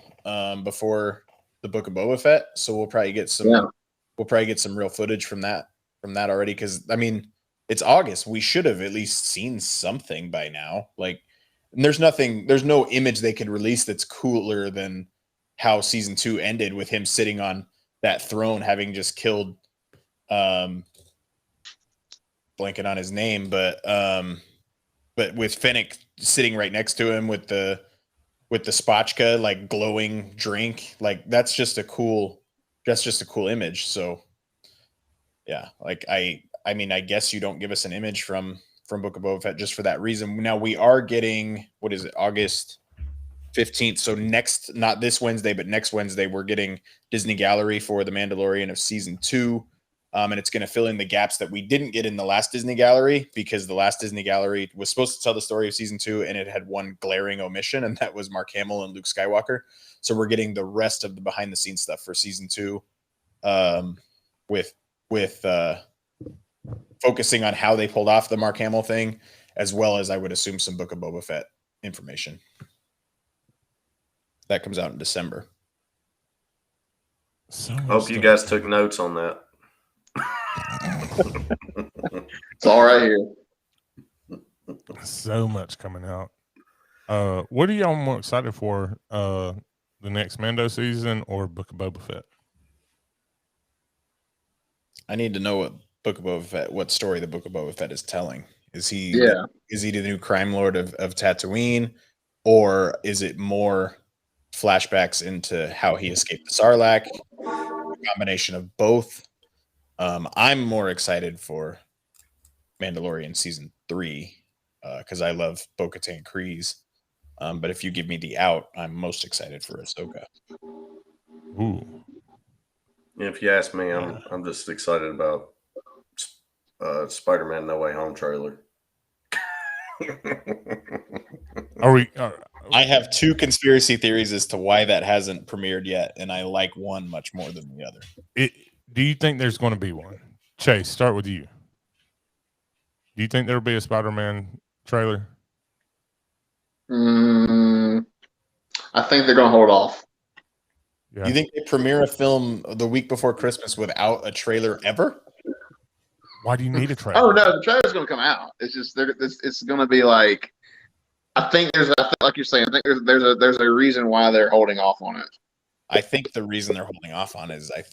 before the Book of Boba Fett, so we'll probably get some. Yeah. We'll probably get some real footage from that already, because I mean it's August. We should have at least seen something by now. There's no image they could release that's cooler than how season 2 ended, with him sitting on that throne, having just killed. Blanking on his name, but with Fennec sitting right next to him with the spatchka, glowing drink, that's just a cool image. So yeah, I mean, I guess you don't give us an image from Book of Boba Fett just for that reason. Now we are getting, what is it, August 15th. So not this Wednesday, but next Wednesday, we're getting Disney Gallery for The Mandalorian of season 2. And it's going to fill in the gaps that we didn't get in the last Disney Gallery, because the last Disney Gallery was supposed to tell the story of season 2, and it had one glaring omission, and that was Mark Hamill and Luke Skywalker. So we're getting the rest of the behind the scenes stuff for season 2, with focusing on how they pulled off the Mark Hamill thing, as well as I would assume some Book of Boba Fett information. That comes out in December. Hope you guys took notes on that. It's all right here. So much coming out. What are y'all more excited for? The next Mando season or Book of Boba Fett? I need to know what story the Book of Boba Fett is telling. Is he Yeah. the new crime lord of Tatooine, or is it more flashbacks into how he escaped the Sarlacc? A combination of both. I'm more excited for Mandalorian season 3 because I love Bo-Katan Kryze. But if you give me the out, I'm most excited for Ahsoka. Ooh. If you ask me, I'm just excited about Spider-Man No Way Home trailer. I have 2 conspiracy theories as to why that hasn't premiered yet, and I like one much more than the other. Do you think there's going to be one? Chase, start with you. Do you think there'll be a Spider-Man trailer? I think they're going to hold off. Yeah. You think they premiere a film the week before Christmas without a trailer ever? Why do you need a trailer? Oh no, the trailer's going to come out. It's just it's going to be like. I think like you're saying. I think there's a reason why they're holding off on it. I think the reason they're holding off on it is I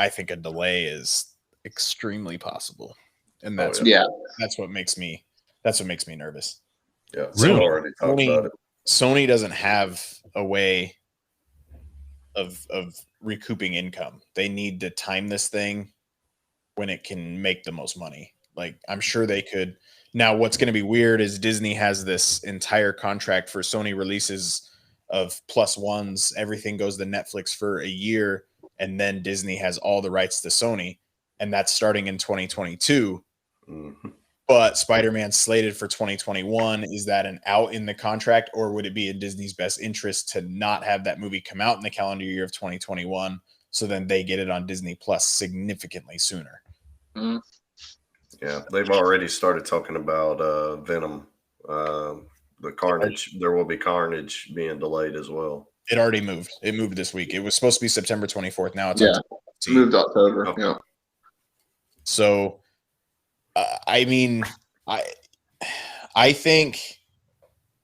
think a delay is extremely possible, and that's what makes me nervous. Yeah, really. Already talked about it. Sony doesn't have a way of recouping income. They need to time this thing when it can make the most money. Like I'm sure they could. Now, what's going to be weird is Disney has this entire contract for Sony releases of +1s. Everything goes to Netflix for a year, and then Disney has all the rights to Sony, and that's starting in 2022. Mm-hmm. But Spider-Man's slated for 2021. Is that an out in the contract, or would it be in Disney's best interest to not have that movie come out in the calendar year of 2021, so then they get it on Disney Plus significantly sooner? Mm-hmm. Yeah, they've already started talking about Venom. The Carnage. There will be Carnage being delayed as well. It already moved. It moved this week. It was supposed to be September 24th. Now it's moved October. Okay. Yeah. So, I mean, I think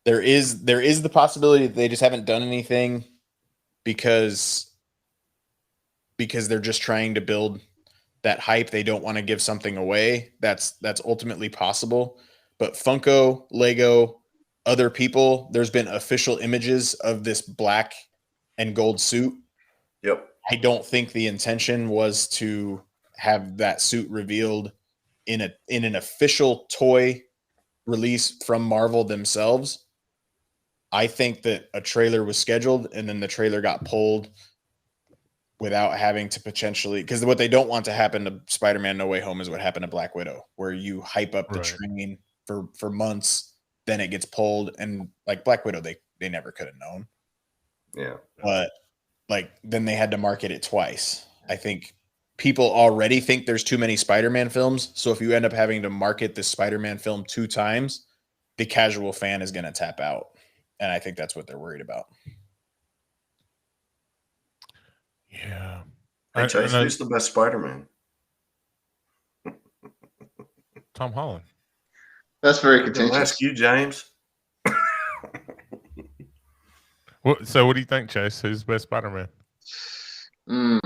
there is the possibility that they just haven't done anything because they're just trying to build that hype. They don't want to give something away. That's ultimately possible. But Funko, Lego, other people, there's been official images of this black and gold suit. Yep. I don't think the intention was to have that suit revealed in an official toy release from Marvel themselves. I think that a trailer was scheduled and then the trailer got pulled without having to potentially, because what they don't want to happen to Spider-Man No Way Home is what happened to Black Widow, where you hype up the train for months, then it gets pulled, and like Black Widow, they never could have known. Yeah. But like then they had to market it twice. I think people already think there's too many Spider-Man films, so if you end up having to market this Spider-Man film 2 times, the casual fan is going to tap out, and I think that's what they're worried about. Yeah. Hey, Chase, who's the best Spider-Man? Tom Holland. That's very contentious. I'll ask you, James. So what do you think, Chase? Who's the best Spider-Man? I'm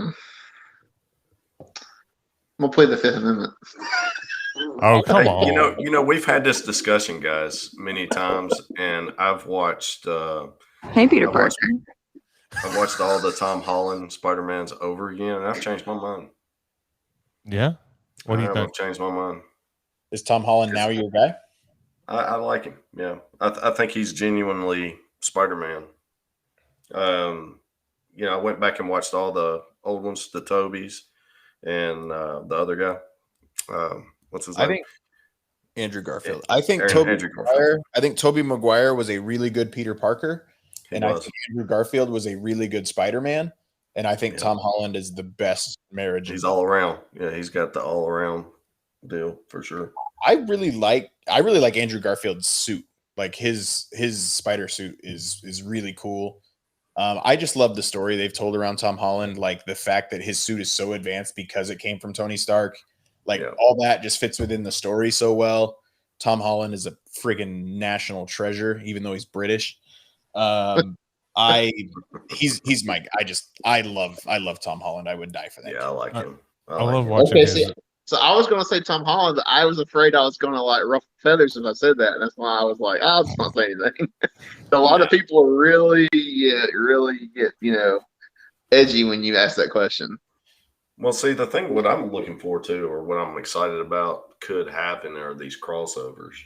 gonna play the Fifth Amendment. Oh, come on. You know, we've had this discussion, guys, many times, and I've watched Hey, Peter Parker. I've watched all the Tom Holland Spider-Mans over again, and I've changed my mind. Yeah? What do you think? I've changed my mind. Is Tom Holland now your guy? I like him, yeah. I think he's genuinely Spider-Man. You know, I went back and watched all the old ones, the Tobys, and the other guy. What's his name? I think Andrew Garfield. I think Tobey Maguire was a really good Peter Parker. I think Andrew Garfield was a really good Spider-Man. And I think Tom Holland is the best marriage. He's all around. Yeah, he's got the all around deal for sure. I really like Andrew Garfield's suit. Like his spider suit is really cool. I just love the story they've told around Tom Holland, like the fact that his suit is so advanced because it came from Tony Stark. Like Yeah. all that just fits within the story so well. Tom Holland is a friggin' national treasure, even though he's British. He's my. I love Tom Holland. I would die for that. Yeah, I like him. I love him. watching Okay, his. so I was gonna say Tom Holland, but I was afraid I was gonna like ruffle feathers if I said that. And that's why I was like, I'll just not say anything. A lot of people are really get edgy when you ask that question. Well, see, the thing what I'm looking forward to, or what I'm excited about, could happen are these crossovers,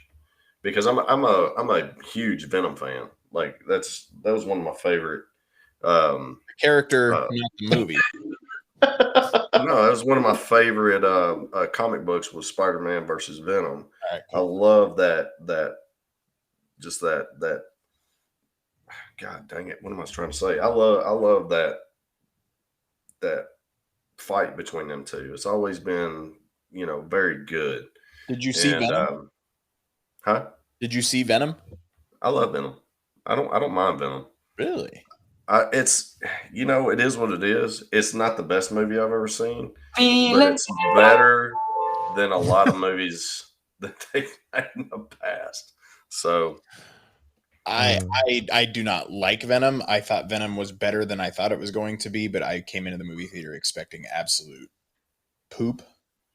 because I'm a huge Venom fan. Like that was one of my favorite Character, not the movie. No, that was one of my favorite comic books was Spider-Man versus Venom. Right, cool. I love that God dang it, what am I trying to say? I love that fight between them two. It's always been, very good. Did you see Venom? Did you see Venom? I love Venom. I don't mind Venom. Really? It's it is what it is. It's not the best movie I've ever seen, but it's better than a lot of movies that they've made in the past. So I do not like Venom. I thought Venom was better than I thought it was going to be, but I came into the movie theater expecting absolute poop.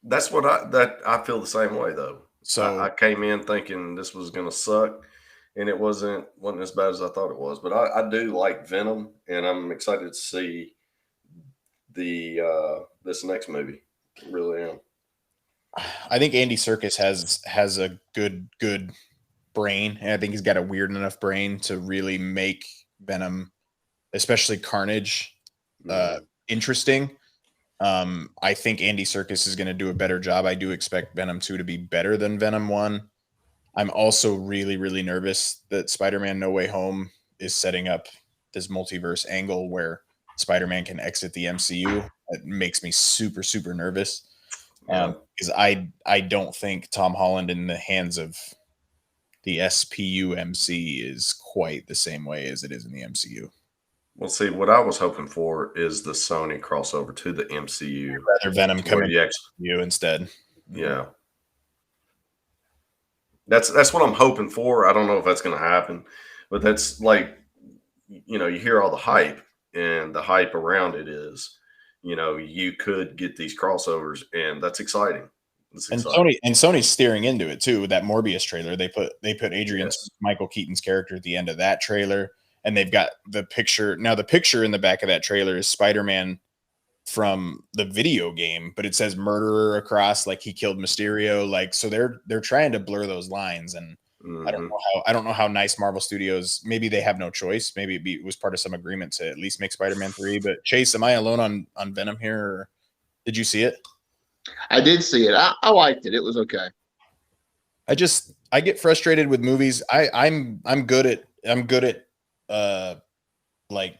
That's what I feel the same way though. So I came in thinking this was gonna suck, and it wasn't as bad as I thought it was. But I do like Venom, and I'm excited to see this next movie. I really am. I think Andy Serkis has a good brain, and I think he's got a weird enough brain to really make Venom, especially Carnage, interesting. I think Andy Serkis is going to do a better job. I do expect Venom 2 to be better than Venom 1. I'm also really, really nervous that Spider-Man No Way Home is setting up this multiverse angle where Spider-Man can exit the MCU. It makes me super, super nervous. Because I don't think Tom Holland in the hands of the SPUMC is quite the same way as it is in the MCU. Well, see, what I was hoping for is the Sony crossover to the MCU. Rather Venom come into you instead. Yeah. That's what I'm hoping for. I don't know if that's going to happen, but that's like, you hear all the hype, and the hype around it is, you could get these crossovers, and that's exciting. And Sony's steering into it too with that Morbius trailer. They put Michael Keaton's character at the end of that trailer, and they've got the picture. Now the picture in the back of that trailer is Spider-Man from the video game, but it says murderer across, like he killed Mysterio. Like, so they're trying to blur those lines, and I don't know how nice Marvel Studios. Maybe they have no choice. Maybe it was part of some agreement to at least make Spider-Man 3. But Chase, am I alone on Venom here, or did you see it? I did see it. I liked it. It was okay. I get frustrated with movies. I'm good at like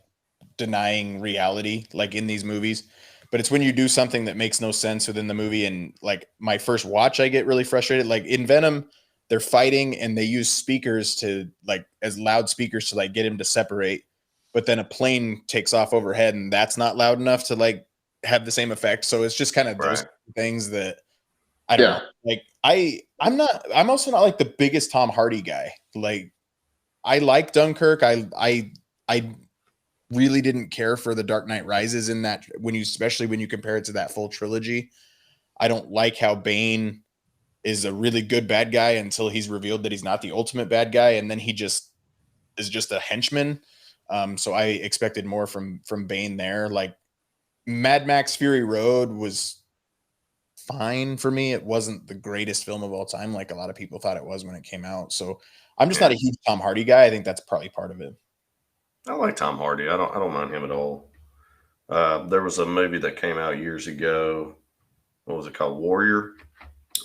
denying reality, like in these movies. But it's when you do something that makes no sense within the movie, and like my first watch, I get really frustrated. Like in Venom, they're fighting and they use speakers to like as loudspeakers to like get him to separate. But then a plane takes off overhead, and that's not loud enough to like have the same effect. So it's just kind of those things that I don't know. Like I'm also not like the biggest Tom Hardy guy. Like I like Dunkirk. I really didn't care for The Dark Knight Rises in that especially when you compare it to that full trilogy. I don't like how Bane is a really good bad guy until he's revealed that he's not the ultimate bad guy, and then he just is just a henchman. So I expected more from Bane there. Like Mad Max Fury Road was fine for me. It wasn't the greatest film of all time, like a lot of people thought it was when it came out. So I'm just not a huge Tom Hardy guy. I think that's probably part of it. I like Tom Hardy. I don't mind him at all. There was a movie that came out years ago. What was it called? Warrior.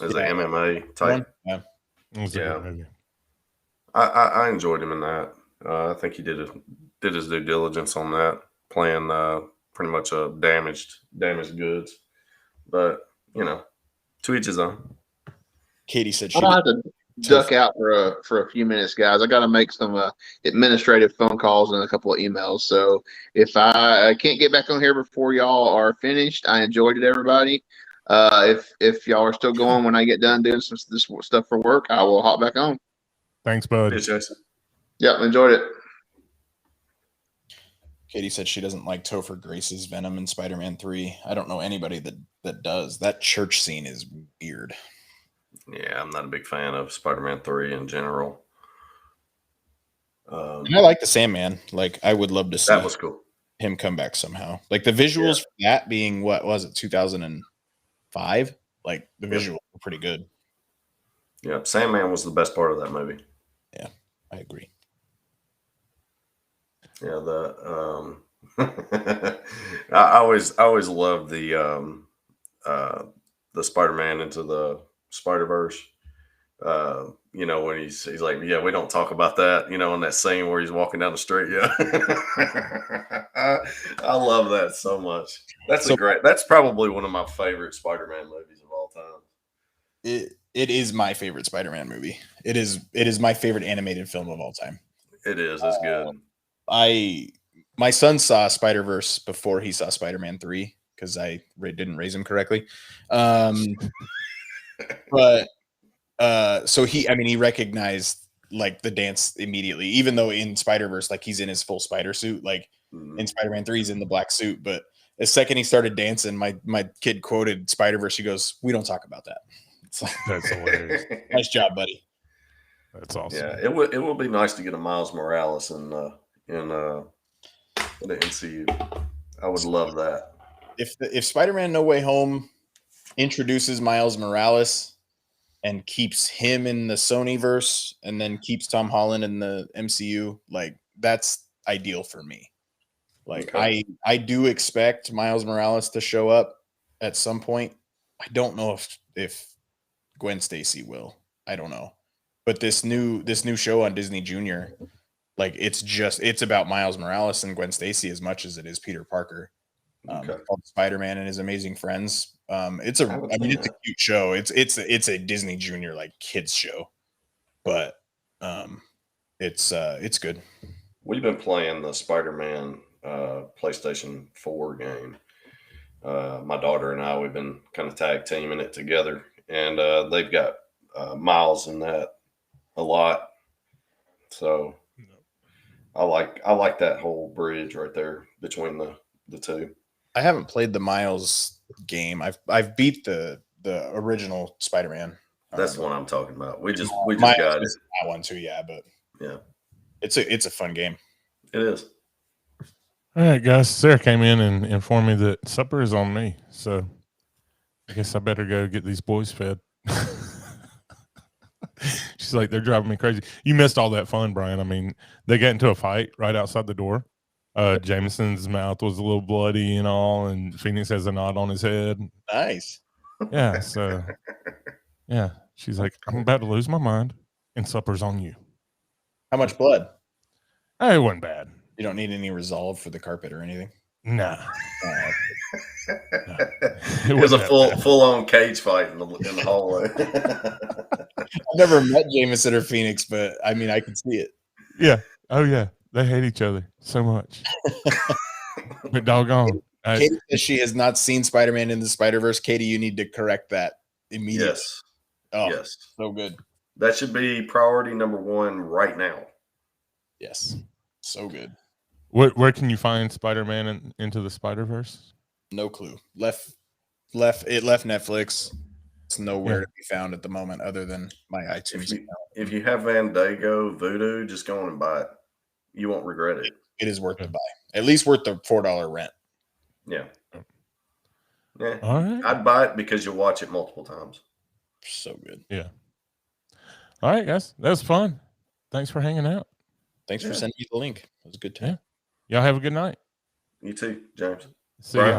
It was an MMA type. Yeah. It was a good movie. I enjoyed him in that. I think he did his due diligence on that, playing pretty much a damaged goods. But to each his own. Katie said I'll have to duck out for a few minutes, guys. I got to make some administrative phone calls and a couple of emails. So if I can't get back on here before y'all are finished, I enjoyed it, everybody. If y'all are still going when I get done doing this stuff for work, I will hop back on. Thanks, bud. Yes, Jason. Yep, enjoyed it. Katie said she doesn't like Topher Grace's Venom in Spider-Man 3. I don't know anybody that does. That church scene is weird. Yeah, I'm not a big fan of Spider-Man 3 in general. And I like the Sandman. Like, I would love to see That was cool. him come back somehow. Like the visuals for that being, what was it, 2005? Like the visuals were pretty good. Yeah, Sandman was the best part of that movie. Yeah, I agree. Yeah, I always loved the Spider-Man Into the Spider-Verse. You know, when he's like, yeah, we don't talk about that, you know, in that scene where he's walking down the street. Yeah. I love that so much. That's probably one of my favorite Spider-Man movies of all time. It is my favorite Spider-Man movie. It is my favorite animated film of all time. It is. It's good. My son saw Spider-Verse before he saw Spider-Man 3 because I didn't raise him correctly. But so he recognized like the dance immediately, even though in Spider-Verse, like he's in his full spider suit, like in Spider-Man 3, he's in the black suit. But the second he started dancing, my kid quoted Spider-Verse. She goes, "We don't talk about that." It's like, That's hilarious. Nice job, buddy. That's awesome. Yeah, it would be nice to get a Miles Morales in the MCU. I would love that. If Spider-Man No Way Home introduces Miles Morales and keeps him in the Sonyverse and then keeps Tom Holland in the MCU, like that's ideal for me. Like I do expect Miles Morales to show up at some point. I don't know if Gwen Stacy will. I don't know. But this new show on Disney Junior, like it's about Miles Morales and Gwen Stacy as much as it is Peter Parker. Called Spider-Man and His Amazing Friends. It's a cute show. It's a Disney Junior like kids show, but it's good. We've been playing the Spider-Man PlayStation 4 game. My daughter and I, we've been kind of tag teaming it together, and they've got Miles in that a lot. So I like that whole bridge right there between the two. I haven't played the Miles game. I've beat the original Spider-Man. That's the one I'm talking about. We just Miles got it. That one too, yeah. But yeah, it's a fun game. It is. All right, guys. Sarah came in and informed me that supper is on me, so I guess I better go get these boys fed. She's like, they're driving me crazy. You missed all that fun, Brian. I mean, they got into a fight right outside the door. Jameson's mouth was a little bloody and all, and Phoenix has a knot on his head. Nice. Yeah, so yeah. She's like, I'm about to lose my mind, and supper's on you. How much blood? It wasn't bad. You don't need any resolve for the carpet or anything? Nah. It was a full on cage fight in the hallway. I've never met Jameson or Phoenix, but I mean, I can see it. Yeah. Oh, yeah. They hate each other so much. But doggone. Katie says she has not seen Spider-Man in the Spider-Verse. Katie, you need to correct that immediately. Yes. Oh, yes. So good. That should be priority number one right now. Yes. So good. Where can you find Spider-Man Into the Spider-Verse? No clue. Left Netflix. It's nowhere to be found at the moment other than my iTunes account. If you have Vandago, Voodoo, just go on and buy it. You won't regret it. It is worth to buy. At least worth the $4 rent. Yeah. Yeah. All right. I'd buy it because you'll watch it multiple times. So good. Yeah. All right, guys. That was fun. Thanks for hanging out. Thanks for sending me the link. It was a good time. Yeah. Y'all have a good night. You too, James. See ya.